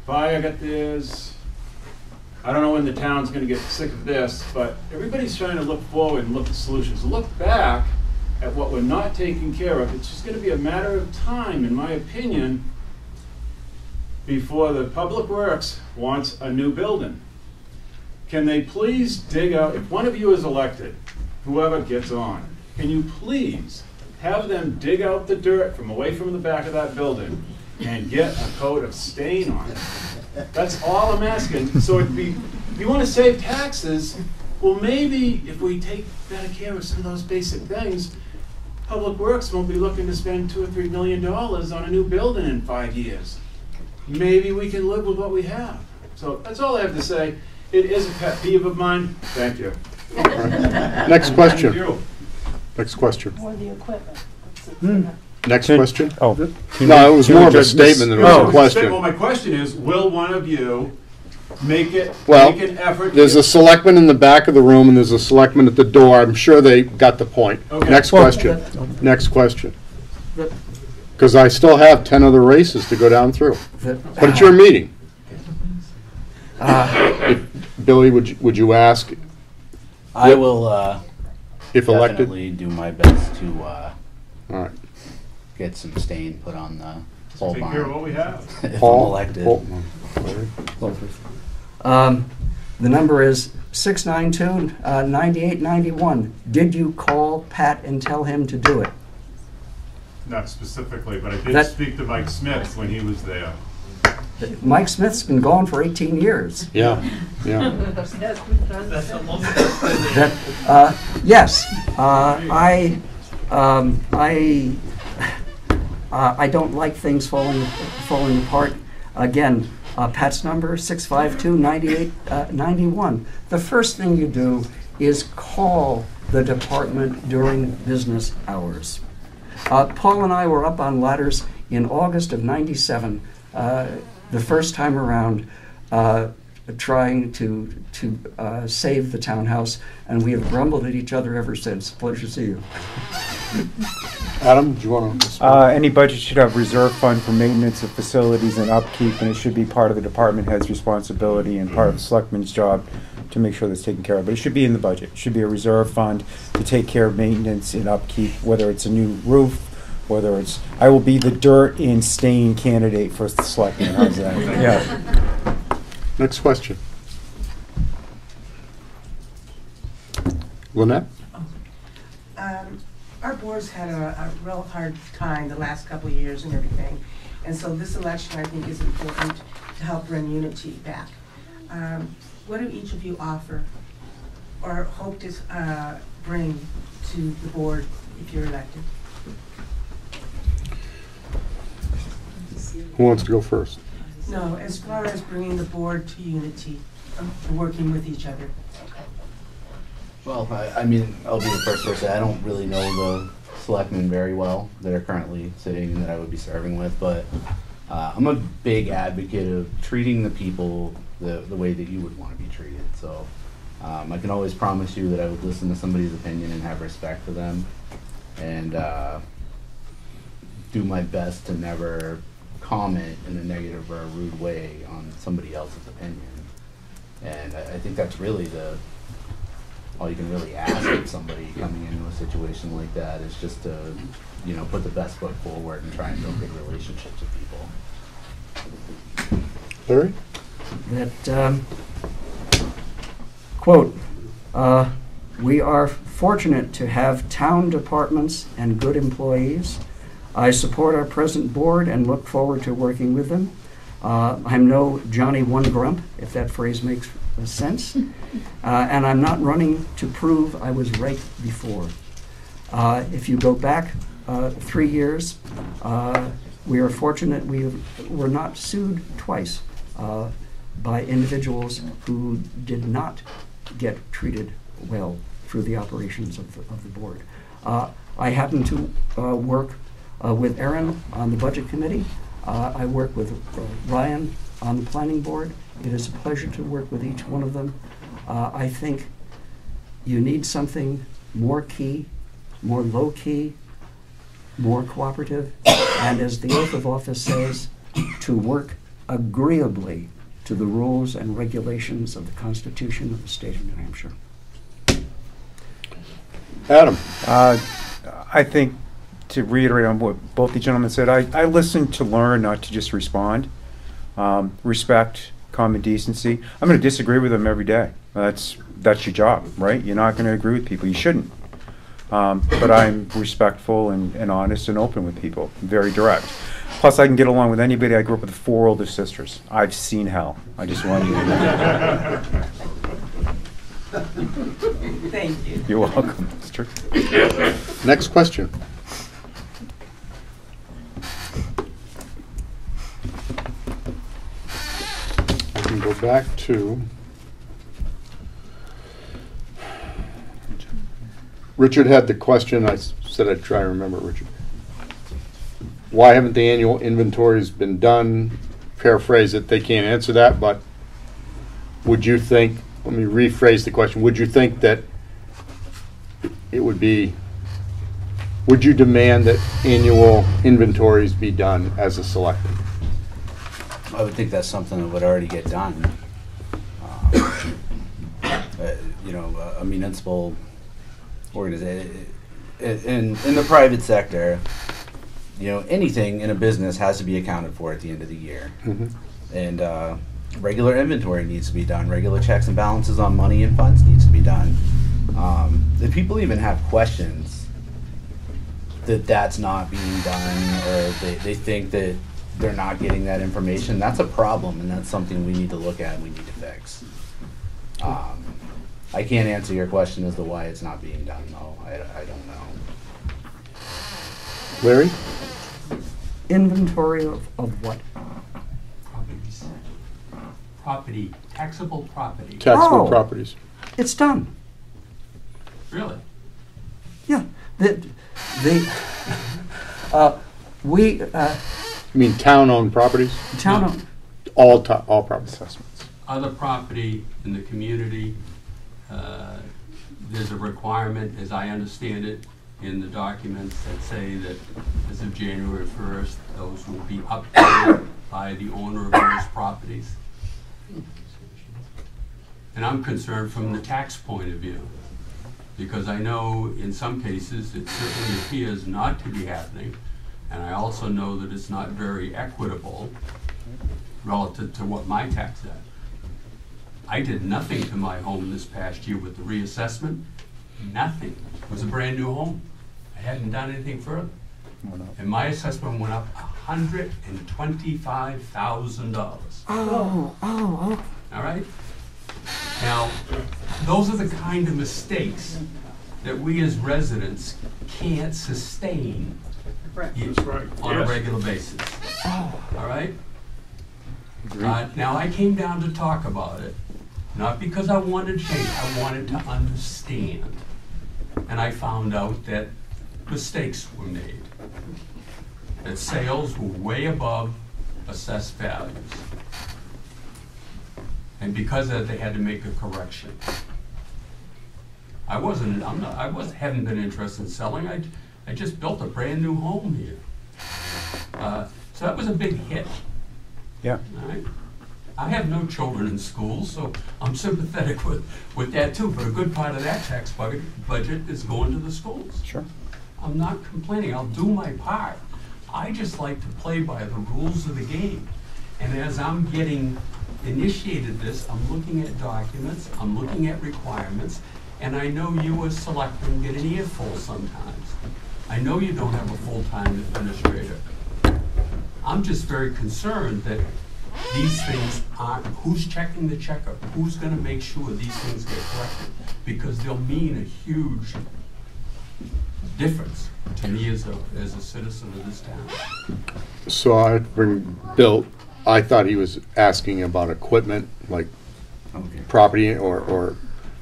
I: fire got theirs. I don't know when the town's going to get sick of this, but everybody's trying to look forward and look at solutions. Look back at what we're not taking care of. It's just going to be a matter of time, in my opinion, before the Public Works wants a new building. Can they please dig out, if one of you is elected, whoever gets on, can you please have them dig out the dirt from away from the back of that building and get a coat of stain on it? That's all I'm asking. So it'd be, if you want to save taxes, well, maybe if we take better care of some of those basic things, Public Works won't be looking to spend $2 or $3 million on a new building in 5 years. Maybe we can live with what we have. So that's all I have to say. It is a pet peeve of mine. Thank you.
A: Next question.
I: Thank you.
A: Next question.
C: Or the equipment.
A: Next question?
O: Oh.
A: No, it was more of a statement than it was a question.
I: Well, my question is, will one of you make an effort?
A: There's a selectman in the back of the room and there's a selectman at the door. I'm sure they got the point.
I: Okay.
A: Next question. Next question. Because I still have 10 other races to go down through. But it's your meeting. Billy, would you ask?
R: I will
A: if elected,
R: definitely do my best to
A: all right.
R: Get some stain put on the pole
I: Take
R: barn.
I: care of what we have.
R: If
A: Paul,
R: I'm elected.
H: The number is 692-9891. Did you call Pat and tell him to do it?
I: Not specifically, but I did speak to Mike Smith when he was there.
H: Mike Smith's been gone for 18 years.
A: Yeah, yeah.
H: Yes, I don't like things falling apart. Again, Pat's number 652-9891. The first thing you do is call the department during business hours. Paul and I were up on ladders in August of '97. The first time around, trying to save the townhouse, and we have grumbled at each other ever since. Pleasure to see you.
A: Adam, do you want to?
O: Any budget should have reserve fund for maintenance of facilities and upkeep, and it should be part of the department head's responsibility and part of the selectman's job to make sure that's taken care of. But it should be in the budget. It should be a reserve fund to take care of maintenance and upkeep, whether it's a new roof, whether it's, I will be the dirt and stain candidate for the selectman. How's that? Yeah.
A: Next question. Lynette?
J: Our board's had a real hard time the last couple of years and everything. And so this election, I think, is important to help bring unity back. What do each of you offer or hope to bring to the board if you're elected?
A: Who wants to go first?
J: No, as far as bringing the board to unity, working with each other.
R: Well, I mean, I'll be the first person. I don't really know the selectmen very well that are currently sitting that I would be serving with, but I'm a big advocate of treating the people the way that you would want to be treated. So I can always promise you that I would listen to somebody's opinion and have respect for them, and do my best to never comment in a negative or a rude way on somebody else's opinion. And I think that's really all you can really ask of somebody coming into a situation like that is just to, put the best foot forward and try and build good relationships with people.
A: Larry?
H: That, quote, we are fortunate to have town departments and good employees. I support our present board and look forward to working with them. I'm no Johnny One Grump, if that phrase makes sense. And I'm not running to prove I was right before. If you go back 3 years, we are fortunate we were not sued twice. by individuals who did not get treated well through the operations of the board. I happen to work with Aaron on the budget committee. I work with Ryan on the planning board. It is a pleasure to work with each one of them. I think you need something more key, more low-key, more cooperative, and as the oath of office says, to work agreeably to the rules and regulations of the Constitution of the state of New Hampshire.
O: Adam. I think, to reiterate on what both the gentlemen said, I listen to learn, not to just respond. Respect, common decency. I'm going to disagree with them every day. That's your job, right? You're not going to agree with people. You shouldn't. But I'm respectful and honest and open with people, very direct. Plus, I can get along with anybody. I grew up with 4 older sisters. I've seen hell. I just want you to know.
C: Thank you.
O: You're welcome. It's true.
A: Next question. We can go back to Richard had the question. I said I'd try to remember, Richard. Why haven't the annual inventories been done? Paraphrase it, they can't answer that, but would you think, let me rephrase the question, would you think that it would be, would you demand that annual inventories be done as a selectman?
D: I would think that's something that would already get done. You know, a municipal organization, in the private sector, you know, anything in a business has to be accounted for at the end of the year.
A: Mm-hmm.
D: And regular inventory needs to be done. Regular checks and balances on money and funds needs to be done. If people even have questions that that's not being done, or they think that they're not getting that information, that's a problem, and that's something we need to look at and we need to fix. I can't answer your question as to why it's not being done, though. I don't know.
A: Larry?
H: Inventory of what?
S: Properties. Property, taxable property.
A: Taxable properties.
H: It's done.
S: Really?
H: Yeah. We.
A: You mean town-owned properties?
H: Town-owned.
A: All property assessments.
S: Other property in the community, there's a requirement, as I understand it, in the documents that say that as of January 1st, those will be updated by the owner of those properties. And I'm concerned from the tax point of view, because I know in some cases it certainly appears not to be happening, and I also know that it's not very equitable relative to what my tax is. I did nothing to my home this past year with the reassessment. Nothing. It was a brand new home. I hadn't done anything further. And my assessment went up $125,000.
H: Oh.
S: All right? Now, those are the kind of mistakes that we as residents can't sustain on a regular basis. All right? Now, I came down to talk about it, not because I wanted change, I wanted to understand. And I found out that mistakes were made, that sales were way above assessed values. And because of that, they had to make a correction. I haven't been interested in selling. I just built a brand new home here. So that was a big hit.
O: Yeah.
S: All right? I have no children in school, so I'm sympathetic with that too, but a good part of that tax budget is going to the schools.
O: Sure.
S: I'm not complaining, I'll do my part. I just like to play by the rules of the game. And as I'm getting initiated this, I'm looking at documents, I'm looking at requirements, and I know you as selectmen get an earful sometimes. I know you don't have a full-time administrator. I'm just very concerned that these things aren't, who's checking the checker? Who's going to make sure these things get corrected? Because they'll mean a huge difference to me as a citizen of this town.
A: So I bring Bill I thought he was asking about equipment, like property or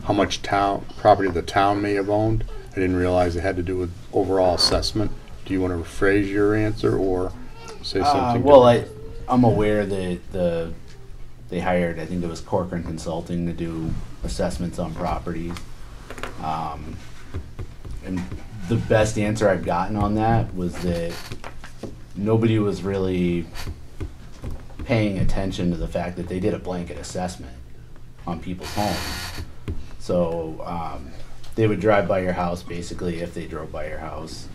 A: how much property the town may have owned. I didn't realize it had to do with overall assessment. Do you want to rephrase your answer or say something?
R: Well, I'm aware that they hired, I think it was Corcoran Consulting, to do assessments on properties. And the best answer I've gotten on that was that nobody was really paying attention to the fact that they did a blanket assessment on people's homes. So they would drive by your house, basically, if they drove by your house.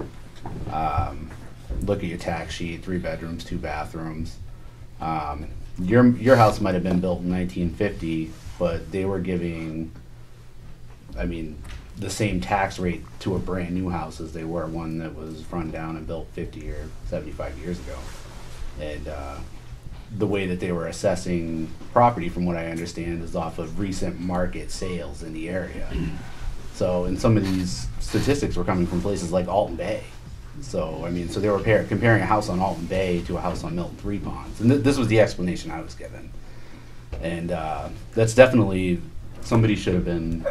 R: Look at your tax sheet, 3 bedrooms, 2 bathrooms. Your house might have been built in 1950, but they were giving, I mean, the same tax rate to a brand new house as they were one that was run down and built 50 or 75 years ago. And the way that they were assessing property, from what I understand, is off of recent market sales in the area. So, and some of these statistics were coming from places like Alton Bay. So, I mean, so they were comparing a house on Alton Bay to a house on Milton Three Ponds. And this was the explanation I was given. And that's definitely, somebody should have been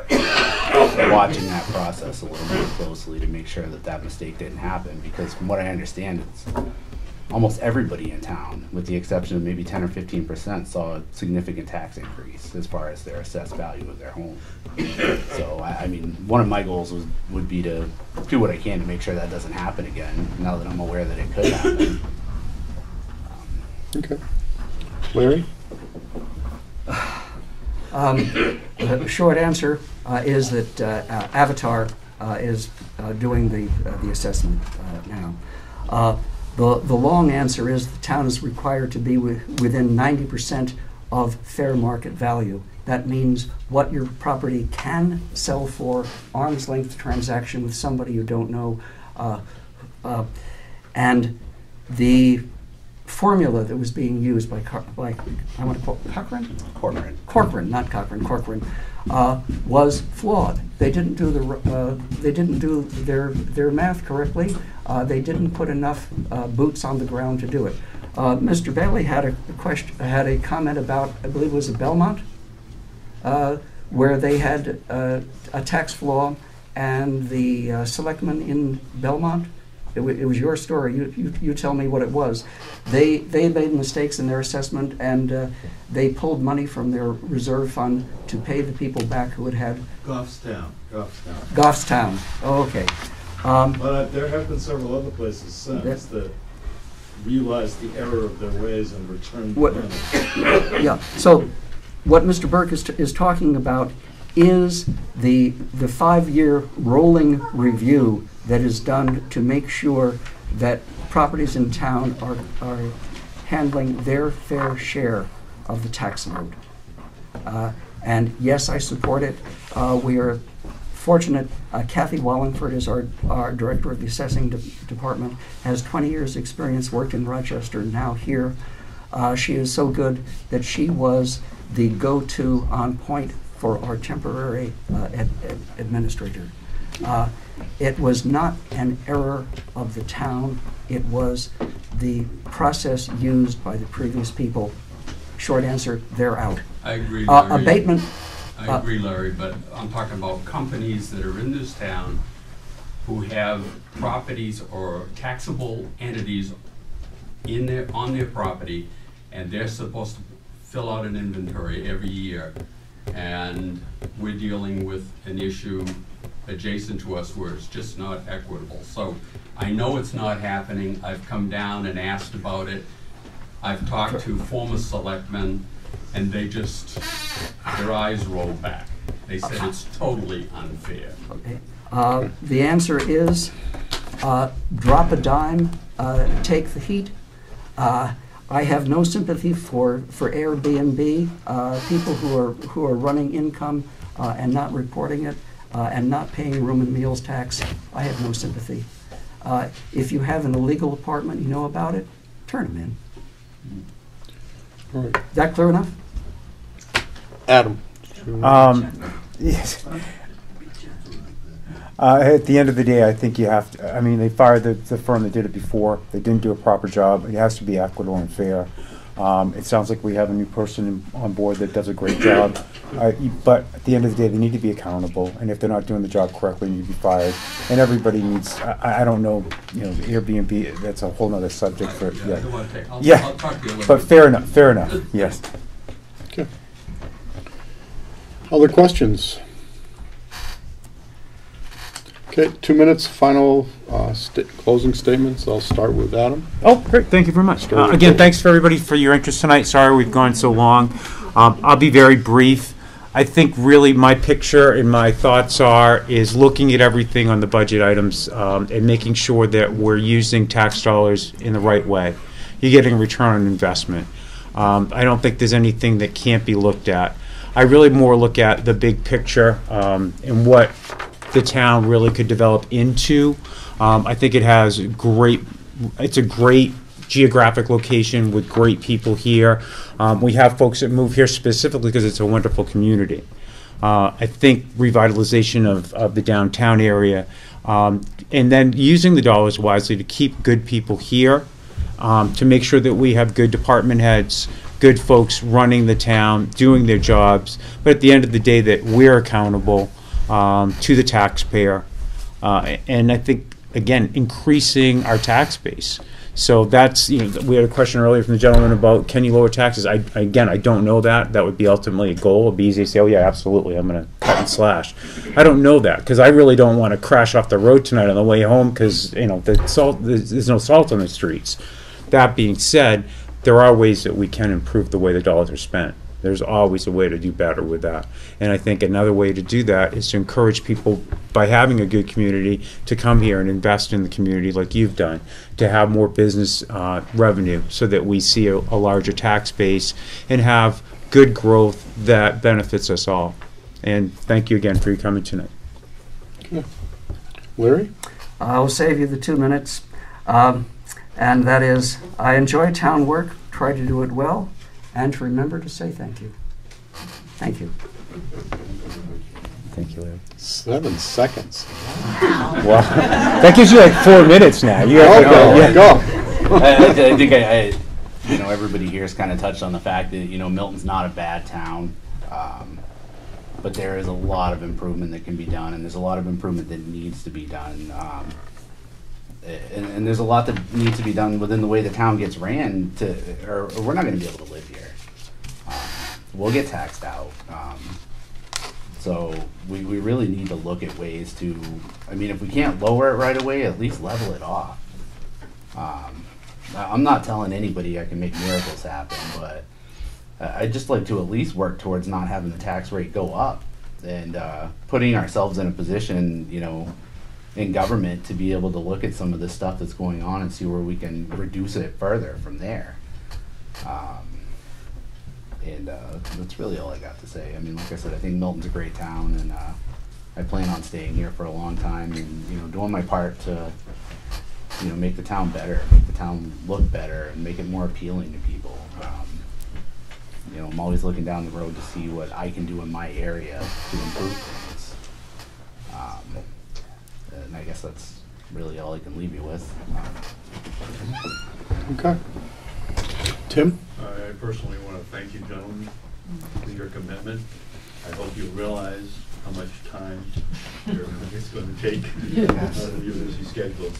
R: watching that process a little more closely to make sure that that mistake didn't happen. Because from what I understand, it's almost everybody in town, with the exception of maybe 10 or 15%, saw a significant tax increase as far as their assessed value of their home. So, I mean, one of my goals would be to do what I can to make sure that doesn't happen again, now that I'm aware that it could happen.
A: Okay. Larry?
H: The short answer is that Avatar is doing the assessment now. The long answer is the town is required to be within 90% of fair market value. That means what your property can sell for, arm's length transaction with somebody you don't know, and the formula that was being used by I want to call it Corcoran? Corcoran, not Cochran. Corcoran was flawed. They didn't do their math correctly. They didn't put enough boots on the ground to do it. Mr. Bailey had a comment about, I believe it was Belmont, where they had a tax flaw, and the selectman in Belmont, it was your story. You tell me what it was. They made mistakes in their assessment, and they pulled money from their reserve fund to pay the people back who had Goffstown. Oh, okay.
P: But there have been several other places since that realized the error of their ways and returned the money.
H: Yeah. So, what Mr. Burke is talking about is the 5-year rolling review that is done to make sure that properties in town are handling their fair share of the tax load. And yes, I support it. We are fortunate. Kathy Wallingford is our director of the assessing department, has 20 years experience, worked in Rochester, now here. She is so good that she was the go-to on point for our temporary administrator. It was not an error of the town. It was the process used by the previous people. Short answer, they're out.
S: I agree, Larry.
H: Abatement.
S: I agree, Larry, but I'm talking about companies that are in this town who have properties or taxable entities on their property, and they're supposed to fill out an inventory every year. And we're dealing with an issue adjacent to us where it's just not equitable. So I know it's not happening. I've come down and asked about it. I've talked to former selectmen, and they just, their eyes roll back. They said it's totally unfair.
H: Okay. The answer is drop a dime, take the heat. I have no sympathy for Airbnb, people who are running income and not reporting it and not paying room and meals tax. I have no sympathy. If you have an illegal apartment, you know about it, turn them in.
A: All right.
H: Is that clear enough?
A: Adam.
O: Yes. At the end of the day, I think you have to, I mean, they fired the firm that did it before. They didn't do a proper job. It has to be equitable and fair. It sounds like we have a new person on board that does a great job. But at the end of the day, they need to be accountable, and if they're not doing the job correctly, they need to be fired. And everybody needs, I don't know, Airbnb, that's a whole nother subject for,
S: I don't want to take, I'll
O: yeah.
S: talk to you later.
O: But fair enough, yes.
A: Okay. Other questions? Okay, 2 minutes, final closing statements. I'll start with Adam.
O: Oh, great, thank you very much. Again, thanks for everybody for your interest tonight. Sorry we've gone so long. I'll be very brief. I think really my picture and my thoughts is looking at everything on the budget items and making sure that we're using tax dollars in the right way. You're getting a return on investment. I don't think there's anything that can't be looked at. I really more look at the big picture and what the town really could develop into. I think it's a great geographic location with great people here. We have folks that move here specifically because it's a wonderful community. I think revitalization of the downtown area, and then using the dollars wisely to keep good people here, to make sure that we have good department heads, good folks running the town, doing their jobs, but at the end of the day that we're accountable to the taxpayer. And I think, again, increasing our tax base. So that's, we had a question earlier from the gentleman about, can you lower taxes? I don't know that. That would be ultimately a goal. It would be easy to say, oh yeah, absolutely, I'm going to cut and slash. I don't know that, because I really don't want to crash off the road tonight on the way home, because, there's no salt on the streets. That being said, there are ways that we can improve the way the dollars are spent. There's always a way to do better with that. And I think another way to do that is to encourage people, by having a good community, to come here and invest in the community like you've done, to have more business revenue so that we see a larger tax base and have good growth that benefits us all. And thank you again for your coming tonight.
A: Okay. Larry?
H: I'll save you the 2 minutes. And that is, I enjoy town work, try to do it well, and to remember to say thank you. Thank you.
O: Thank you, Larry.
A: 7 seconds.
O: Wow. That gives you like 4 minutes now. You
A: go.
R: I think everybody here has kind of touched on the fact that, Milton's not a bad town. But there is a lot of improvement that can be done, and there's a lot of improvement that needs to be done. And there's a lot that needs to be done within the way the town gets ran, or we're not going to be able to live here. We'll get taxed out. So we really need to look at ways to, if we can't lower it right away, at least level it off. I'm not telling anybody I can make miracles happen, but I'd just like to at least work towards not having the tax rate go up and putting ourselves in a position, in government to be able to look at some of the stuff that's going on and see where we can reduce it further from there. And that's really all I got to say. Like I said, I think Milton's a great town, and I plan on staying here for a long time and, doing my part to, make the town better, make the town look better, and make it more appealing to people. I'm always looking down the road to see what I can do in my area to improve things. And I guess that's really all I can leave you with.
A: Okay. Tim?
T: I personally want to thank you, gentlemen, for your commitment. I hope you realize how much time it's going to take out of your busy schedule.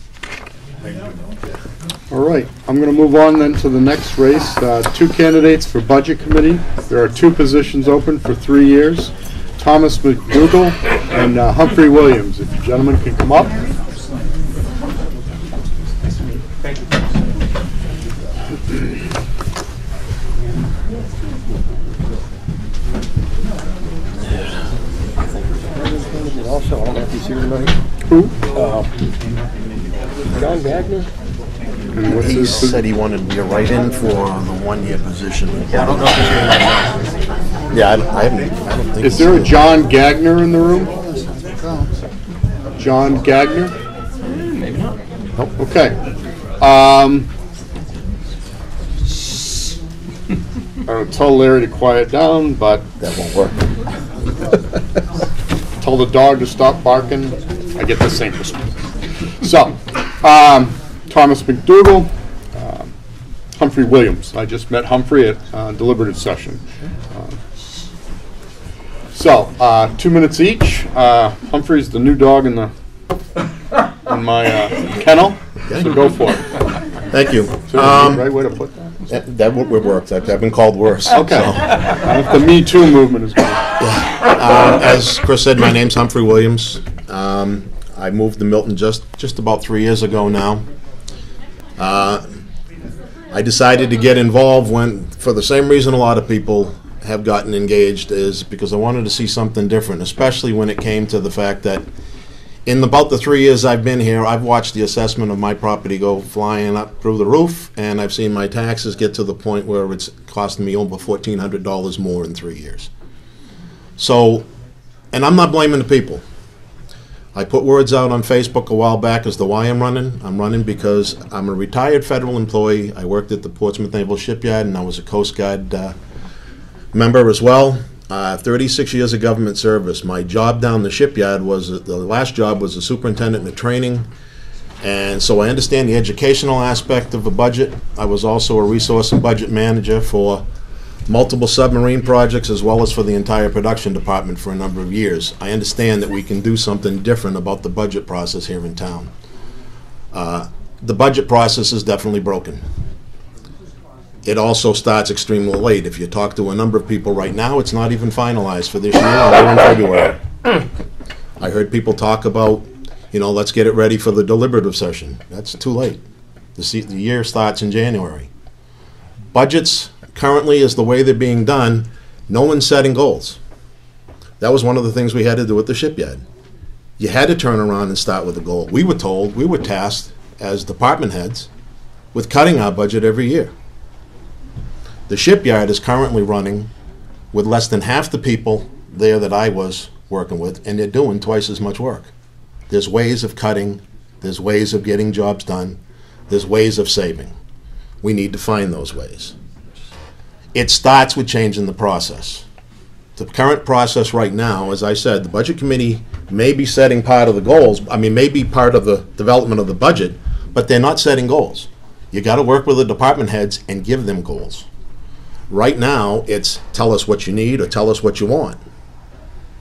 T: Thank you.
A: All right. I'm going to move on then to the next race. 2 candidates for Budget Committee. There are 2 positions open for 3 years. Thomas McDougall and Humphrey Williams. If you gentlemen can come up.
O: Thank you.
U: Also, I don't know if he's here tonight.
A: Who?
U: John Gagner.
A: And what's
K: He
A: his
K: said he wanted to be a write-in for the 1-year position.
U: Yeah, I don't know if he's here tonight.
K: Yeah, I don't think.
A: Is there a John Gagner in the room? John Gagner?
U: Maybe not.
A: Nope. Okay. I'll tell Larry to quiet down, but
K: That won't work.
A: tell the dog to stop barking. I get the same response. So, Thomas McDougall,
T: Humphrey Williams. I just met Humphrey at deliberative session. So, 2 minutes each. Humphrey's the new dog in my kennel, so go for it.
K: Thank you.
T: Is there a right way to put that?
K: That would work. I've been called worse.
T: Okay. If the Me Too movement is going.
K: As Chris said, my name's Humphrey Williams. I moved to Milton just about 3 years ago now. I decided to get involved for the same reason a lot of people have gotten engaged, is because I wanted to see something different, especially when it came to the fact that in about the 3 years I've been here, I've watched the assessment of my property go flying up through the roof, and I've seen my taxes get to the point where it's costing me over $1,400 more in 3 years. So, and I'm not blaming the people. I put words out on Facebook a while back as to why I'm running. I'm running because I'm a retired federal employee. I worked at the Portsmouth Naval Shipyard, and I was a Coast Guard member as well. 36 years of government service. My job down the shipyard the last job was a superintendent in training, and so I understand the educational aspect of a budget. I was also a resource and budget manager for multiple submarine projects as well as for the entire production department for a number of years. I understand that we can do something different about the budget process here in town. The budget process is definitely broken. It also starts extremely late. If you talk to a number of people right now, it's not even finalized for this year, or in February. I heard people talk about, let's get it ready for the deliberative session. That's too late. The year starts in January. Budgets currently, is the way they're being done, no one's setting goals. That was one of the things we had to do at the shipyard. You had to turn around and start with a goal. We were tasked as department heads with cutting our budget every year. The shipyard is currently running with less than half the people there that I was working with, and they're doing twice as much work. There's ways of cutting, there's ways of getting jobs done, there's ways of saving. We need to find those ways. It starts with changing the process. The current process right now, as I said, the budget committee may be setting part of the goals, may be part of the development of the budget, but they're not setting goals. You got to work with the department heads and give them goals. Right now, it's tell us what you need or tell us what you want.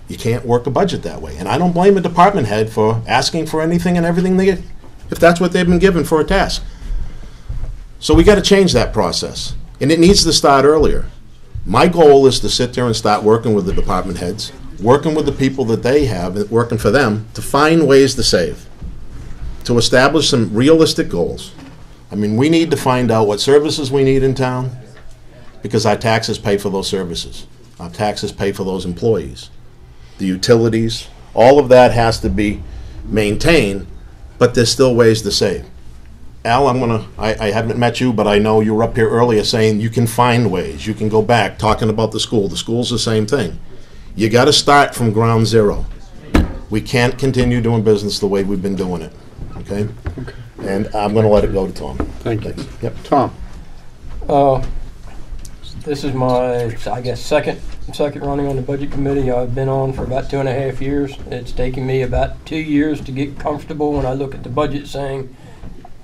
K: You can't work a budget that way. And I don't blame a department head for asking for anything and everything they get, if that's what they've been given for a task. So we got to change that process. And it needs to start earlier. My goal is to sit there and start working with the department heads, working with the people that they have, working for them, to find ways to save, to establish some realistic goals. We need to find out what services we need in town, because our taxes pay for those services. Our taxes pay for those employees. The utilities, all of that has to be maintained, but there's still ways to save. Al, I haven't met you, but I know you were up here earlier saying you can find ways. You can go back, talking about the school. The school's the same thing. You got to start from ground zero. We can't continue doing business the way we've been doing it, okay? And I'm going to let it go to Tom.
T: Thank you.
K: Yep.
T: Tom.
U: This is my, I guess, second running on the budget committee. I've been on for about 2.5 years. It's taken me about 2 years to get comfortable when I look at the budget, saying,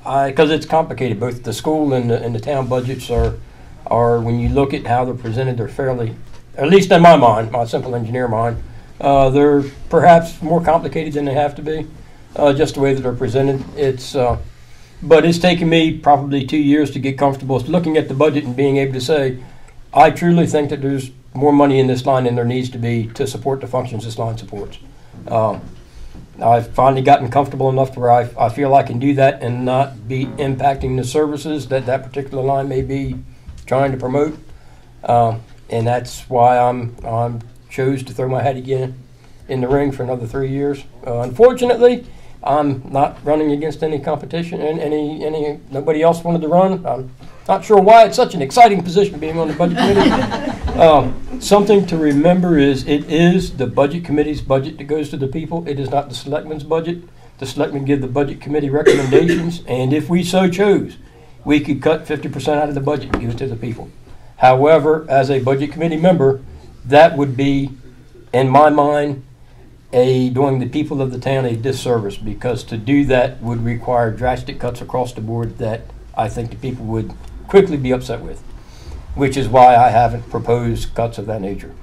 U: because it's complicated. Both the school and the town budgets are when you look at how they're presented, they're fairly, at least in my mind, my simple engineer mind, they're perhaps more complicated than they have to be, just the way that they're presented. But it's taken me probably 2 years to get comfortable looking at the budget and being able to say, I truly think that there's more money in this line than there needs to be to support the functions this line supports. I've finally gotten comfortable enough to where I feel I can do that and not be impacting the services that particular line may be trying to promote. And that's why I'm chose to throw my hat again in the ring for another 3 years. Unfortunately, I'm not running against any competition, and nobody else wanted to run. I'm not sure why. It's such an exciting position being on the budget committee. Something to remember is it is the budget committee's budget that goes to the people. It is not the selectmen's budget. The selectmen give the budget committee recommendations, and if we so chose, we could cut 50% out of the budget and give it to the people. However, as a budget committee member, that would be, in my mind, doing the people of the town a disservice, because to do that would require drastic cuts across the board that I think the people would quickly be upset with, which is why I haven't proposed cuts of that nature.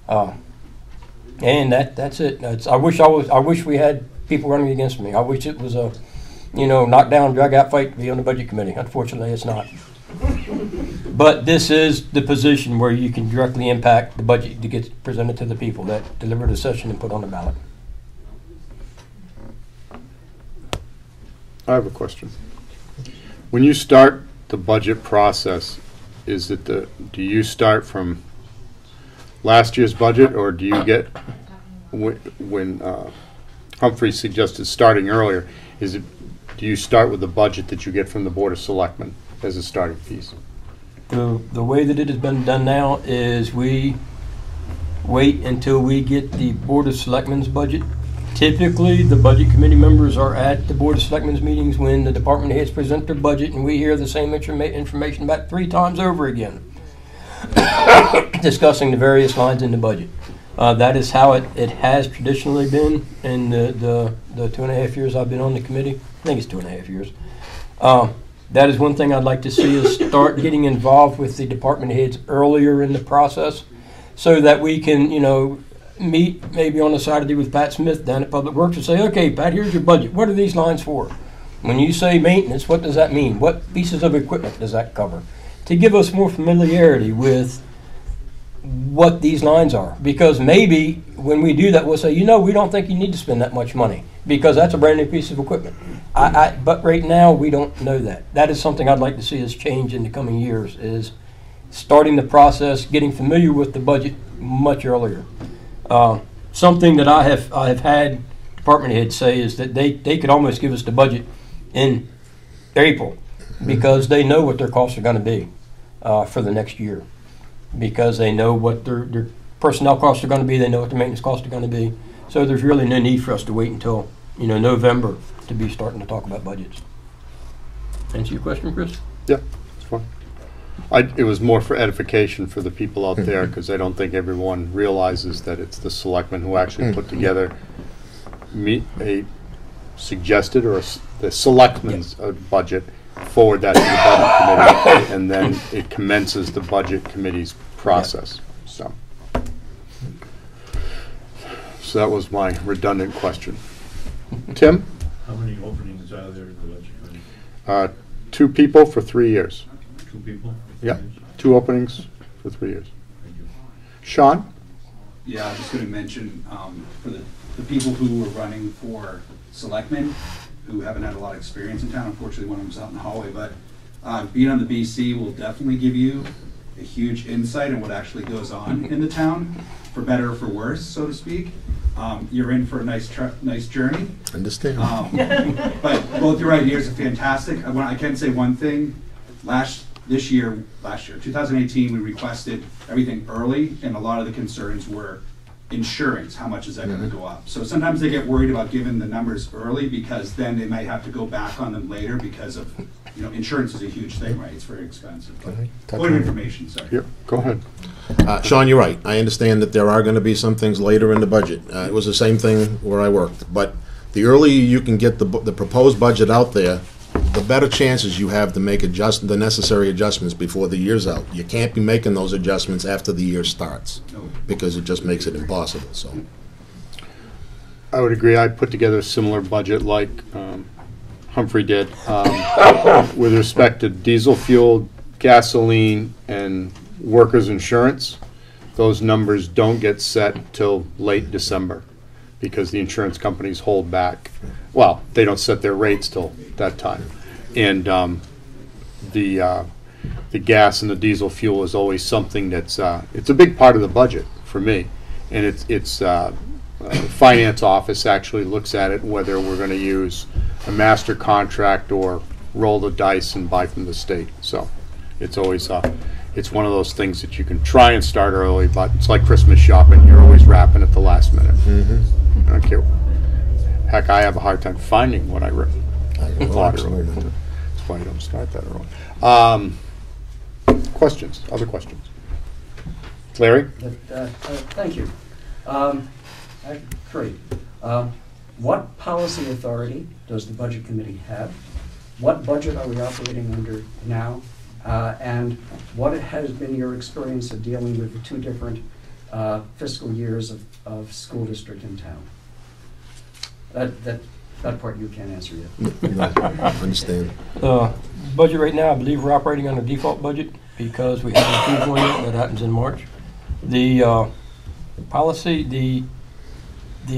U: And that's it. I wish we had people running against me. I wish it was a, knock down, drag out fight to be on the budget committee. Unfortunately, it's not. But this is the position where you can directly impact the budget that gets presented to the people that deliver the session and put on the ballot.
L: I have a question. When you start the budget process, do you start from last year's budget, or do you get, when Humphrey suggested starting earlier, do you start with the budget that you get from the Board of Selectmen as a starting piece?
U: The way that it has been done now is we wait until we get the Board of Selectmen's budget. Typically, the budget committee members are at the Board of Selectmen's meetings when the department heads present their budget, and we hear the same information about 3 times over again, discussing the various lines in the budget. That is how it has traditionally been in the 2.5 years I've been on the committee. I think it's 2.5 years. That is one thing I'd like to see is start getting involved with the department heads earlier in the process, so that we can, meet maybe on a Saturday with Pat Smith down at Public Works and say, okay, Pat, here's your budget. What are these lines for? When you say maintenance, what does that mean? What pieces of equipment does that cover? To give us more familiarity with what these lines are. Because maybe when we do that, we'll say, we don't think you need to spend that much money because that's a brand new piece of equipment. But right now, we don't know that. That is something I'd like to see us change in the coming years, is starting the process, getting familiar with the budget much earlier. Something that I have had department heads say is that they could almost give us the budget in April because they know what their costs are going to be for the next year, because they know what their personnel costs are going to be, they know what the maintenance costs are going to be. So there's really no need for us to wait until November to be starting to talk about budgets. Answer your question, Chris?
L: Yeah, that's fine. It was more for edification for the people out there, because I don't think everyone realizes that it's the selectmen who actually put together a suggested the selectmen's budget, forward that to the budget committee, and then it commences the budget committee's process. So that was my redundant question. Tim?
T: How many openings are there in the budget committee?
L: 2 people for 3 years.
T: 2 people?
L: Yeah, 2 openings for 3 years. Sean?
V: Yeah, I was just going to mention for the people who are running for selectmen who haven't had a lot of experience in town. Unfortunately, one of them's out in the hallway, but being on the BC will definitely give you a huge insight on what actually goes on in the town, for better or for worse, so to speak. You're in for a nice journey.
K: Understand.
V: But both your ideas are fantastic. I can say one thing. Last year, 2018, we requested everything early, and a lot of the concerns were insurance. How much is that going to go up? So sometimes they get worried about giving the numbers early, because then they might have to go back on them later, because of, insurance is a huge thing, right? It's very expensive. Point of information, sorry.
L: Yep, go ahead.
K: Sean, you're right. I understand that there are going to be some things later in the budget. It was the same thing where I worked. But the earlier you can get the proposed budget out there, the better chances you have to make the necessary adjustments before the year's out. You can't be making those adjustments after the year starts, because it just makes it impossible. So,
L: I would agree. I put together a similar budget like Humphrey did with respect to diesel fuel, gasoline, and workers' insurance. Those numbers don't get set till late December, because the insurance companies hold back. Well, they don't set their rates till that time. And the gas and the diesel fuel is always something that's it's a big part of the budget for me. And it's the finance office actually looks at it, whether we're going to use a master contract or roll the dice and buy from the state. So it's always it's one of those things that you can try and start early, but it's like Christmas shopping. You're always wrapping at the last minute. I don't care. Heck, I have a hard time finding what I wrote. That's why you don't start that early. Questions? Other questions? Larry?
H: Thank you. Three. What policy authority does the Budget Committee have? What budget are we operating under now? And what has been your experience of dealing with the two different fiscal years of school district in town? That part you can't answer yet.
K: Understand.
U: Budget right now, I believe we're operating on a default budget because we haven't approved one yet. That happens in March. The policy, the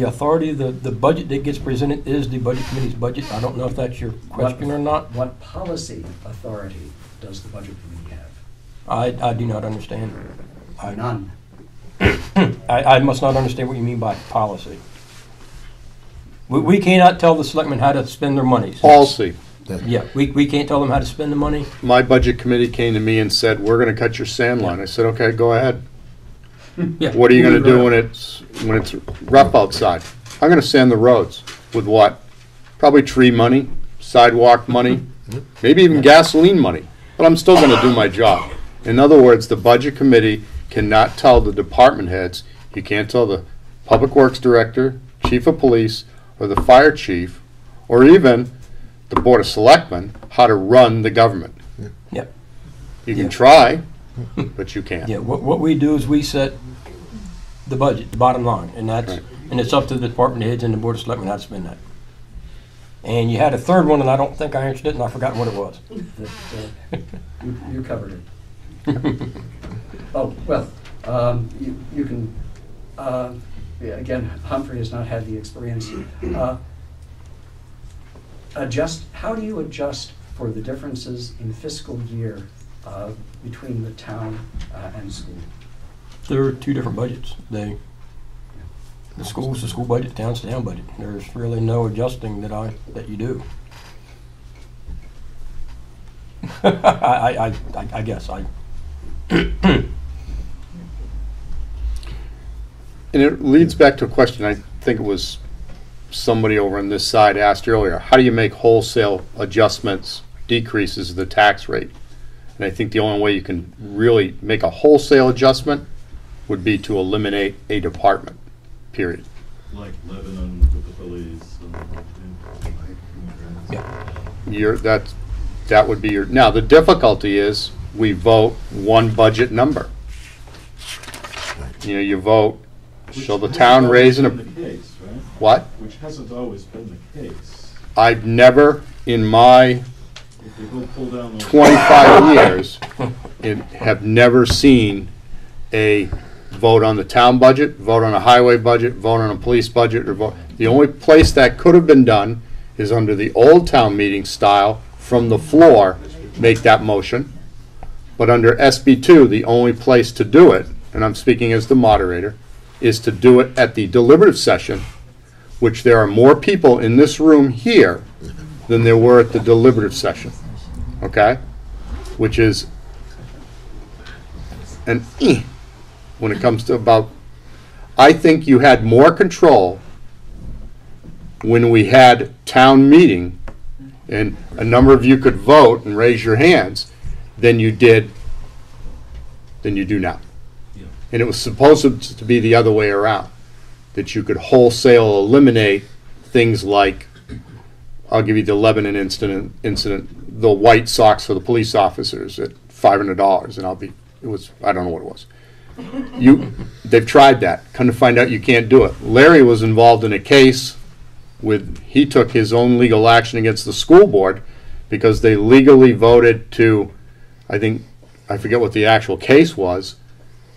U: authority, the budget that gets presented is the budget committee's budget. I don't know if that's your question or not.
H: What policy authority does the budget committee have?
U: I do not understand.
H: None.
U: I must not understand what you mean by policy. We cannot tell the selectmen how to spend their money.
L: Policy.
U: Yeah, we can't tell them how to spend the money.
L: My budget committee came to me and said, we're going to cut your sand line. I said, okay, go ahead.
U: Yeah.
L: What are you going to do when it's rough outside? I'm going to sand the roads. With what? Probably tree money, sidewalk money, maybe even gasoline money. But I'm still going to do my job. In other words, the budget committee cannot tell the department heads, you can't tell the public works director, chief of police, or the fire chief, or even the board of selectmen, how to run the government.
U: Yep.
L: You can try, but you can't.
U: Yeah, what we do is we set the budget, the bottom line, and and it's up to the department heads and the board of selectmen how to spend that. And you had a third one, and I don't think I answered it, and I've forgotten what it was.
H: You covered it. Oh, well, you can, again, Humphrey has not had the experience. How do you adjust for the differences in fiscal year between the town and school?
U: There are two different budgets. The school's the school budget, the town's the town budget. There's really no adjusting that you do. I guess
L: And it leads back to a question I think it was somebody over on this side asked earlier. How do you make wholesale adjustments, decreases of the tax rate? And I think the only way you can really make a wholesale adjustment would be to eliminate a department, period.
P: Like Lebanon with the police.
L: That would be your. Now the difficulty is we vote one budget number. You vote. So the town raising a.
P: Case, right?
L: What?
P: Which hasn't always been the case.
L: I've never in my
P: If you go pull down those
L: 25 years have never seen a vote on the town budget, vote on a highway budget, vote on a police budget, or vote. The only place that could have been done is under the old town meeting style from the floor, make that motion. But under SB2, the only place to do it, and I'm speaking as the moderator, is to do it at the deliberative session, which there are more people in this room here than there were at the deliberative session. Okay? Which is an when it comes to about, I think you had more control when we had town meeting and a number of you could vote and raise your hands than you do now.
P: Yeah.
L: And it was supposed to be the other way around, that you could wholesale eliminate things like, I'll give you the Lebanon incident, the white socks for the police officers at $500, and I don't know what it was. They've tried that. Come to find out you can't do it. Larry was involved in a case he took his own legal action against the school board because they legally voted to, I forget what the actual case was,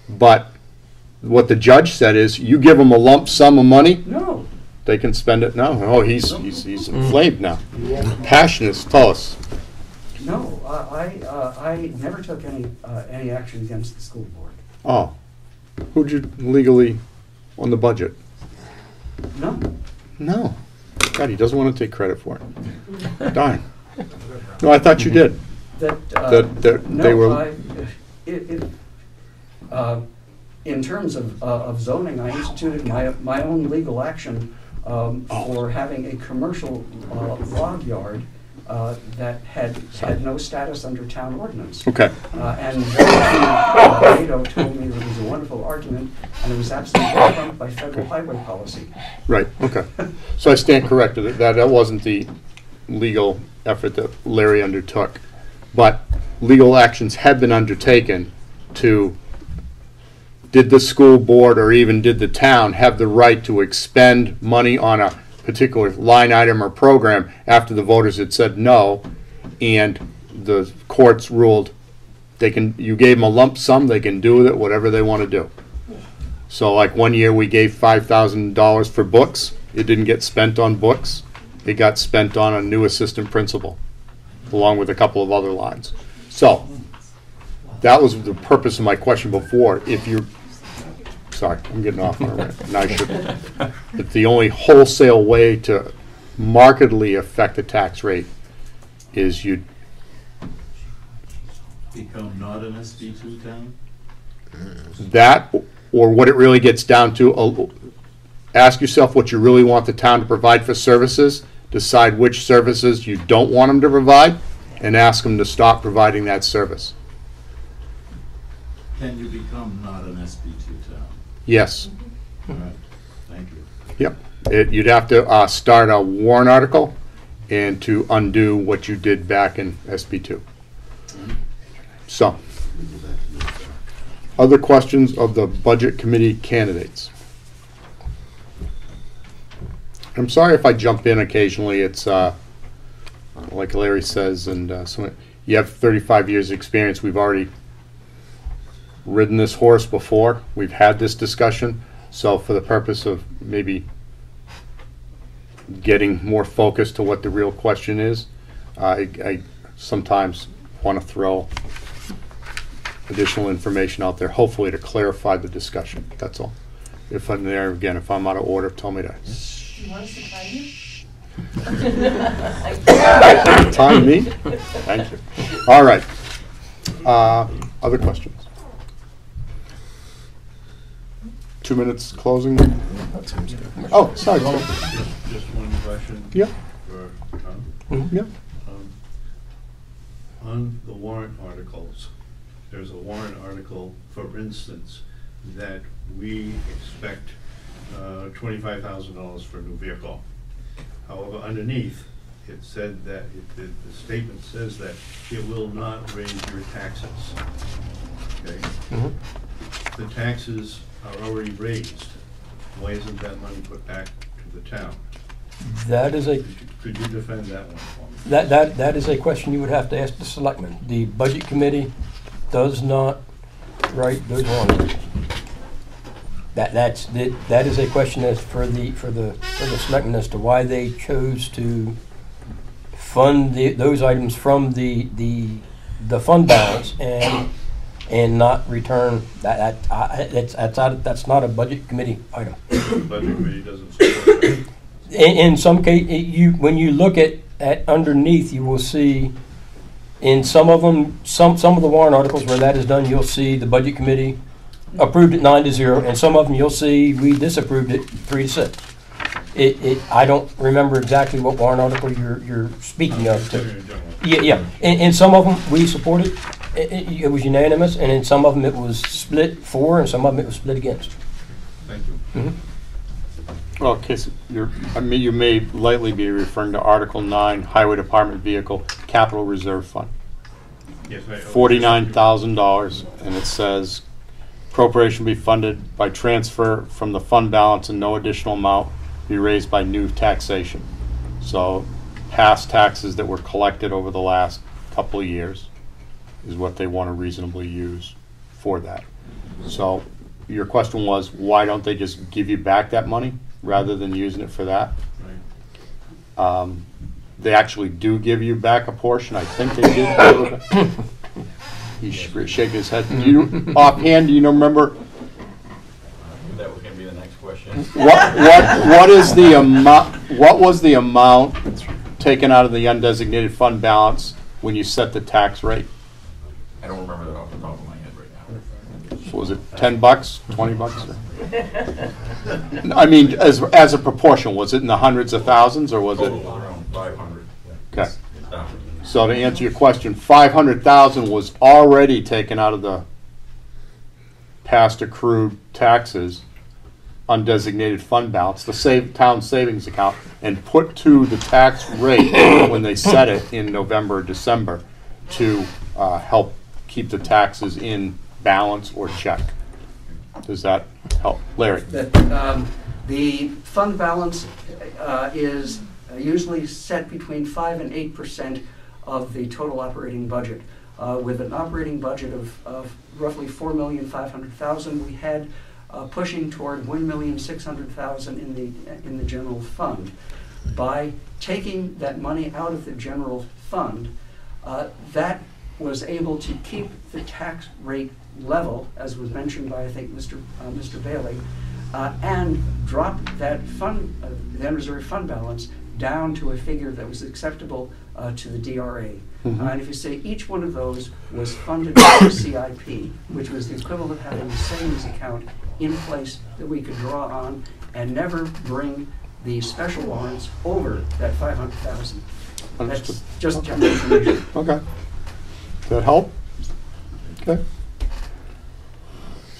L: but what the judge said is, you give them a lump sum of money,
H: No.
L: they can spend it now. Oh, he's inflamed now. Passionate, tell us.
H: No, I never took any action against the school board.
L: Oh, who'd you legally on the budget?
H: No.
L: No. God, he doesn't want to take credit for it. Darn. No, I thought you did. They were.
H: In terms of zoning, I instituted my own legal action for having a commercial log yard that had no status under town ordinance.
L: Okay.
H: And Nato told me that it was a wonderful argument, and it was absolutely trumped by federal highway policy.
L: Right, okay. So I stand corrected. That wasn't the legal effort that Larry undertook. but legal actions have been undertaken to, did the school board or even did the town have the right to expend money on a particular line item or program after the voters had said no, and the courts ruled they can, you gave them a lump sum, they can do with it whatever they want to do. So like one year we gave $5,000 for books. It didn't get spent on books. It got spent on a new assistant principal, along with a couple of other lines. So that was the purpose of my question before. If you, sorry, I'm getting off on a rant, and I shouldn't. If the only wholesale way to markedly affect the tax rate is you
P: become not an SB2 town?
L: that, or what it really gets down to, ask yourself what you really want the town to provide for services, decide which services you don't want them to provide, and ask them to stop providing that service.
P: Can you become not an SB2 town?
L: Yes.
P: All right, thank you.
L: Yep. You'd have to start a warrant article and to undo what you did back in SB2. So, other questions of the Budget Committee candidates? I'm sorry if I jump in occasionally. It's like Larry says, and you have 35 years experience. We've already ridden this horse before. We've had this discussion. So for the purpose of maybe getting more focused to what the real question is, I sometimes want to throw additional information out there, hopefully to clarify the discussion. That's all. If I'm there, again, if I'm out of order, tell me to.
C: You want us to time you?
L: Time me? Thank you. All right. Other questions? 2 minutes closing. Oh, sorry.
P: Just one question.
L: Yeah.
P: For Tom.
L: Yeah.
P: On the warrant articles, there's a warrant article, for instance, that we expect $25,000 for a new vehicle. However, underneath, it said that, the statement says that it will not raise your taxes. Okay? The taxes are already raised. Why isn't that money put back to the town?
U: That is a...
P: Could you defend that one for me?
U: That is a question you would have to ask the selectmen. The Budget Committee does not write those warrants. That is a question that's for the selectmen as to why they chose to fund those items from the fund balance and not return that's not a Budget Committee item.
P: The Budget Committee doesn't support that.
U: In some case, when you look at underneath, you will see in some of them, some of the warrant articles where that is done, you'll see the Budget Committee approved it 9-0, and some of them you'll see we disapproved it 3-6. I don't remember exactly what warrant article you're speaking of. Yeah. In some of them we supported. It was unanimous, and in some of them it was split for, and some of them it was split against.
P: Thank you.
L: Well, in case you may lightly be referring to Article 9, Highway Department Vehicle Capital Reserve Fund.
P: Yes,
L: $49,000, and it says appropriation be funded by transfer from the fund balance and no additional amount be raised by new taxation. So past taxes that were collected over the last couple of years is what they want to reasonably use for that. So your question was, why don't they just give you back that money rather than using it for that?
P: Right.
L: They actually do give you back a portion. I think they did. He's shaking his head. Do you, offhand, do you remember?
B: That was going to be the next question.
L: What is the amount? What was the amount taken out of the undesignated fund balance when you set the tax rate?
B: I don't remember that off the top of my head right now.
L: So was it $10, $20? I mean, as a proportion, was it in the hundreds of thousands, or was it
B: around 500?
L: Okay. So to answer your question, 500,000 was already taken out of the past accrued taxes, undesignated fund balance, the town savings account, and put to the tax rate when they set it in November or December. to help keep the taxes in balance or check. Does that help? Larry?
H: The fund balance is usually set between 5 and 8% of the total operating budget. With an operating budget of roughly $4,500,000, we had pushing toward $1,600,000 in the general fund. By taking that money out of the general fund, that was able to keep the tax rate level, as was mentioned by, I think, Mr. Bailey, and drop that fund, the unreserved fund balance, down to a figure that was acceptable to the DRA. And if you say each one of those was funded by the CIP, which was the equivalent of having a savings account in place that we could draw on and never bring the special warrants over that 500,000. That's just general information.
L: Okay. Does that help? Okay.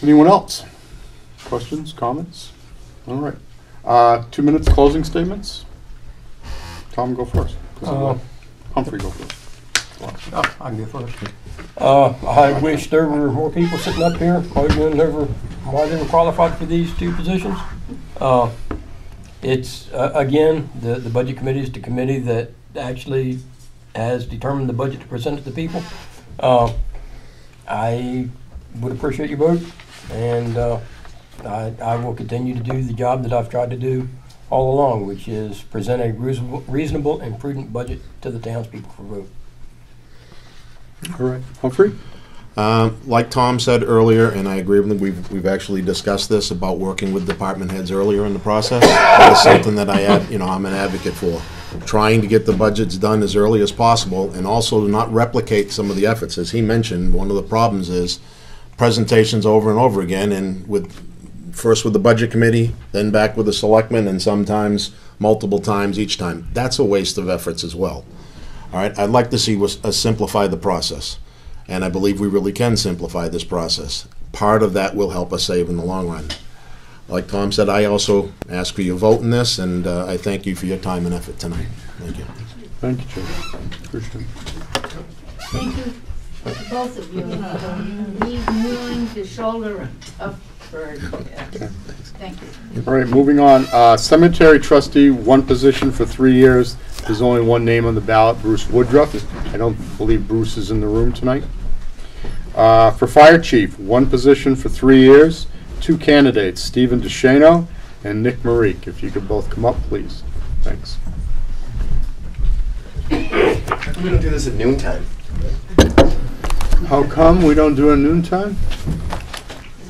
L: Anyone else? Questions, comments? All right. 2 minutes closing statements. Tom, go first. Humphrey, go first.
U: I can go first. I wish there were more people sitting up here arguing over why they were qualified for these two positions. It's, again, the Budget Committee is the committee that actually has determined the budget to present to the people. I would appreciate your vote, and I will continue to do the job that I've tried to do all along, which is present a reasonable and prudent budget to the townspeople for vote.
L: All right. Humphrey?
K: Like Tom said earlier, and I agree with him, we've actually discussed this about working with department heads earlier in the process. That is something that I'm an advocate for. Trying to get the budgets done as early as possible, and also to not replicate some of the efforts. As he mentioned, one of the problems is presentations over and over again, and first with the Budget Committee, then back with the Selectmen, and sometimes multiple times each time. That's a waste of efforts as well. All right, I'd like to see us simplify the process, and I believe we really can simplify this process. Part of that will help us save in the long run. Like Tom said, I also ask for your vote in this, and I thank you for your time and effort tonight. Thank you.
L: Thank you, Jim. Appreciate it.
C: Thank you to both of you. He's willing to shoulder a tough burden.
L: Okay.
C: Thank you.
L: All right, moving on. Cemetery trustee, one position for 3 years. There's only one name on the ballot, Bruce Woodruff. I don't believe Bruce is in the room tonight. For fire chief, one position for 3 years. 2 candidates, Stephen DeShano and Nick Marique. If you could both come up, please. Thanks.
E: How come we don't do this at noontime?
L: How come we don't do a noontime?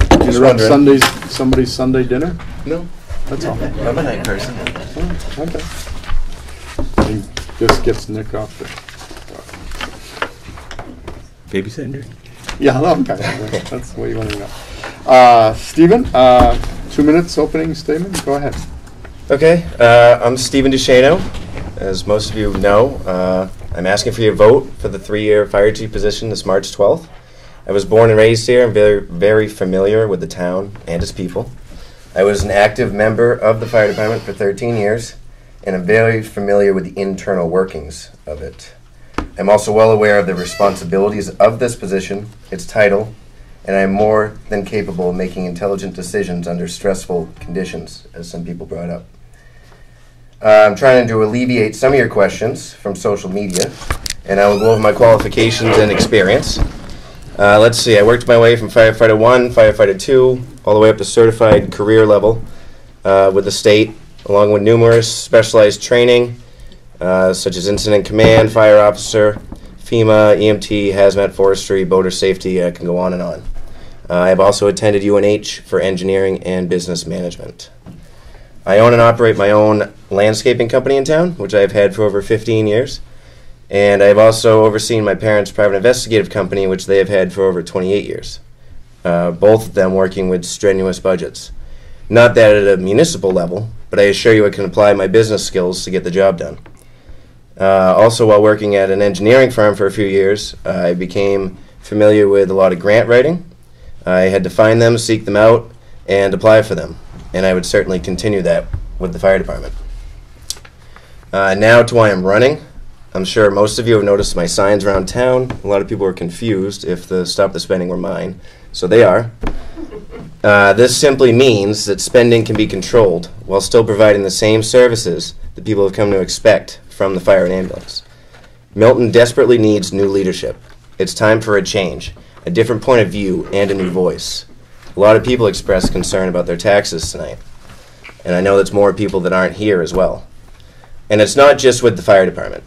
E: Just
L: Interrupt
E: wondering.
L: somebody's Sunday dinner?
E: No.
L: That's all.
E: I'm a night person.
L: Oh, okay. And this gets Nick off the...
O: Babysitting?
L: Yeah, okay. That's what you want to know. Stephen, 2 minutes opening statement. Go ahead.
E: Okay, I'm Stephen DeShano. As most of you know, I'm asking for your vote for the 3-year fire chief position this March 12th. I was born and raised here and very, very familiar with the town and its people. I was an active member of the fire department for 13 years, and I'm very familiar with the internal workings of it. I'm also well aware of the responsibilities of this position, its title, and I am more than capable of making intelligent decisions under stressful conditions, as some people brought up. I'm trying to alleviate some of your questions from social media, and I will go over my qualifications and experience. Let's see, I worked my way from firefighter 1, firefighter 2, all the way up to certified career level with the state, along with numerous specialized training, such as incident command, fire officer, FEMA, EMT, hazmat, forestry, boater safety. I can go on and on. I have also attended UNH for engineering and business management. I own and operate my own landscaping company in town, which I've had for over 15 years. And I've also overseen my parents' private investigative company, which they have had for over 28 years. Both of them working with strenuous budgets. Not that at a municipal level, but I assure you I can apply my business skills to get the job done. Also, while working at an engineering firm for a few years, I became familiar with a lot of grant writing. I had to find them, seek them out, and apply for them. And I would certainly continue that with the fire department. Now to why I'm running. I'm sure most of you have noticed my signs around town. A lot of people were confused if the Stop the Spending were mine, so they are. This simply means that spending can be controlled while still providing the same services that people have come to expect from the fire and ambulance. Milton desperately needs new leadership. It's time for a change, a different point of view, and a new voice. A lot of people expressed concern about their taxes tonight, and I know that's more people that aren't here as well. And it's not just with the fire department.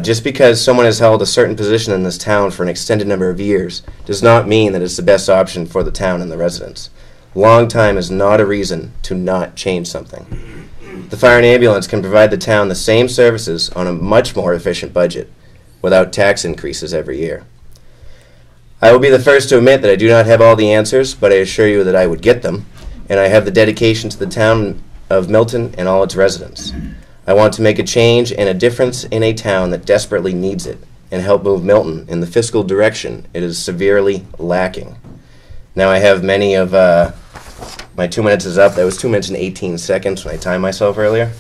E: Just because someone has held a certain position in this town for an extended number of years does not mean that it's the best option for the town and the residents. Long time is not a reason to not change something. The fire and ambulance can provide the town the same services on a much more efficient budget without tax increases every year. I will be the first to admit that I do not have all the answers, but I assure you that I would get them, and I have the dedication to the town of Milton and all its residents. I want to make a change and a difference in a town that desperately needs it and help move Milton in the fiscal direction it is severely lacking. Now I have many of, my 2 minutes is up. That was 2 minutes and 18 seconds when I timed myself earlier.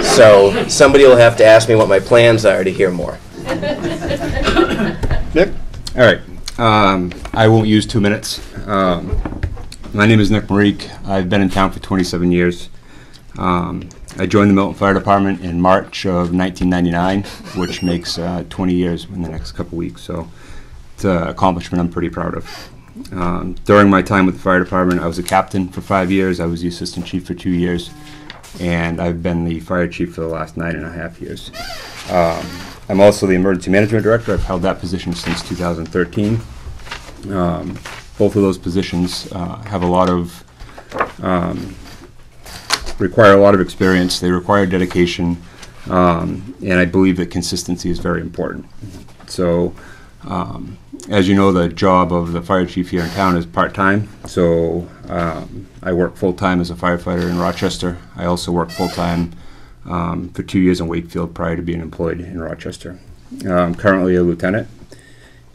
E: So somebody will have to ask me what my plans are to hear more.
L: Nick?
O: All right. I won't use 2 minutes. My name is Nick Marique. I've been in town for 27 years. I joined the Milton Fire Department in March of 1999, which makes 20 years in the next couple weeks. So it's an accomplishment I'm pretty proud of. During my time with the fire department, I was a captain for 5 years. I was the assistant chief for 2 years, and I've been the fire chief for the last 9.5 years. I'm also the emergency management director. I've held that position since 2013. Both of those positions have a lot of require a lot of experience. They require dedication, and I believe that consistency is very important. So, as you know, the job of the fire chief here in town is part-time. So I work full-time as a firefighter in Rochester. I also worked full-time for 2 years in Wakefield prior to being employed in Rochester. I'm currently a lieutenant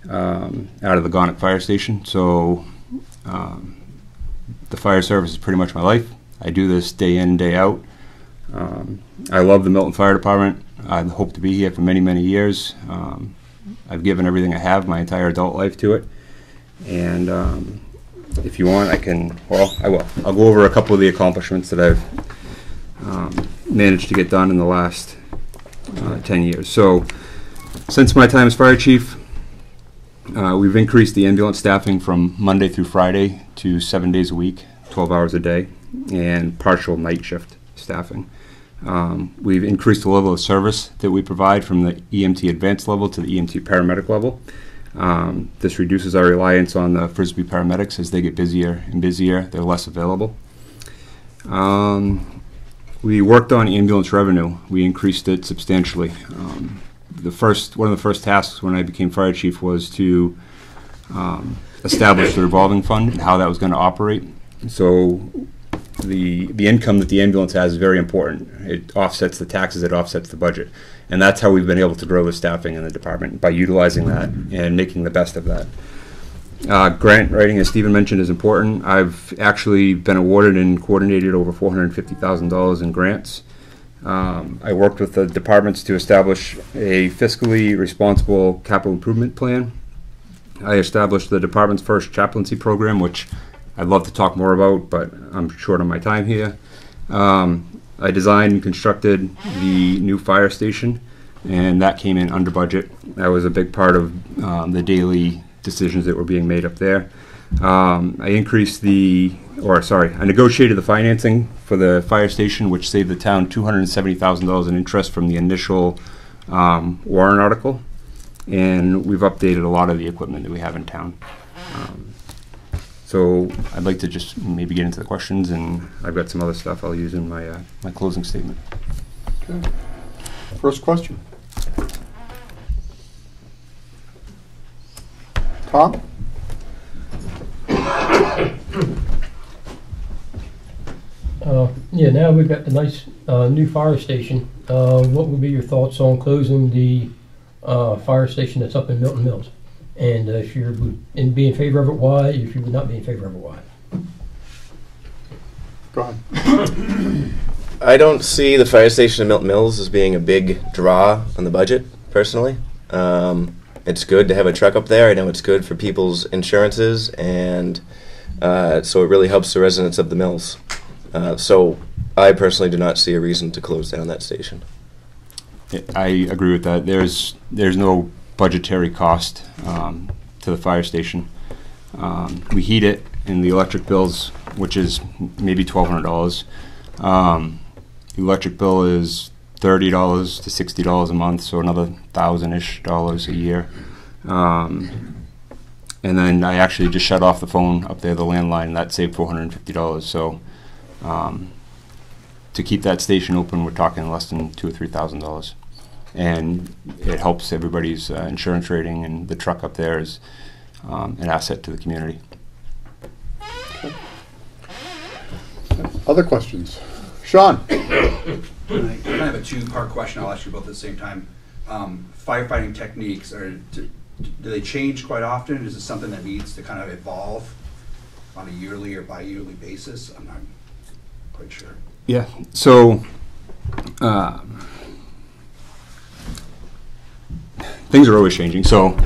O: out of the Gonick Fire Station. So the fire service is pretty much my life. I do this day in, day out. I love the Milton Fire Department. I hope to be here for many, many years. I've given everything I have, my entire adult life, to it. And if you want, I can, well, I will. I'll go over a couple of the accomplishments that I've managed to get done in the last 10 years. So, since my time as fire chief, we've increased the ambulance staffing from Monday through Friday to 7 days a week, 12 hours a day, and partial night shift staffing. We've increased the level of service that we provide from the EMT advanced level to the EMT paramedic level. This reduces our reliance on the Frisbee paramedics. As they get busier and busier, they're less available. We worked on ambulance revenue. We increased it substantially. One of the first tasks when I became fire chief was to establish the revolving fund and how that was going to operate. So the income that the ambulance has is very important. It offsets the taxes, it offsets the budget. And that's how we've been able to grow the staffing in the department, by utilizing that and making the best of that. Grant writing, as Stephen mentioned, is important. I've actually been awarded and coordinated over $450,000 in grants. I worked with the departments to establish a fiscally responsible capital improvement plan. I established the department's first chaplaincy program, which I'd love to talk more about, but I'm short on my time here. I designed and constructed the new fire station, and that came in under budget. That was a big part of the daily decisions that were being made up there. I negotiated the financing for the fire station, which saved the town $270,000 in interest from the initial warrant article, and we've updated a lot of the equipment that we have in town. So I'd like to just maybe get into the questions, and I've got some other stuff I'll use in my my closing statement.
L: Okay. First question. Tom?
U: Yeah, now we've got the nice new fire station. What would be your thoughts on closing the fire station that's up in Milton Mills? And if you're be in favor of it, why? If you would not be in favor of it, why?
L: Go ahead.
E: I don't see the fire station in Milton Mills as being a big draw on the budget, personally. It's good to have a truck up there. I know it's good for people's insurances, and so it really helps the residents of the mills. So I personally do not see a reason to close down that station.
O: I agree with that. There's no budgetary cost to the fire station. We heat it, and the electric bills, which is maybe $1,200. The electric bill is $30 to $60 a month, so another $1,000-ish a year. And then I actually just shut off the phone up there, the landline, and that saved $450. So to keep that station open, we're talking less than $2,000 or $3,000, and it helps everybody's insurance rating. And the truck up there is an asset to the community.
L: Other questions? Sean?
V: I kind of have a two-part question. I'll ask you both at the same time. Firefighting techniques, do they change quite often? Is it something that needs to kind of evolve on a yearly or bi-yearly basis? I'm not quite sure.
O: Yeah, so things are always changing. So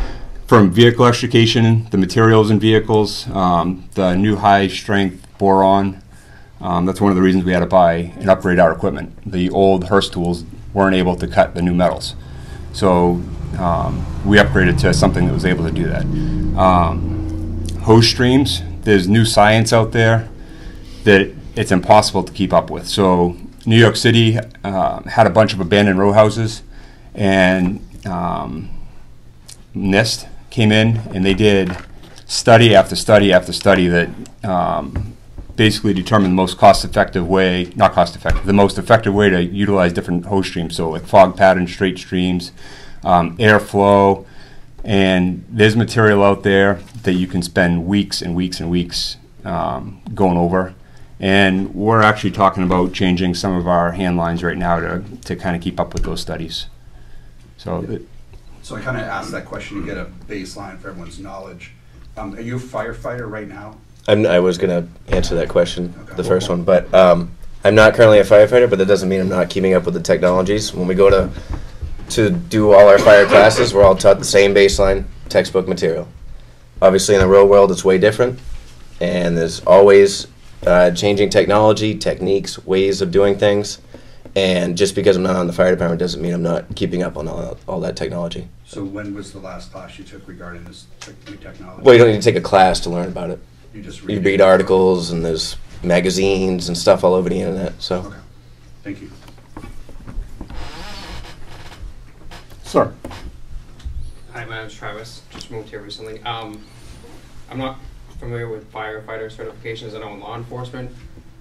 O: from vehicle extrication, the materials in vehicles, the new high-strength boron, that's one of the reasons we had to buy and upgrade our equipment. The old Hearst tools weren't able to cut the new metals. So we upgraded to something that was able to do that. Hose streams, there's new science out there that it's impossible to keep up with. So New York City had a bunch of abandoned row houses, and NIST came in and they did study after study after study that basically determined the most cost-effective way, not cost-effective, the most effective way to utilize different hose streams. So like fog patterns, straight streams, airflow, and there's material out there that you can spend weeks and weeks and weeks going over. And we're actually talking about changing some of our hand lines right now to kind of keep up with those studies. So,
V: So I kind of asked that question to get a baseline for everyone's knowledge. Are you a firefighter right now?
E: I was going to answer that question, the first one, but I'm not currently a firefighter, but that doesn't mean I'm not keeping up with the technologies. When we go to do all our fire classes, we're all taught the same baseline textbook material. Obviously, in the real world, it's way different, and there's always changing technology, techniques, ways of doing things, and just because I'm not on the fire department doesn't mean I'm not keeping up on all that technology.
V: So when was the last class you took regarding this new technology?
E: Well, you don't need to take a class to learn about it.
V: You just
E: you read articles, and there's magazines and stuff all over the internet. So,
V: okay. Thank you.
L: Sir.
G: Hi, my name's Travis. Just moved here recently. I'm not familiar with firefighter certifications. I know in law enforcement,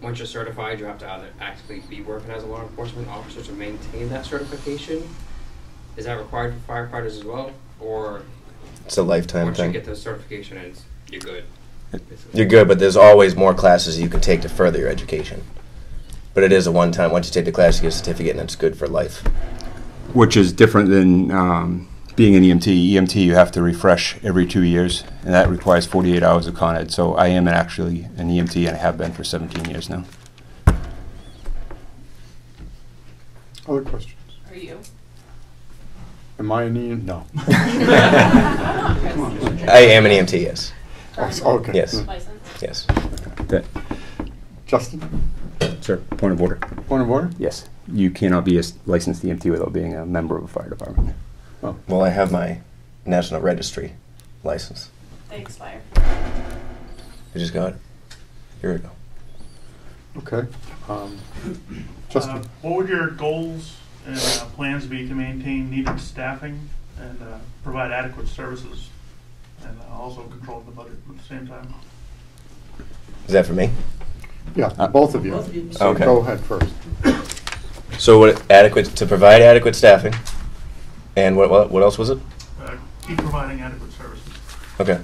G: once you're certified, you have to either actually be working as a law enforcement officer to maintain that certification. Is that required for firefighters as well, or
E: it's a lifetime
G: once
E: thing.
G: you get the certification, you're good?
E: You're good, but there's always more classes you can take to further your education. But it is a one-time. Once you take the class, you get a certificate, and it's good for life.
O: which is different than being an EMT. EMT, you have to refresh every 2 years, and that requires 48 hours of Con Ed. So I am actually an EMT, and I have been for 17 years now.
L: Other questions?
M: Are you?
L: Am I an EMT? No.
E: I am an EMT, yes.
L: Oh, okay.
E: Yes.
M: License?
E: Yes.
L: Justin?
O: Sir, point of order.
L: Point of order?
O: Yes. You cannot be a licensed EMT without being a member of a fire department.
L: Oh.
E: Well, I have my National Registry license.
M: They expire.
E: I just got it. Here we go.
L: Okay. Justin?
W: What would your goals and plans be to maintain needed staffing and provide adequate services, and also control the budget at the same time?
E: Is that for me?
L: Yeah, both of you. So
E: Okay.
L: go ahead first.
E: So to provide adequate staffing, and what else was it?
W: Keep providing adequate services.
E: Okay.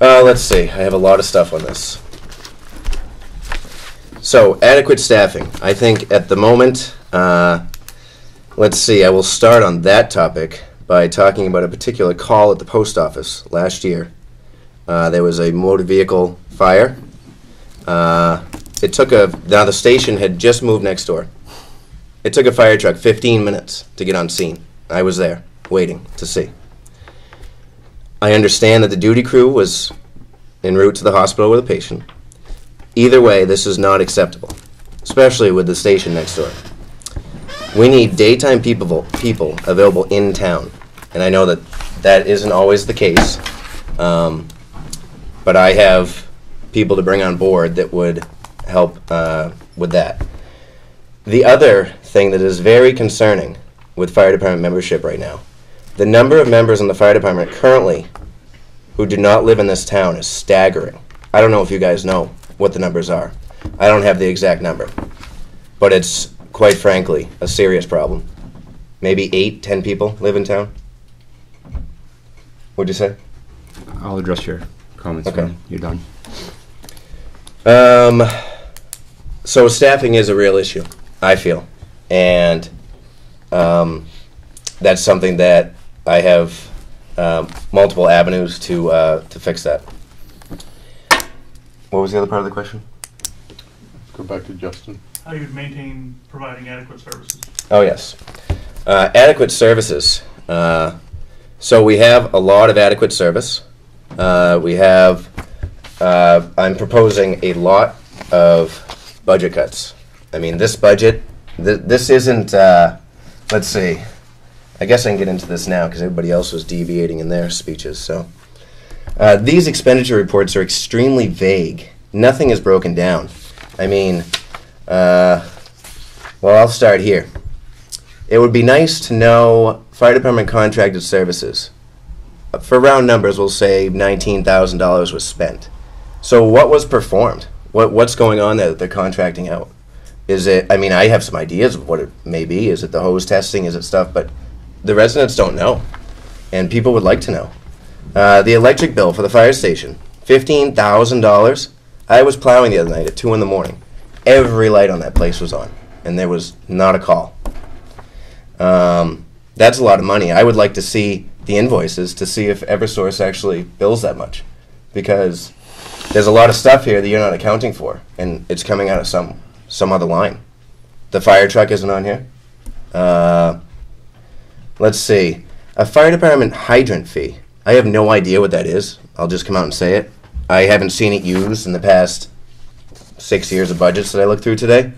E: Let's see. I have a lot of stuff on this. So, adequate staffing. I think at the moment, let's see, I will start on that topic by talking about a particular call at the post office last year. There was a motor vehicle fire. it took now the station had just moved next door. It took a fire truck 15 minutes to get on scene. I was there, waiting to see. I understand that the duty crew was en route to the hospital with a patient. Either way, this is not acceptable, especially with the station next door. We need daytime people available in town, and I know that that isn't always the case, but I have people to bring on board that would help with that. The other thing that is very concerning with fire department membership right now, the number of members in the fire department currently who do not live in this town is staggering. I don't know if you guys know what the numbers are. I don't have the exact number, but it's quite frankly a serious problem. Maybe 8, 10 people live in town. What'd you say?
F: I'll address your comments
E: Okay.
F: when you're done.
E: So staffing is a real issue, I feel, and that's something that I have multiple avenues to fix that. What was the other part of the question?
L: Go back to Justin.
W: How you'd maintain providing adequate services.
E: Oh, yes. Adequate services. So we have a lot of adequate service. We have, I'm proposing a lot of budget cuts. I mean, this budget, this isn't, let's see, I guess I can get into this now because everybody else was deviating in their speeches. So these expenditure reports are extremely vague. Nothing is broken down. I mean, well, I'll start here. It would be nice to know fire department contracted services. For round numbers, we'll say $19,000 was spent. So what was performed? What's going on there that they're contracting out? Is it, I mean, I have some ideas of what it may be. Is it the hose testing? Is it stuff? But the residents don't know, and people would like to know. The electric bill for the fire station, $15,000. I was plowing the other night at 2 in the morning. Every light on that place was on, and there was not a call. That's a lot of money. I would like to see the invoices to see if Eversource actually bills that much, because there's a lot of stuff here that you're not accounting for, and it's coming out of some other line. The fire truck isn't on here. Let's see. A fire department hydrant fee. I have no idea what that is. I'll just come out and say it. I haven't seen it used in the past 6 years of budgets that I looked through today.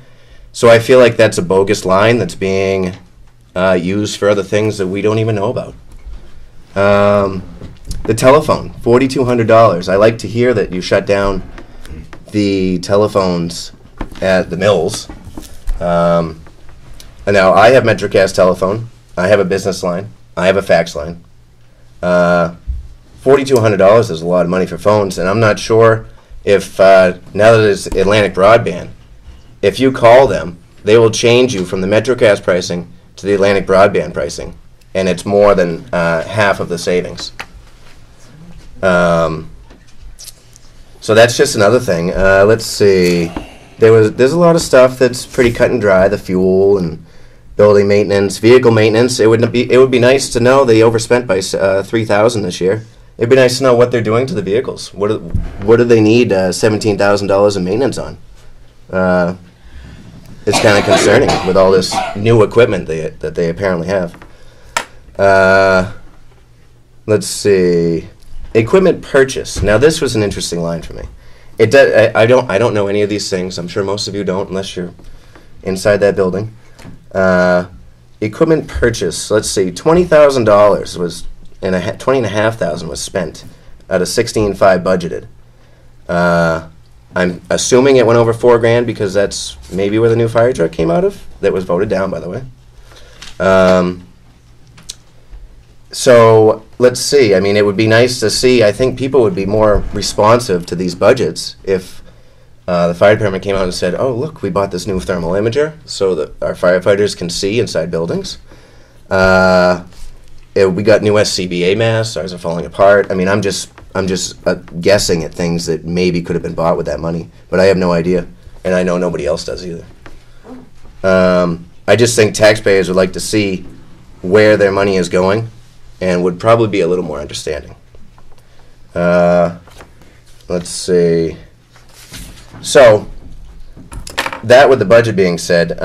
E: So I feel like that's a bogus line that's being used for other things that we don't even know about. The telephone, $4,200. I like to hear that you shut down the telephones at the mills. And now I have MetroCast telephone. I have a business line. I have a fax line. $4,200 is a lot of money for phones, and I'm not sure if now that it's Atlantic Broadband, if you call them, they will change you from the MetroCast pricing to the Atlantic Broadband pricing, and it's more than half of the savings. So that's just another thing. Let's see. There's a lot of stuff that's pretty cut and dry. The fuel and building maintenance, vehicle maintenance. It would be nice to know they overspent by $3,000 this year. It'd be nice to know what they're doing to the vehicles. What do they need $17,000 in maintenance on? It's kind of concerning with all this new equipment that they apparently have. Let's see, equipment purchase. Now this was an interesting line for me. I don't know any of these things. I'm sure most of you don't, unless you're inside that building. Equipment purchase. Let's see, $20,000 was, and $20,500 was spent out of $16,500 budgeted. I'm assuming it went over $4,000 because that's maybe where the new fire truck came out of. That was voted down, by the way. So let's see. I mean, it would be nice to see. I think people would be more responsive to these budgets if the fire department came out and said, "Oh, look, we bought this new thermal imager so that our firefighters can see inside buildings. We got new SCBA masks. Ours are falling apart." I mean, I'm just guessing at things that maybe could have been bought with that money, but I have no idea, and I know nobody else does either. I just think taxpayers would like to see where their money is going, and would probably be a little more understanding. Let's see. So, that with the budget being said,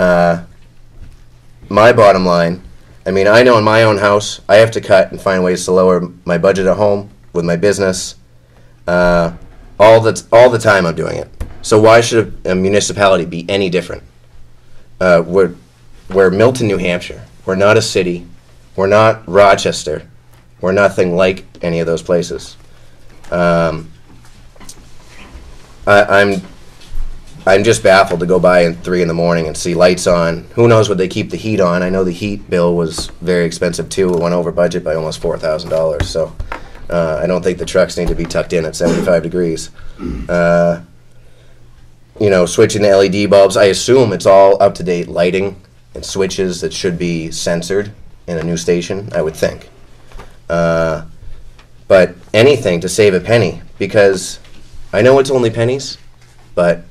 E: my bottom line, I mean, I know in my own house, I have to cut and find ways to lower my budget at home with my business. All the time I'm doing it. So why should a municipality be any different? We're Milton, New Hampshire. We're not a city. We're not Rochester. We're nothing like any of those places. I'm just baffled to go by at 3 in the morning and see lights on. Who knows what they keep the heat on? I know the heat bill was very expensive too. It went over budget by almost $4,000. So I don't think the trucks need to be tucked in at 75 degrees. You know, switching the LED bulbs, I assume it's all up-to-date lighting and switches that should be censored in a new station, I would think. But anything to save a penny, because I know it's only pennies, but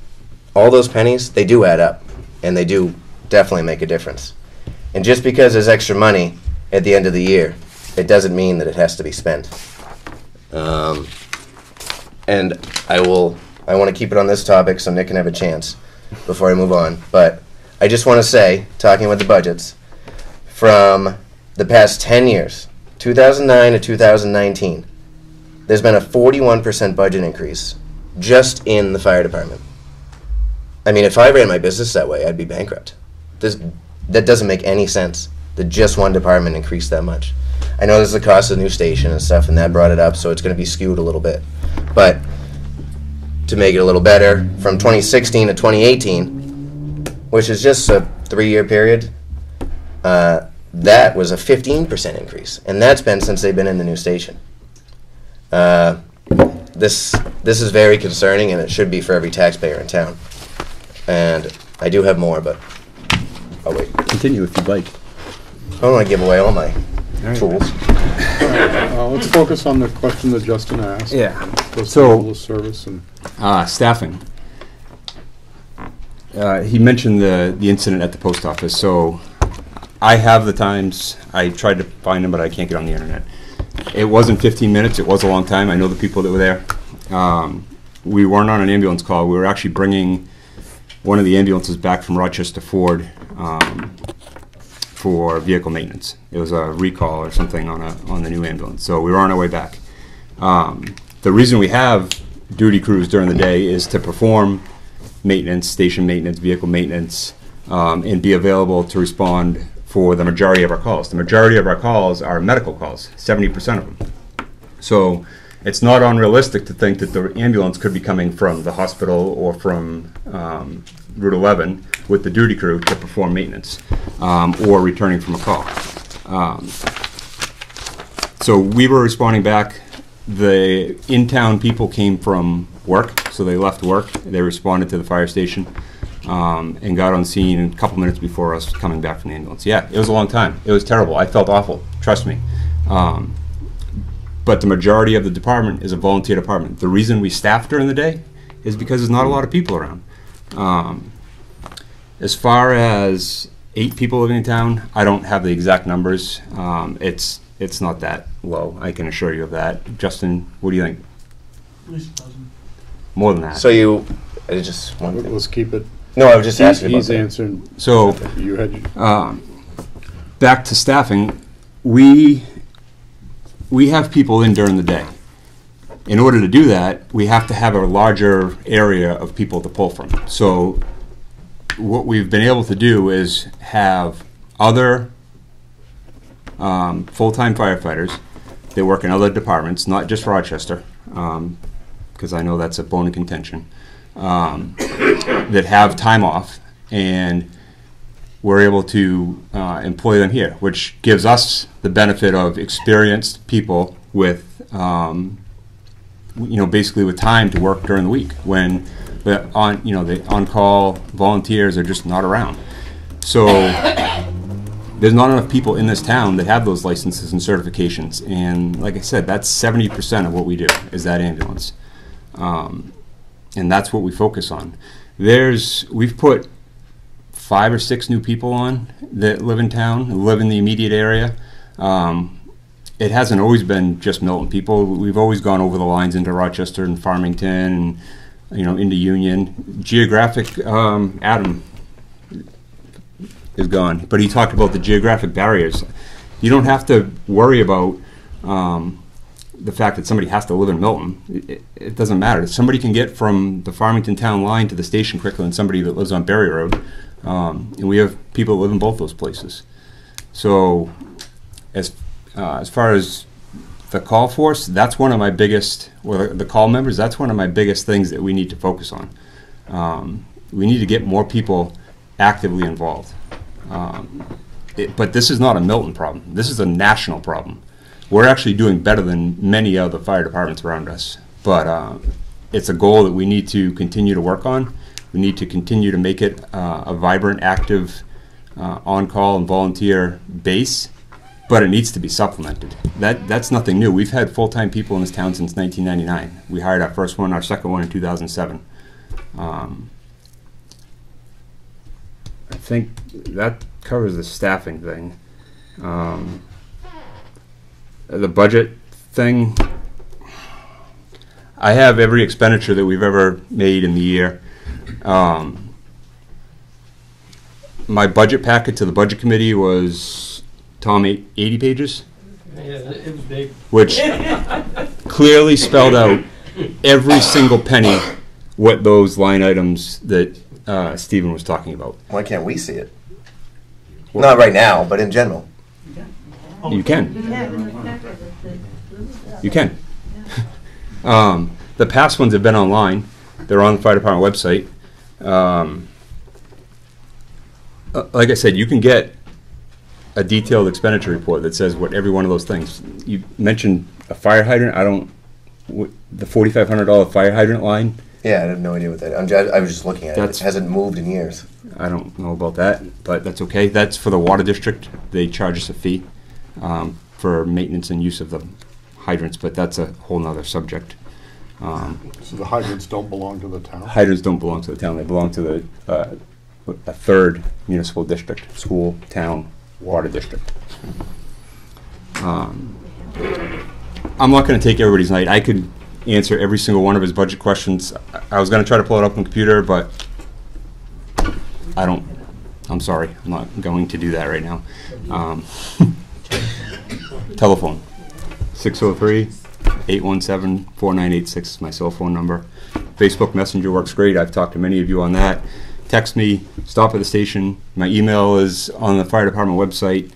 E: all those pennies, they do add up, and they do definitely make a difference. And just because there's extra money at the end of the year, it doesn't mean that it has to be spent. And I want to keep it on this topic so Nick can have a chance before I move on. But I just want to say, talking with the budgets, from the past 10 years, 2009 to 2019, there's been a 41% budget increase just in the fire department. I mean, if I ran my business that way, I'd be bankrupt. That doesn't make any sense, that just one department increased that much. I know there's the cost of the new station and stuff, and that brought it up, so it's going to be skewed a little bit. But to make it a little better, from 2016 to 2018, which is just a 3-year period, that was a 15% increase, and that's been since they've been in the new station. This is very concerning, and it should be for every taxpayer in town. And I do have more, but I'll wait.
F: Continue if you'd like.
E: I don't want to give away all my tools.
L: Let's focus on the question that Justin asked.
F: Yeah.
L: So, service and
F: staffing. He mentioned the incident at the post office. So I have the times. I tried to find them, but I can't get on the internet. It wasn't 15 minutes. It was a long time. I know the people that were there. We weren't on an ambulance call. We were actually bringing one of the ambulances back from Rochester Ford for vehicle maintenance. It was a recall or something on the new ambulance. So we were on our way back. The reason we have duty crews during the day is to perform maintenance, station maintenance, vehicle maintenance, and be available to respond for the majority of our calls. The majority of our calls are medical calls, 70% of them. So it's not unrealistic to think that the ambulance could be coming from the hospital or from Route 11 with the duty crew to perform maintenance or returning from a call. So we were responding back. The in-town people came from work, so they left work. They responded to the fire station and got on scene a couple minutes before us coming back from the ambulance. Yeah, it was a long time. It was terrible. I felt awful, trust me. But the majority of the department is a volunteer department. The reason we staff during the day is because there's not a lot of people around. As far as 8 people living in town, I don't have the exact numbers. It's not that low, I can assure you of that. Justin, what do you think?
W: At least a dozen.
E: More than that. So you, just one thing.
L: Let's keep it.
E: No, I was just asking about
L: He's
E: that.
L: answering.
F: So,
L: you had.
F: Back to staffing, we have people in during the day. In order to do that, we have to have a larger area of people to pull from. So what we've been able to do is have other full-time firefighters. They work in other departments, not just Rochester, because I know that's a bone of contention, that have time off, and we're able to employ them here, which gives us the benefit of experienced people with, basically with time to work during the week when the on-call volunteers are just not around. So there's not enough people in this town that have those licenses and certifications, and like I said, that's 70% of what we do is that ambulance, and that's what we focus on. We've put 5 or 6 new people on that live in town, who live in the immediate area. It hasn't always been just Milton people. We've always gone over the lines into Rochester and Farmington into Union. Geographic, Adam is gone, but he talked about the geographic barriers. You don't have to worry about the fact that somebody has to live in Milton. It doesn't matter. Somebody can get from the Farmington town line to the station quicker than somebody that lives on Berry Road. And we have people that live in both those places. So as far as the call force, that's one of my biggest, or the call members, that's one of my biggest things that we need to focus on. We need to get more people actively involved. But this is not a Milton problem. This is a national problem. We're actually doing better than many other fire departments around us. But it's a goal that we need to continue to work on. We need to continue to make it a vibrant, active, on-call and volunteer base, but it needs to be supplemented. That's nothing new. We've had full-time people in this town since 1999. We hired our first one, our second one in 2007. I think that covers the staffing thing. The budget thing, I have every expenditure that we've ever made in the year. My budget packet to the budget committee was, Tom, 80 pages?
U: Yeah, it was big.
F: Which clearly spelled out every single penny what those line items that Stephen was talking about.
E: Why can't we see it? Not right now, but in general.
F: You can. You can. The past ones have been online. They're on the fire department website. Like I said, you can get a detailed expenditure report that says what every one of those things. You mentioned a fire hydrant. The $4,500 fire hydrant line.
E: Yeah, I have no idea what that is. I was just looking at it. It hasn't moved in years.
F: I don't know about that, but that's okay. That's for the water district. They charge us a fee for maintenance and use of the hydrants, but that's a whole nother subject.
L: So the hydrants don't belong to the town?
F: Hydrants don't belong to the town. They belong to a third municipal district, school, town, water district. I'm not going to take everybody's night. I could answer every single one of his budget questions. I was going to try to pull it up on the computer, but I'm sorry. I'm not going to do that right now. Telephone, 603-817-4986 is my cell phone number. Facebook Messenger works great. I've talked to many of you on that. Text me, stop at the station. My email is on the fire department website.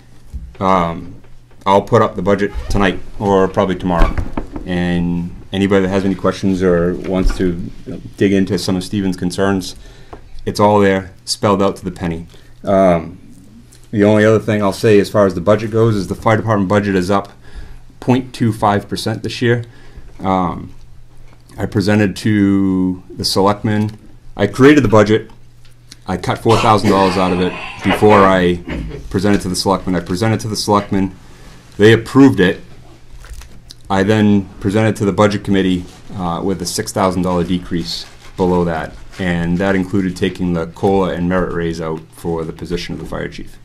F: I'll put up the budget tonight or probably tomorrow. And anybody that has any questions or wants to dig into some of Stephen's concerns, it's all there, spelled out to the penny. The only other thing I'll say as far as the budget goes is the fire department budget is up 0.25% this year. I presented to the selectmen. I created the budget. I cut $4,000 out of it before I presented to the selectmen. I presented to the selectmen. They approved it. I then presented to the budget committee with a $6,000 decrease below that, and that included taking the COLA and merit raise out for the position of the fire chief.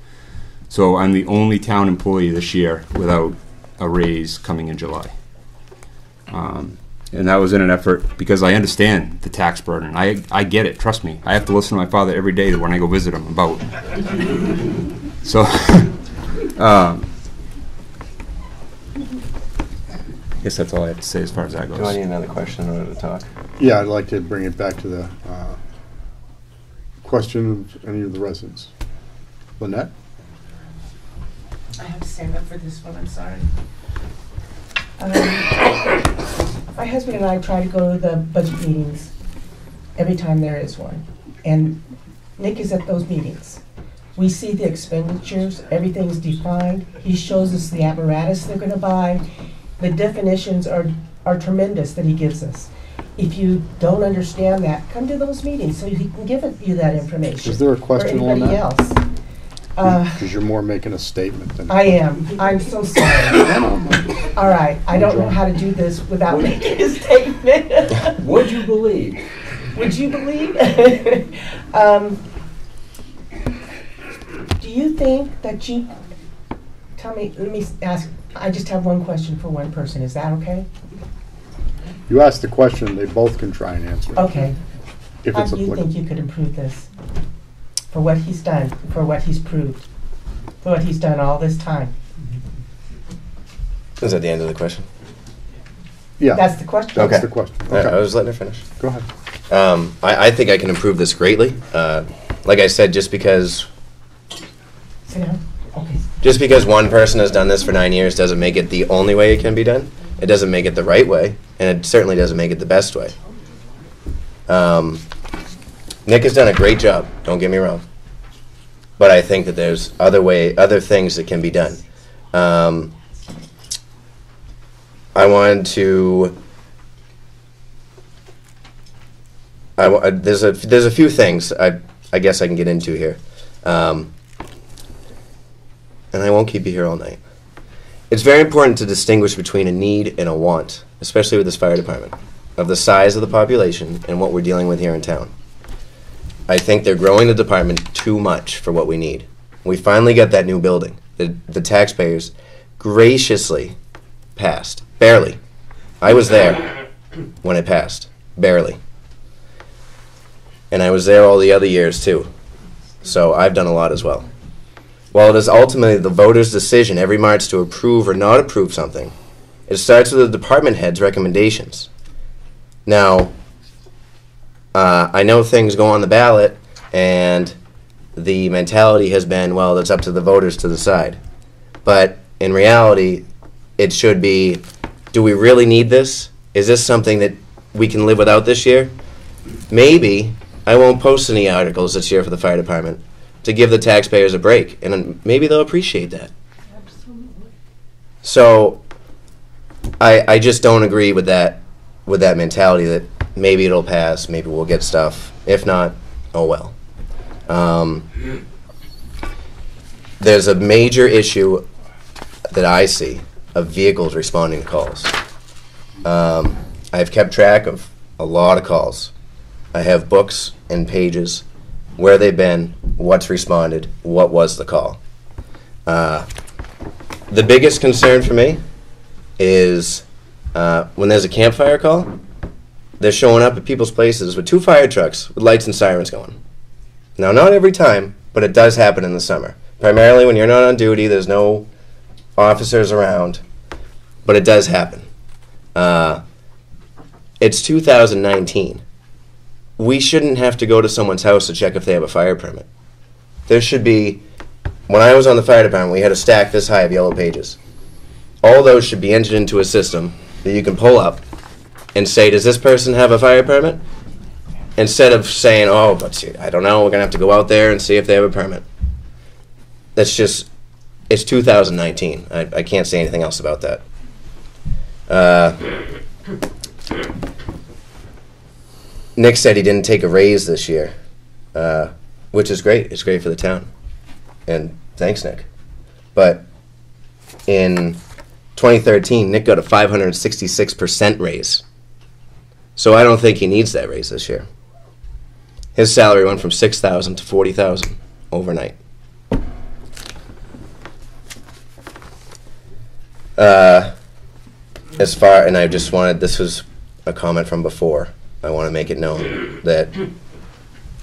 F: So I'm the only town employee this year without a raise coming in July. And that was in an effort because I understand the tax burden. I get it, trust me. I have to listen to my father every day when I go visit him about. So, I guess that's all I have to say as far as that goes.
E: Do I need another question in order to talk?
L: Yeah, I'd like to bring it back to the question of any of the residents. Lynette?
J: I have to stand up for this one, I'm sorry. My husband and I try to go to the budget meetings every time there is one. And Nick is at those meetings. We see the expenditures, everything's defined. He shows us the apparatus they're gonna buy. The definitions are tremendous that he gives us. If you don't understand that, come to those meetings so he can give you that information.
L: Is there a question on that?
J: Or anybody else.
L: Because you're more making a statement than...
J: I am. I'm so sorry. All right. I don't know how to do this without making a statement.
H: Would you believe?
J: Would you believe? Do you think that you... Tell me, let me ask, I just have one question for one person. Is that okay?
L: You asked the question, they both can try and answer it.
J: Okay.
L: If
J: How
L: it's
J: do you think
L: applicable.
J: you could improve this? For what he's done, for what he's proved, for what he's done all this time?
E: Is that the end of the question?
L: Yeah.
J: That's the question.
E: Okay.
L: That's the question. Okay.
E: I was letting her finish.
L: Go ahead.
E: I think I can improve this greatly. Like I said, just because
J: Sit down. Okay.
E: just because one person has done this for 9 years doesn't make it the only way it can be done. It doesn't make it the right way, and it certainly doesn't make it the best way. Nick has done a great job, don't get me wrong. But I think that there's other things that can be done. I wanted to. There's a few things I guess I can get into here, and I won't keep you here all night. It's very important to distinguish between a need and a want, especially with this fire department, of the size of the population and what we're dealing with here in town. I think they're growing the department too much for what we need. We finally got that new building. The taxpayers graciously passed. Barely. I was there when it passed. Barely. And I was there all the other years too. So I've done a lot as well. While it is ultimately the voters' decision every March to approve or not approve something, it starts with the department head's recommendations. Now, I know things go on the ballot, and the mentality has been, well, it's up to the voters to decide. But in reality, it should be, do we really need this? Is this something that we can live without this year? Maybe I won't post any articles this year for the fire department to give the taxpayers a break, and maybe they'll appreciate that.
C: Absolutely.
E: So I just don't agree with that mentality that maybe it'll pass, maybe we'll get stuff. If not, oh well. There's a major issue that I see of vehicles responding to calls. I've kept track of a lot of calls. I have books and pages, where they've been, what's responded, what was the call. The biggest concern for me is when there's a campfire call, they're showing up at people's places with 2 fire trucks with lights and sirens going. Now, not every time, but it does happen in the summer. Primarily when you're not on duty, there's no officers around, but it does happen. It's 2019. We shouldn't have to go to someone's house to check if they have a fire permit. There should be, when I was on the fire department, we had a stack this high of yellow pages. All those should be entered into a system that you can pull up and say, does this person have a fire permit? Instead of saying, oh, but I don't know, we're going to have to go out there and see if they have a permit. That's just, it's 2019. I can't say anything else about that. Nick said he didn't take a raise this year, which is great. It's great for the town. And thanks, Nick. But in 2013, Nick got a 566% raise. So I don't think he needs that raise this year. His salary went from $6,000 to $40,000 overnight. And I just wanted, this was a comment from before. I want to make it known that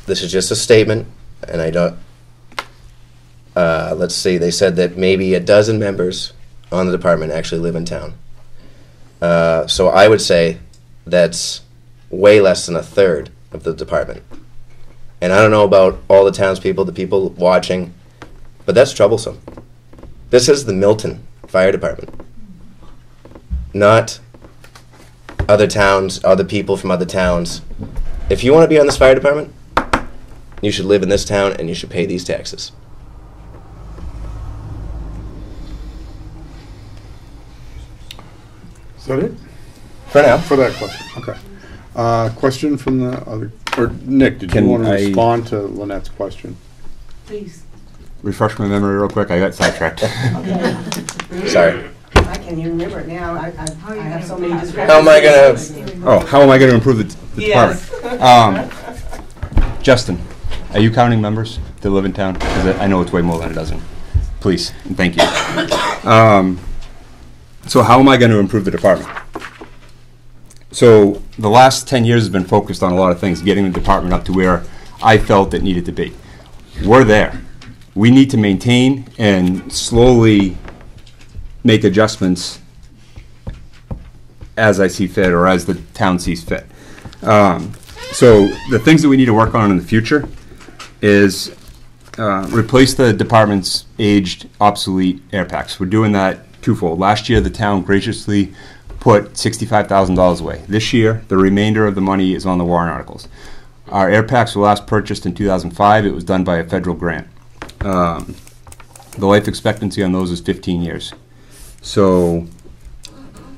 E: this is just a statement, and I don't, let's see, they said that maybe 12 members on the department actually live in town. So I would say that's way less than 1/3 of the department. And I don't know about all the townspeople, the people watching, but that's troublesome. This is the Milton Fire Department, not other towns, other people from other towns. If you want to be on this fire department, you should live in this town and you should pay these taxes.
L: Is that it?
E: For now.
L: For that question, okay. Question from the other, or Nick, did you want to respond to Lynette's question?
J: Please.
F: Refresh my memory real quick. I got sidetracked.
J: Okay.
E: Sorry.
J: I can't even remember it now. I have so many discrepancies.
E: How am I gonna?
F: Oh, how am I going to improve the
J: Yes.
F: department? Justin, are you counting members that live in town? Because I know it's way more than a dozen. Please, and thank you. So how am I going to improve the department? So the last 10 years has been focused on a lot of things, getting the department up to where I felt it needed to be. We're there. We need to maintain and slowly make adjustments as I see fit or as the town sees fit. So the things that we need to work on in the future is replace the department's aged, obsolete air packs. We're doing that twofold. Last year, the town graciously put $65,000 away. This year, the remainder of the money is on the warrant articles. Our air packs were last purchased in 2005. It was done by a federal grant. The life expectancy on those is 15 years. So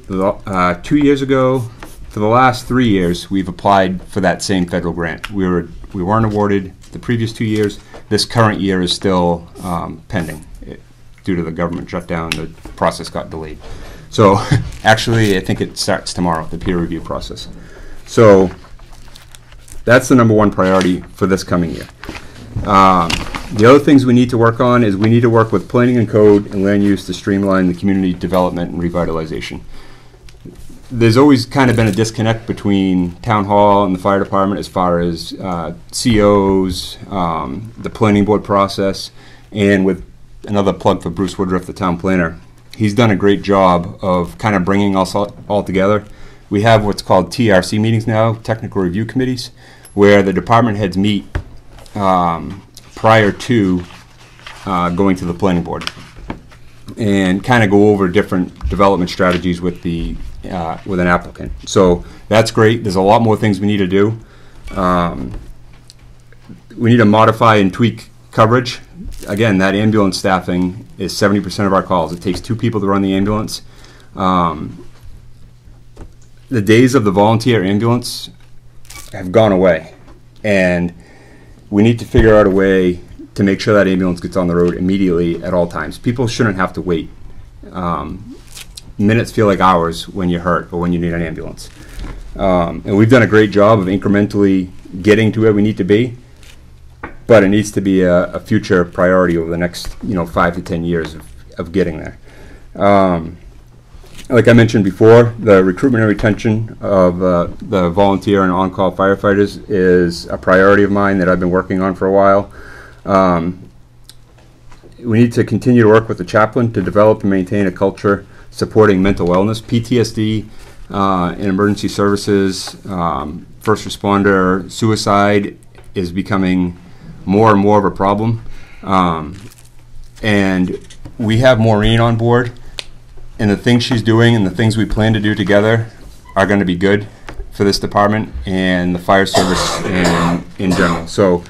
F: 2 years ago, for the last 3 years, we've applied for that same federal grant. We weren't awarded the previous 2 years. This current year is still pending. Due to the government shutdown, the process got delayed. So actually, I think it starts tomorrow, the peer review process. So that's the number one priority for this coming year. The other things we need to work on is we need to work with planning and code and land use to streamline the community development and revitalization. There's always kind of been a disconnect between town hall and the fire department as far as COs, the planning board process, and with another plug for Bruce Woodruff, the town planner. He's done a great job of kind of bringing us all together. We have what's called TRC meetings now, technical review committees, where the department heads meet prior to going to the planning board and kind of go over different development strategies with the with an applicant. So that's great. There's a lot more things we need to do. We need to modify and tweak coverage. Again, that ambulance staffing is 70% of our calls. It takes 2 people to run the ambulance. The days of the volunteer ambulance have gone away, and we need to figure out a way to make sure that ambulance gets on the road immediately at all times. People shouldn't have to wait. Minutes feel like hours when you're hurt or when you need an ambulance. And we've done a great job of incrementally getting to where we need to be, but it needs to be a future priority over the next 5 to 10 years of getting there. Like I mentioned before, the recruitment and retention of the volunteer and on-call firefighters is a priority of mine that I've been working on for a while. We need to continue to work with the chaplain to develop and maintain a culture supporting mental wellness, PTSD, in emergency services, first responder, suicide is becoming more and more of a problem. And we have Maureen on board, and the things she's doing and the things we plan to do together are going to be good for this department and the fire service in general. So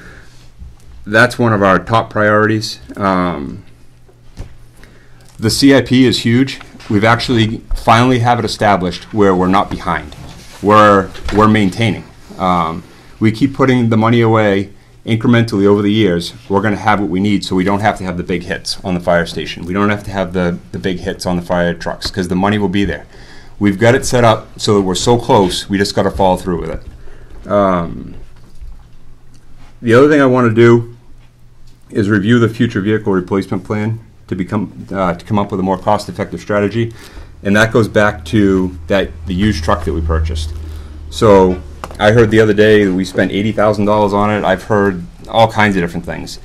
F: that's one of our top priorities. The CIP is huge. We've actually finally have it established where we're not behind. We're maintaining. We keep putting the money away incrementally over the years. We're going to have what we need, so we don't have to have the big hits on the fire station. We don't have to have the big hits on the fire trucks, because the money will be there. We've got it set up so that we're so close, we just got to follow through with it. The other thing I want to do is review the future vehicle replacement plan to come up with a more cost-effective strategy, and that goes back to the used truck that we purchased. So I heard the other day that we spent $80,000 on it. I've heard all kinds of different things.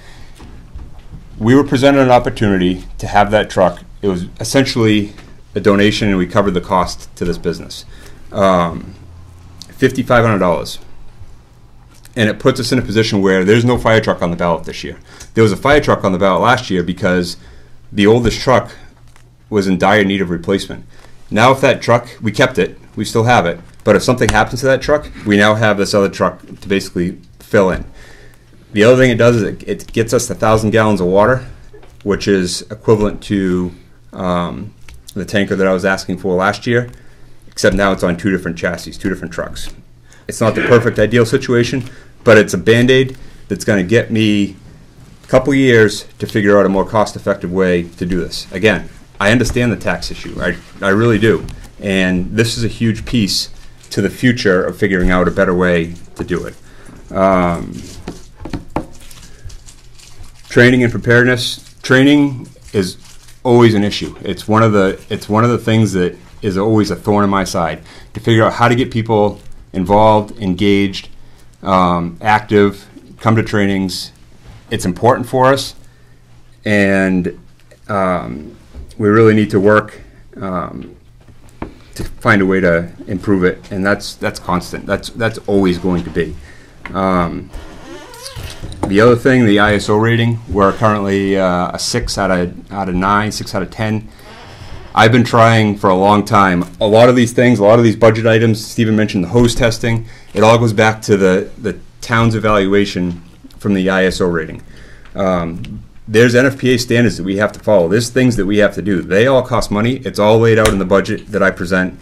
F: We were presented an opportunity to have that truck. It was essentially a donation, and we covered the cost to this business. $5,500. And it puts us in a position where there's no fire truck on the ballot this year. There was a fire truck on the ballot last year because the oldest truck was in dire need of replacement. Now if that truck, we kept it, we still have it, but if something happens to that truck, we now have this other truck to basically fill in. The other thing it does is it gets us 1,000 gallons of water, which is equivalent to the tanker that I was asking for last year, except now it's on 2 different chassis, 2 different trucks. It's not the perfect ideal situation, but it's a Band-Aid that's going to get me a couple years to figure out a more cost-effective way to do this. Again, I understand the tax issue. I really do. And this is a huge piece to the future of figuring out a better way to do it. Training and preparedness. Training is always an issue. It's one of the things that is always a thorn in my side, to figure out how to get people involved, engaged, active, come to trainings. It's important for us, and we really need to work to find a way to improve it, and that's constant. That's always going to be. The other thing, the ISO rating, we're currently a 6 out of 9, 6 out of 10. I've been trying for a long time. A lot of these things, a lot of these budget items, Stephen mentioned the hose testing, it all goes back to the town's evaluation from the ISO rating. There's NFPA standards that we have to follow. There's things that we have to do. They all cost money. It's all laid out in the budget that I present,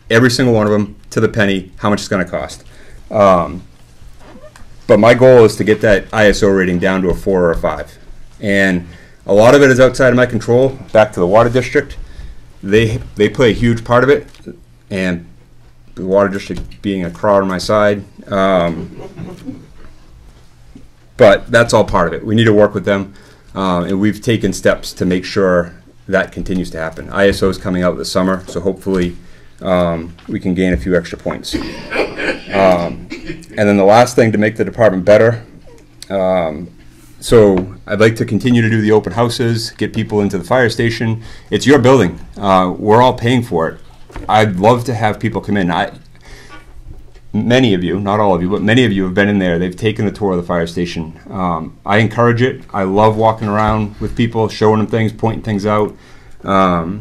F: every single one of them, to the penny, how much it's going to cost. But my goal is to get that ISO rating down to a 4 or a 5. And a lot of it is outside of my control. Back to the water district. They play a huge part of it. And the water district being a crowd on my side. But that's all part of it. We need to work with them. And we've taken steps to make sure that continues to happen. ISO is coming out this summer, so hopefully we can gain a few extra points. And then the last thing, to make the department better, so I'd like to continue to do the open houses, get people into the fire station. It's your building. We're all paying for it. I'd love to have people come in. Many of you, not all of you, but many of you have been in there. They've taken the tour of the fire station. I encourage it. I love walking around with people, showing them things, pointing things out. The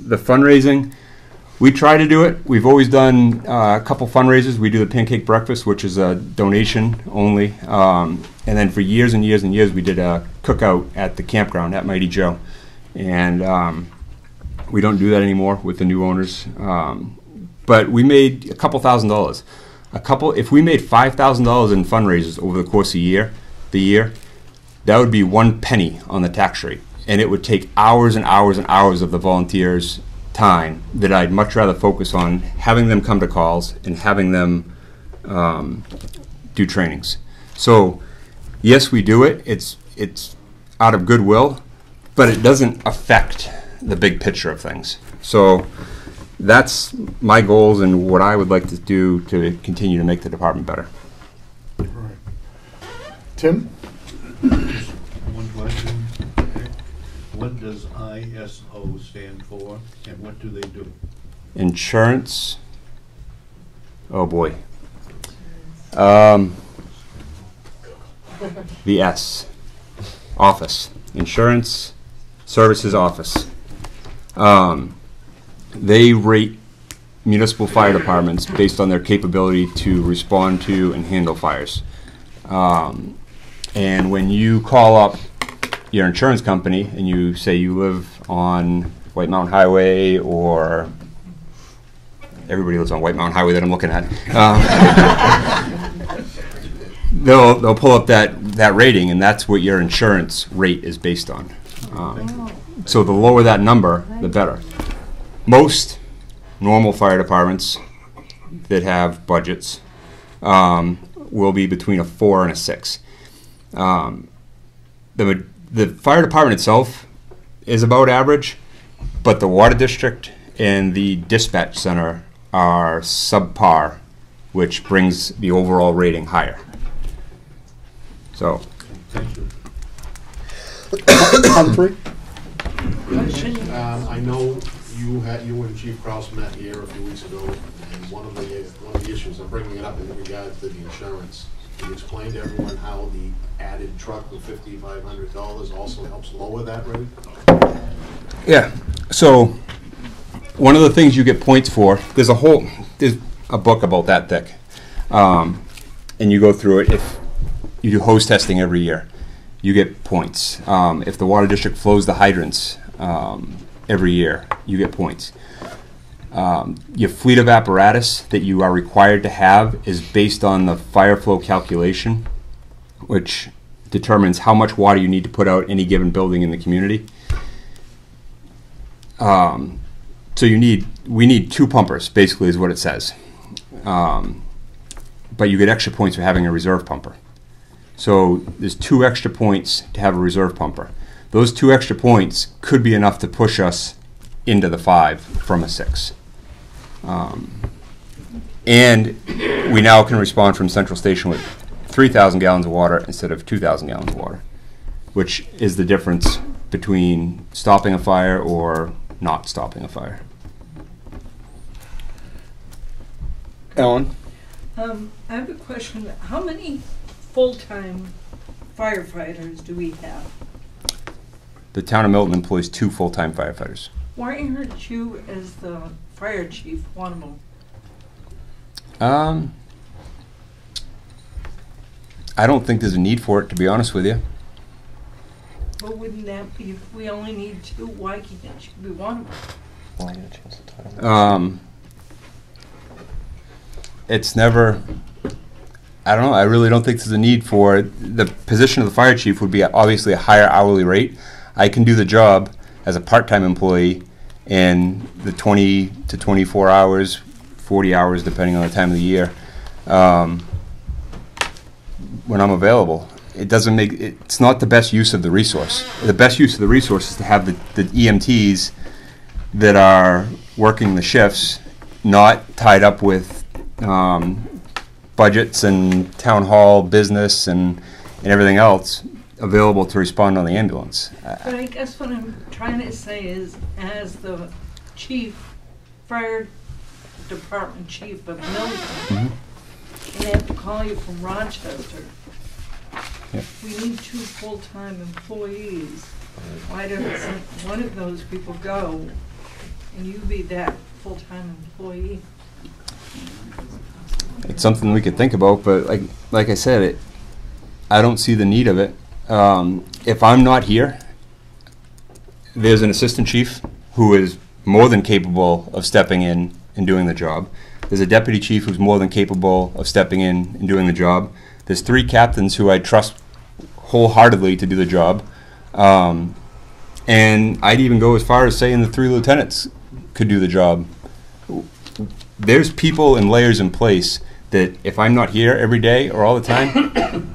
F: fundraising, we try to do it. We've always done a couple fundraisers. We do the pancake breakfast, which is a donation only. And then for years and years and years, we did a cookout at the campground at Mighty Joe. And we don't do that anymore with the new owners. But we made a couple $1,000s. If we made $5,000 in fundraisers over the course of the year, that would be 1 penny on the tax rate. And it would take hours and hours and hours of the volunteers' time that I'd much rather focus on having them come to calls and having them do trainings. So yes, we do it. It's out of goodwill, but it doesn't affect the big picture of things. So that's my goals and what I would like to do to continue to make the department better.
K: Right. Tim?
P: One question. What does ISO stand for, and what do they do?
F: Insurance. Oh boy. The S. Office. Insurance Services Office. They rate municipal fire departments based on their capability to respond to and handle fires. And when you call up your insurance company and you say you live on White Mountain Highway, or everybody lives on White Mountain Highway that I'm looking at, they'll pull up that rating, and that's what your insurance rate is based on. So the lower that number, the better. Most normal fire departments that have budgets will be between a 4 and a 6. The fire department itself is about average, but the water district and the dispatch center are subpar, which brings the overall rating higher. So.
P: Thank you.
K: Humphrey?
M: I know you and Chief Kraus met here a few weeks ago, and one of the issues, I'm bringing it up in regards to the insurance. Can you explain to everyone how the added truck of $5,500 also helps lower that rate?
F: Yeah. So one of the things you get points for, there's a book about that thick, and you go through it. If you do hose testing every year, you get points. If the water district flows the hydrants every year, you get points. Your fleet of apparatus that you are required to have is based on the fire flow calculation, which determines how much water you need to put out any given building in the community. So we need 2 pumpers, basically, is what it says. But you get extra points for having a reserve pumper. So there's 2 extra points to have a reserve pumper. Those 2 extra points could be enough to push us into the 5 from a 6. And we now can respond from Central Station with 3,000 gallons of water instead of 2,000 gallons of water, which is the difference between stopping a fire or not stopping a fire.
L: Ellen?
I: I have a question. How many full-time firefighters do we have?
F: The town of Milton employs 2 full-time firefighters.
I: Why aren't you, as the fire chief, one of them?
F: I don't think there's a need for it, to be honest with you.
I: Well, wouldn't that be, if we only need 2, why can't you be one of them?
F: It's never, I don't know, I really don't think there's a need for it. The position of the fire chief would be obviously a higher hourly rate. I can do the job as a part-time employee in the 20 to 24 hours, 40 hours, depending on the time of the year, when I'm available. It doesn't make, it's not the best use of the resource. The best use of the resource is to have the EMTs that are working the shifts, not tied up with budgets and town hall business and everything else, available to respond on the ambulance.
I: But I guess what I'm trying to say is, as the fire department chief of Milton, and they have to call you from Rochester, we need 2 full-time employees. Why doesn't one of those people go and you be that full-time employee?
F: It's something we could think about, but like I said, I don't see the need of it. If I'm not here, there's an assistant chief who is more than capable of stepping in and doing the job. There's a deputy chief who's more than capable of stepping in and doing the job. There's 3 captains who I trust wholeheartedly to do the job. And I'd even go as far as saying the 3 lieutenants could do the job. There's people and layers in place that if I'm not here every day or all the time,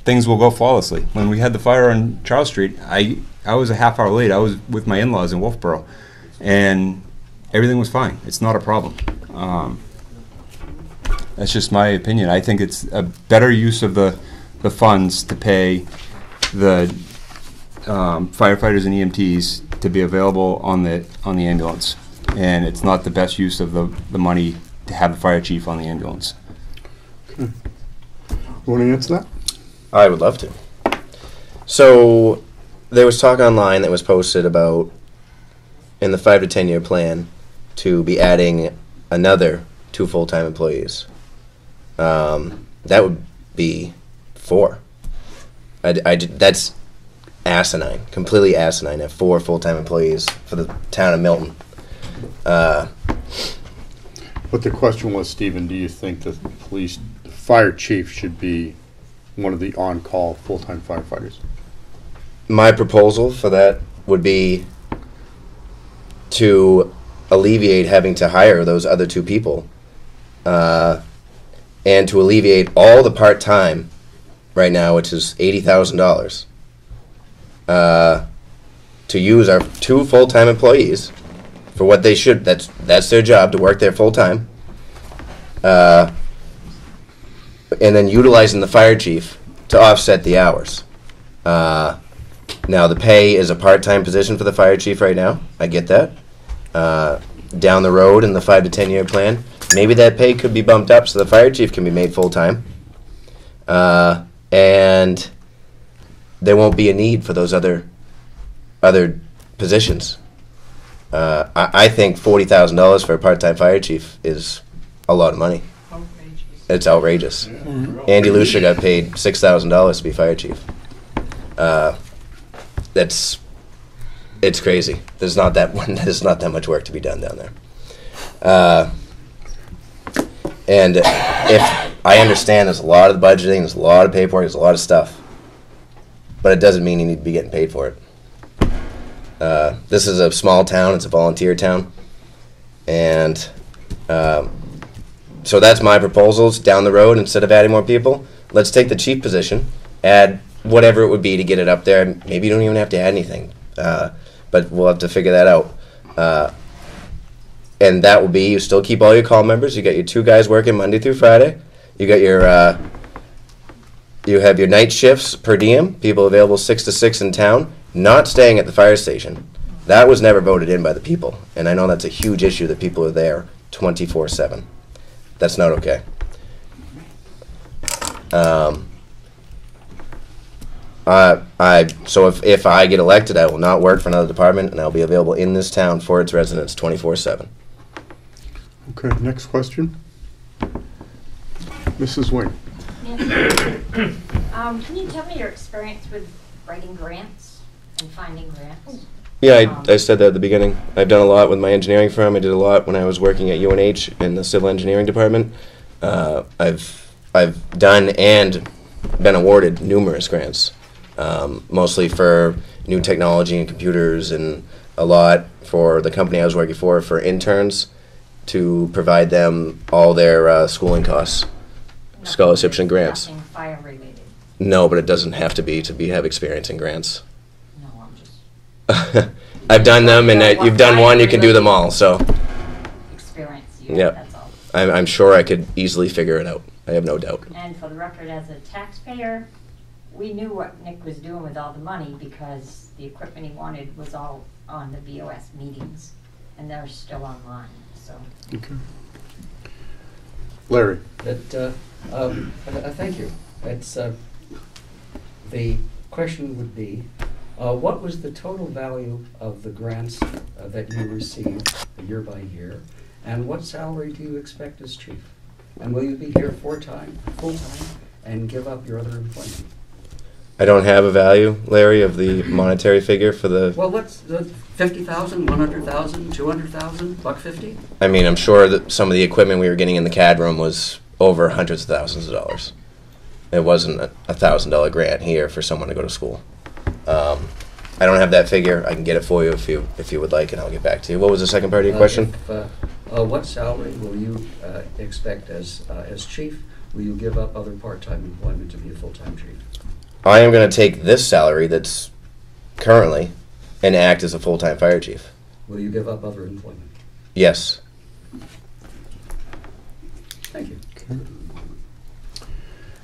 F: things will go flawlessly. When we had the fire on Charles Street, I was a half hour late. I was with my in-laws in Wolfboro, and everything was fine. It's not a problem. That's just my opinion. I think it's a better use of the funds to pay the firefighters and EMTs to be available on the ambulance, and it's not the best use of the money to have the fire chief on the ambulance.
L: Okay. Want to answer that?
E: I would love to. So there was talk online that was posted about in the 5 to 10 year plan to be adding another 2 full-time employees. That would be 4. That's asinine, completely asinine. Have 4 full-time employees for the town of Milton.
L: But the question was, Stephen, do you think the fire chief should be one of the on-call full-time firefighters?
E: My proposal for that would be to alleviate having to hire those other 2 people, and to alleviate all the part-time right now, which is $80,000, to use our 2 full-time employees for what they should. That's their job, to work there full-time, and then utilizing the fire chief to offset the hours. Now, the pay is a part-time position for the fire chief right now. I get that. Down the road in the 5 to 10 year plan, maybe that pay could be bumped up so the fire chief can be made full-time. And there won't be a need for those other positions. I think $40,000 for a part-time fire chief is a lot of money.
I: Outrageous.
E: It's outrageous. Andy Lucia got paid $6,000 to be fire chief. It's crazy. There's not that much work to be done down there. And if I understand, there's a lot of budgeting, there's a lot of paperwork, there's a lot of stuff, but it doesn't mean you need to be getting paid for it. This is a small town. It's a volunteer town, and so that's my proposals down the road. Instead of adding more people, let's take the chief position, add whatever it would be to get it up there. Maybe you don't even have to add anything, but we'll have to figure that out. And that will be, you still keep all your call members. You got your 2 guys working Monday through Friday. You got your, you have your night shifts per diem, people available 6 to 6 in town, not staying at the fire station. That was never voted in by the people. And I know that's a huge issue that people are there 24/7. That's not okay. So if I get elected, I will not work for another department, and I'll be available in this town for its residents 24/7.
L: Okay, next question. Mrs. Wing.
D: Can you tell me your experience with writing grants and finding grants?
E: Yeah, I said that at the beginning. I've done a lot with my engineering firm. I did a lot when I was working at UNH in the civil engineering department. I've done and been awarded numerous grants, mostly for new technology and computers, and a lot for the company I was working for interns to provide them all their schooling costs, scholarships and grants.
D: Nothing fire related.
E: No, but it doesn't have to be have experience in grants.
D: No, I'm just.
E: I've done them, and you've done one, you can do them all. So.
D: Experience.
E: Yeah.
D: That's all.
E: I'm sure I could easily figure it out. I have no doubt.
D: And for the record, as a taxpayer, we knew what Nick was doing with all the money because the equipment he wanted was all on the BOS meetings, and they're still online. So.
L: Okay. Larry.
H: Thank you. It's, the question would be, what was the total value of the grants that you received year by year, and what salary do you expect as chief? And will you be here full-time, and give up your other employment?
E: I don't have a value, Larry, of the monetary figure for the...
H: Well, what's the 50,000, 100,000, 200,000, $150?
E: I mean, I'm sure that some of the equipment we were getting in the CAD room was over hundreds of thousands of dollars. It wasn't a $1,000 grant here for someone to go to school. I don't have that figure. I can get it for you if you would like, and I'll get back to you. What was the second part of your question?
H: What salary will you expect as chief? Will you give up other part-time employment to be a full-time chief?
E: I am going to take this salary that's currently and act as a full-time fire chief.
H: Will you give up other employment?
E: Yes.
H: Thank you.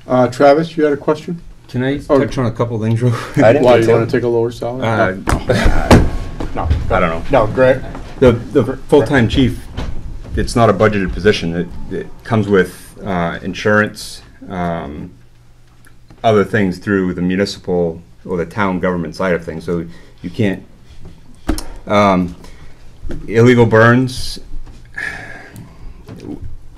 L: Okay. Travis, you had a question?
F: Can I touch on a couple things real quick?
L: Why, you want to take a lower salary? No.
F: I don't know.
L: No, great.
F: The full-time chief, it's not a budgeted position. It comes with insurance, other things through the municipal or the town government side of things. So you can't. Illegal burns,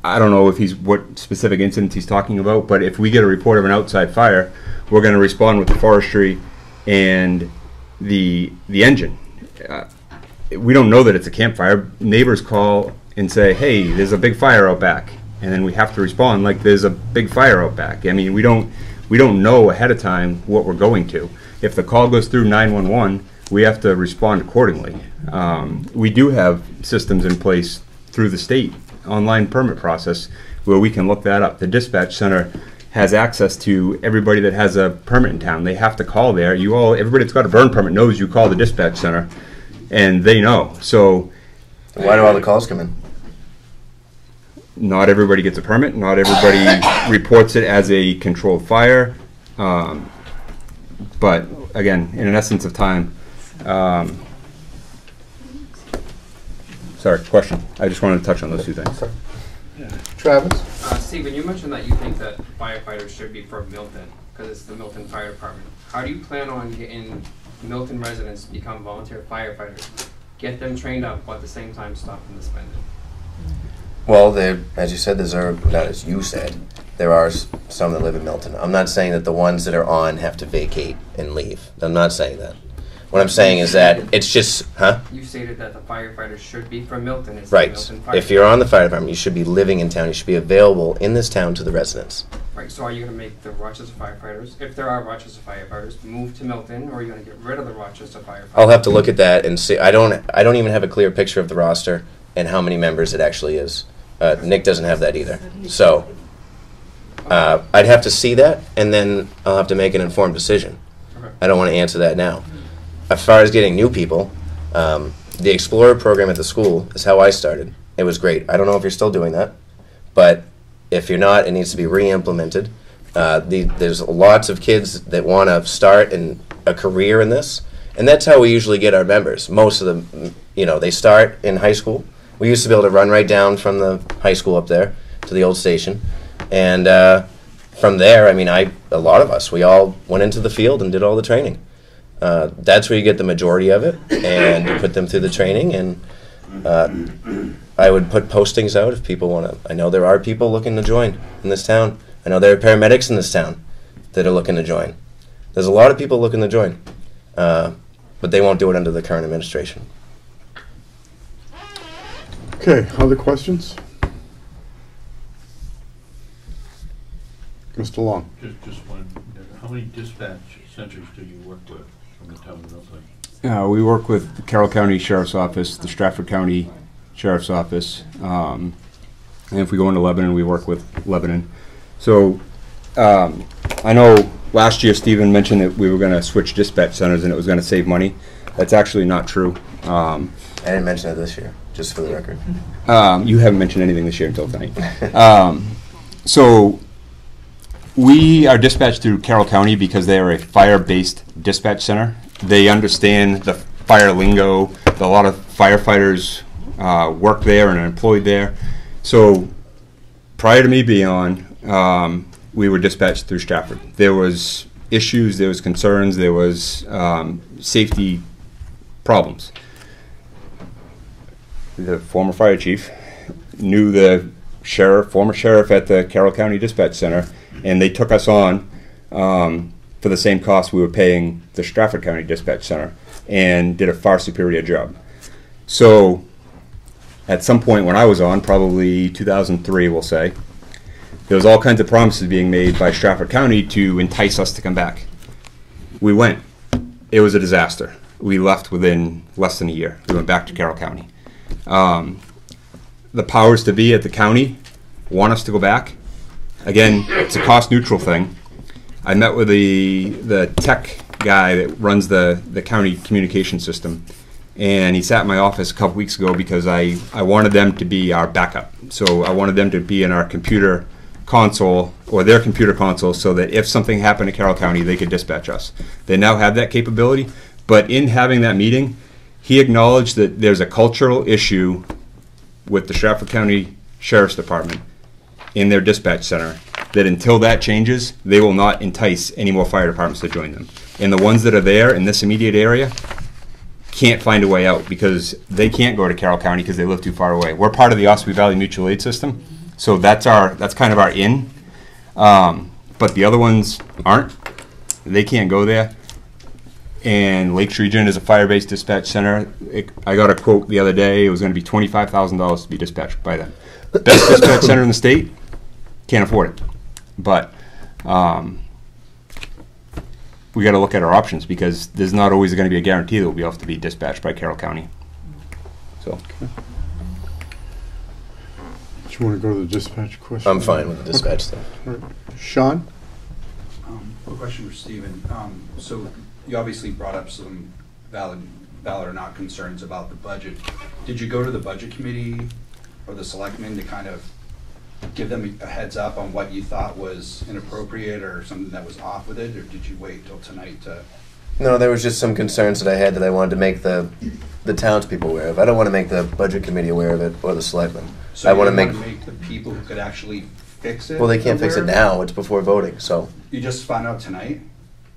F: I don't know what specific incidents he's talking about, but if we get a report of an outside fire, we're going to respond with the forestry and the engine. We don't know that it's a campfire. Neighbors call and say, hey, there's a big fire out back. And then we have to respond like there's a big fire out back. I mean, we don't know ahead of time what we're going to. If the call goes through 911, we have to respond accordingly. We do have systems in place through the state online permit process where we can look that up. The dispatch center has access to everybody that has a permit in town. They have to call there. Everybody that's got a burn permit knows you call the dispatch center, and they know. So,
E: why do all the calls come in?
F: Not everybody gets a permit. Not everybody reports it as a controlled fire. But again, in an essence of time. Sorry, question. I just wanted to touch on those two things.
L: Travis?
G: Stephen, you mentioned that you think that firefighters should be from Milton because it's the Milton Fire Department. How do you plan on getting Milton residents to become volunteer firefighters? Get them trained up, but at the same time stop them the spending?
E: Well, as you said, not as you said, there are some that live in Milton. I'm not saying that the ones that are on have to vacate and leave. I'm not saying that. What I'm saying is that it's just,
G: You stated that the firefighters should be from Milton. It's
E: right.
G: The Milton Fire
E: If you're on the fire department, you should be living in town. You should be available in this town to the residents.
G: Right. So are you going to make the Rochester firefighters, if there are Rochester firefighters, move to Milton, or are you going to get rid of the Rochester firefighters?
E: I'll have to look at that and see. I don't even have a clear picture of the roster and how many members it actually is. Nick doesn't have that either. So I'd have to see that, and then I'll have to make an informed decision.
G: Okay.
E: I don't want to answer that now. As far as getting new people, the Explorer program at the school is how I started. It was great. I don't know if you're still doing that, but if you're not, it needs to be re-implemented. There's lots of kids that want to start a career in this, and that's how we usually get our members. Most of them, they start in high school. We used to be able to run right down from the high school up there to the old station, and from there, a lot of us, we all went into the field and did all the training. That's where you get the majority of it, and you put them through the training, and I would put postings out if people want to. I know there are people looking to join in this town. I know there are paramedics in this town that are looking to join. There's a lot of people looking to join, but they won't do it under the current administration.
L: Okay, other questions? Mr. Long.
P: Just one. How many dispatch centers do you work with from the town of Milton?
F: We work with the Carroll County Sheriff's Office, the Stratford County Sheriff's Office, and if we go into Lebanon, we work with Lebanon. So I know last year Stephen mentioned that we were going to switch dispatch centers and it was going to save money. That's actually not true.
E: I didn't mention it this year, just for the record.
F: You haven't mentioned anything this year until tonight. So we are dispatched through Carroll County because they are a fire-based dispatch center. They understand the fire lingo. A lot of firefighters work there and are employed there. So prior to me being on, we were dispatched through Stratford. There was issues, there was concerns, there was safety problems. The former fire chief knew the former sheriff at the Carroll County Dispatch Center, and they took us on for the same cost we were paying the Stratford County Dispatch Center, and did a far superior job. So at some point when I was on, probably 2003 we'll say, there was all kinds of promises being made by Stratford County to entice us to come back. We went. It was a disaster. We left within less than a year. We went back to Carroll County. The powers to be at the county want us to go back. Again, it's a cost-neutral thing. I met with the tech guy that runs the county communication system, and he sat in my office a couple weeks ago because I wanted them to be our backup. So I wanted them to be in our computer console, or their computer console, so that if something happened to Carroll County, they could dispatch us. They now have that capability, but in having that meeting, he acknowledged that there's a cultural issue with the Stratford County Sheriff's Department in their dispatch center, that until that changes, they will not entice any more fire departments to join them. And the ones that are there in this immediate area can't find a way out because they can't go to Carroll County because they live too far away. We're part of the Ossipee Valley Mutual Aid System, so that's kind of our in. But the other ones aren't. They can't go there. And Lakes Region is a fire-based dispatch center. I got a quote the other day. It was going to be $25,000 to be dispatched by them. Best dispatch center in the state, can't afford it. But we got to look at our options because there's not always going to be a guarantee that we'll be able to be dispatched by Carroll County. So.
L: Okay. Do you want to go to the dispatch question?
E: I'm fine with the dispatch stuff.
L: Right. Sean?
V: A question for Stephen. So you obviously brought up some valid or not concerns about the budget. Did you go to the budget committee or the selectmen to kind of give them a heads up on what you thought was inappropriate or something that was off with it, or did you wait till tonight to?
E: No, there was just some concerns that I had that I wanted to make the townspeople aware of. I don't want to make the budget committee aware of it or the selectmen.
V: So
E: I want to make
V: the people who could actually fix it.
E: Well, they can't fix it now. It's before voting, so.
V: You just found out tonight?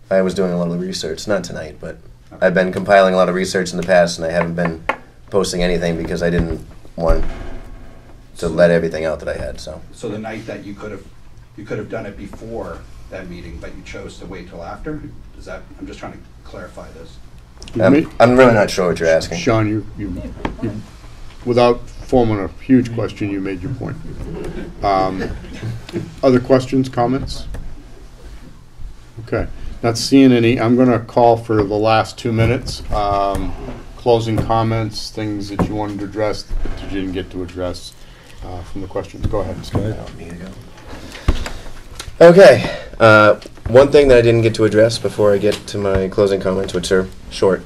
E: I was doing a lot of research, not tonight, but I've been compiling a lot of research in the past, and I haven't been posting anything because I didn't want to let everything out that I had. So
V: the night that you could have done it before that meeting, but you chose to wait till after. Is that? I'm just trying to clarify this.
E: I'm really not sure what you're asking.
L: Sean, you without forming a huge question, you made your point. Other questions, comments? Okay, not seeing any. I'm going to call for the last 2 minutes. Closing comments, things that you wanted to address that you didn't get to address from the questions. Go ahead.
E: Okay. One thing that I didn't get to address before I get to my closing comments, which are short.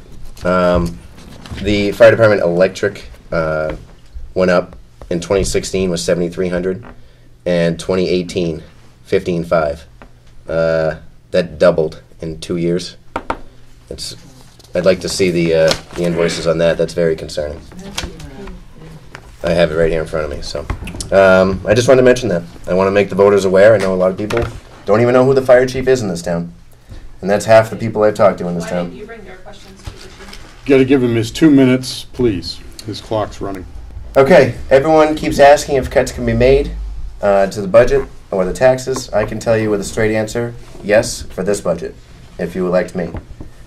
E: The fire department electric went up in 2016 was 7,300, and 2018 15,500. That doubled in 2 years. I'd like to see the invoices on that. That's very concerning. I have it right here in front of me. So I just wanted to mention that. I want to make the voters aware. I know a lot of people don't even know who the fire chief is in this town, and that's half the people I've talked to in this town.
L: You got to give him his 2 minutes, please. His clock's running.
E: Okay, everyone keeps asking if cuts can be made to the budget or the taxes. I can tell you with a straight answer, yes, for this budget, if you elect me,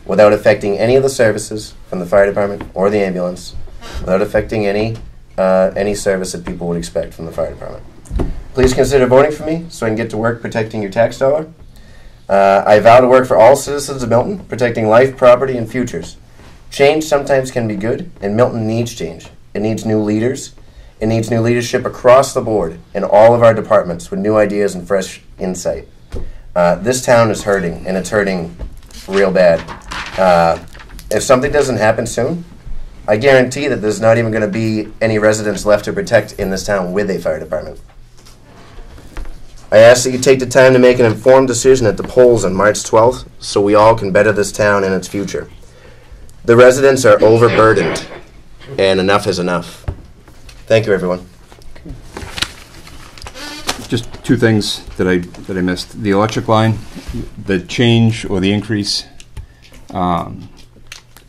E: without affecting any of the services from the fire department or the ambulance, without affecting any service that people would expect from the fire department. Please consider voting for me so I can get to work protecting your tax dollar. I vow to work for all citizens of Milton, protecting life, property, and futures. Change sometimes can be good, and Milton needs change. It needs new leaders. It needs new leadership across the board in all of our departments with new ideas and fresh insight. This town is hurting, and it's hurting real bad. If something doesn't happen soon, I guarantee that there's not even going to be any residents left to protect in this town with a fire department. I ask that you take the time to make an informed decision at the polls on March 12th so we all can better this town and its future. The residents are overburdened, and enough is enough. Thank you, everyone.
F: Just two things that I missed. The electric line, the change or the increase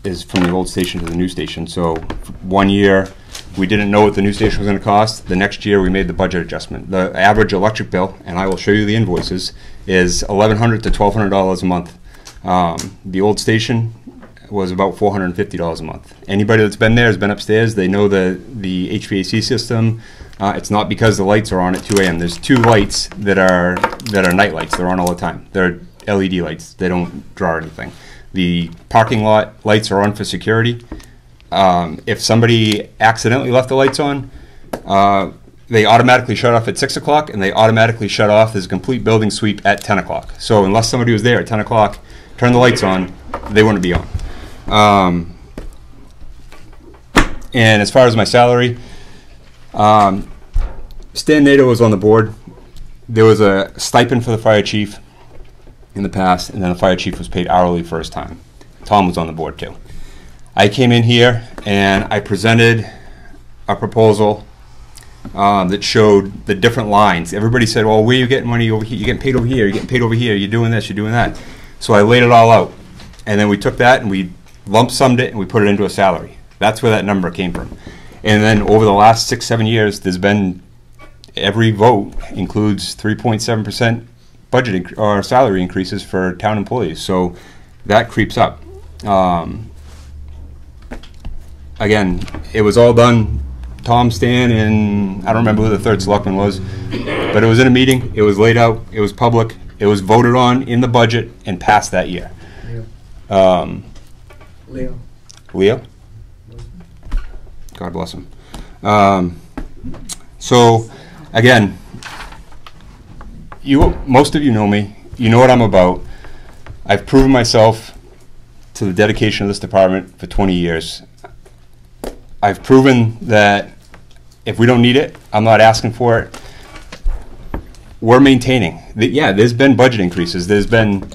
F: is from the old station to the new station. So 1 year, we didn't know what the new station was going to cost. The next year, we made the budget adjustment. The average electric bill, and I will show you the invoices, is $1,100 to $1,200 a month. The old station was about $450 a month. Anybody that's been there has been upstairs. They know the HVAC system. It's not because the lights are on at 2 a.m. There's two lights that are night lights. They're on all the time. They're LED lights. They don't draw anything. The parking lot lights are on for security. If somebody accidentally left the lights on, they automatically shut off at 6 o'clock, and they automatically shut off as a complete building sweep at 10 o'clock. So unless somebody was there at 10 o'clock, turn the lights on, they wouldn't be on. And as far as my salary, Stan Nato was on the board. There was a stipend for the fire chief in the past, and then the fire chief was paid hourly for his time. Tom was on the board too. I came in here and I presented a proposal that showed the different lines. Everybody said, well, where are you getting money over here? You're getting paid over here, you're getting paid over here, you're doing this, you're doing that. So I laid it all out. And then we took that and we lump summed it and we put it into a salary. That's where that number came from. And then over the last 6-7 years, there's been, every vote includes 3.7% budget or salary increases for town employees. So that creeps up. Again, it was all done, Tom, Stan, and I don't remember who the third selectman was, but it was in a meeting, it was laid out, it was public, it was voted on in the budget and passed that year. Leo? God bless him. So, again, most of you know me. You know what I'm about. I've proven myself to the dedication of this department for 20 years. I've proven that if we don't need it, I'm not asking for it. We're maintaining. Yeah, there's been budget increases. There's been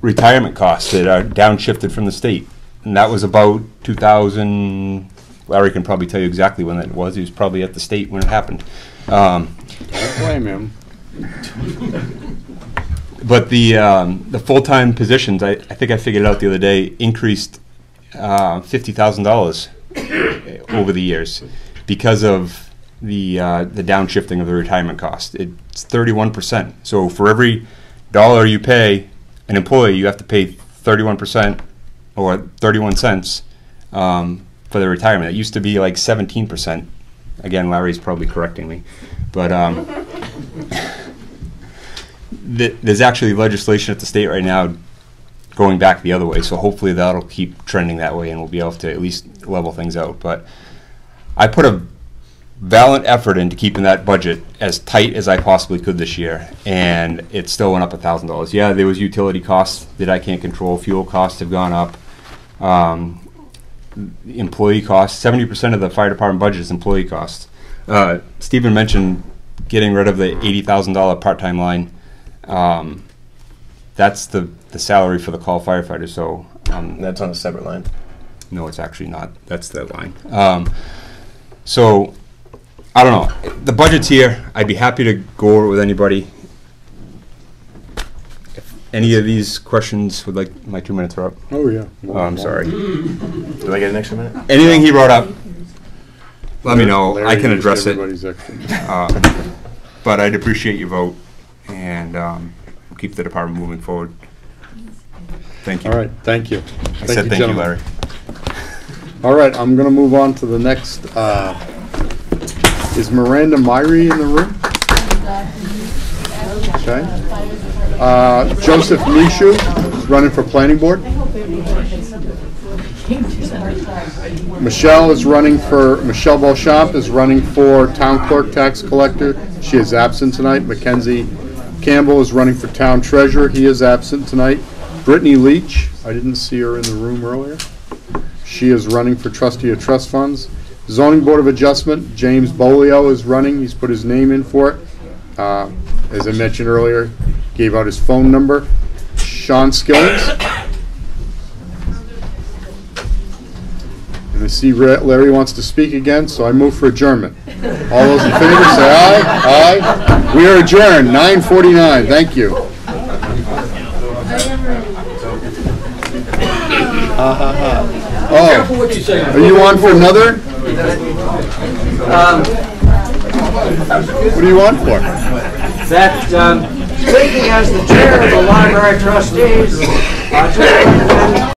F: retirement costs that are downshifted from the state. And that was about 2000. Larry can probably tell you exactly when that was. He was probably at the state when it happened.
L: Don't blame him.
F: But the full-time positions, I think I figured it out the other day, increased $50,000 over the years because of the downshifting of the retirement cost. It's 31%. So for every dollar you pay an employee, you have to pay 31% or 31 cents for the retirement. It used to be like 17%. Again, Larry's probably correcting me. But there's actually legislation at the state right now going back the other way, so hopefully that'll keep trending that way and we'll be able to at least level things out. But I put a valiant effort into keeping that budget as tight as I possibly could this year, and it still went up $1,000. Yeah, there was utility costs that I can't control. Fuel costs have gone up. employee costs. 70% of the fire department budget is employee costs. Stephen mentioned getting rid of the $80,000 part-time line. That's the salary for the call firefighter. So
E: that's on a separate line.
F: No, it's actually not. That's the line. So I don't know. The budget's here. I'd be happy to go over it with anybody. If any of these questions would like, my 2 minutes are up.
L: Oh, yeah.
F: Oh, I'm sorry.
E: Do I get an extra minute?
F: Anything he brought up, let me know.
L: Larry
F: I can
L: used
F: address it.
L: everybody's extra.
F: But I'd appreciate your vote, and we'll keep the department moving forward. Thank you.
L: All right, thank you.
F: I said thank you, Larry.
L: All right, I'm going to move on to the next. Is Miranda Myrie in the room? Okay. Joseph Mishu is running for planning board. Michelle Beauchamp is running for town clerk tax collector. She is absent tonight. Mackenzie Campbell is running for town treasurer. He is absent tonight. Brittany Leach, I didn't see her in the room earlier. She is running for trustee of trust funds. Zoning Board of Adjustment, James Bolio is running. He's put his name in for it. As I mentioned earlier, gave out his phone number. Sean Skillings. And I see Larry wants to speak again, so I move for adjournment. All those in favor say aye. Aye. We are adjourned, 9:49. Thank you. Oh, are you on for another? What do you want for?
H: That, speaking as the chair of the library trustees,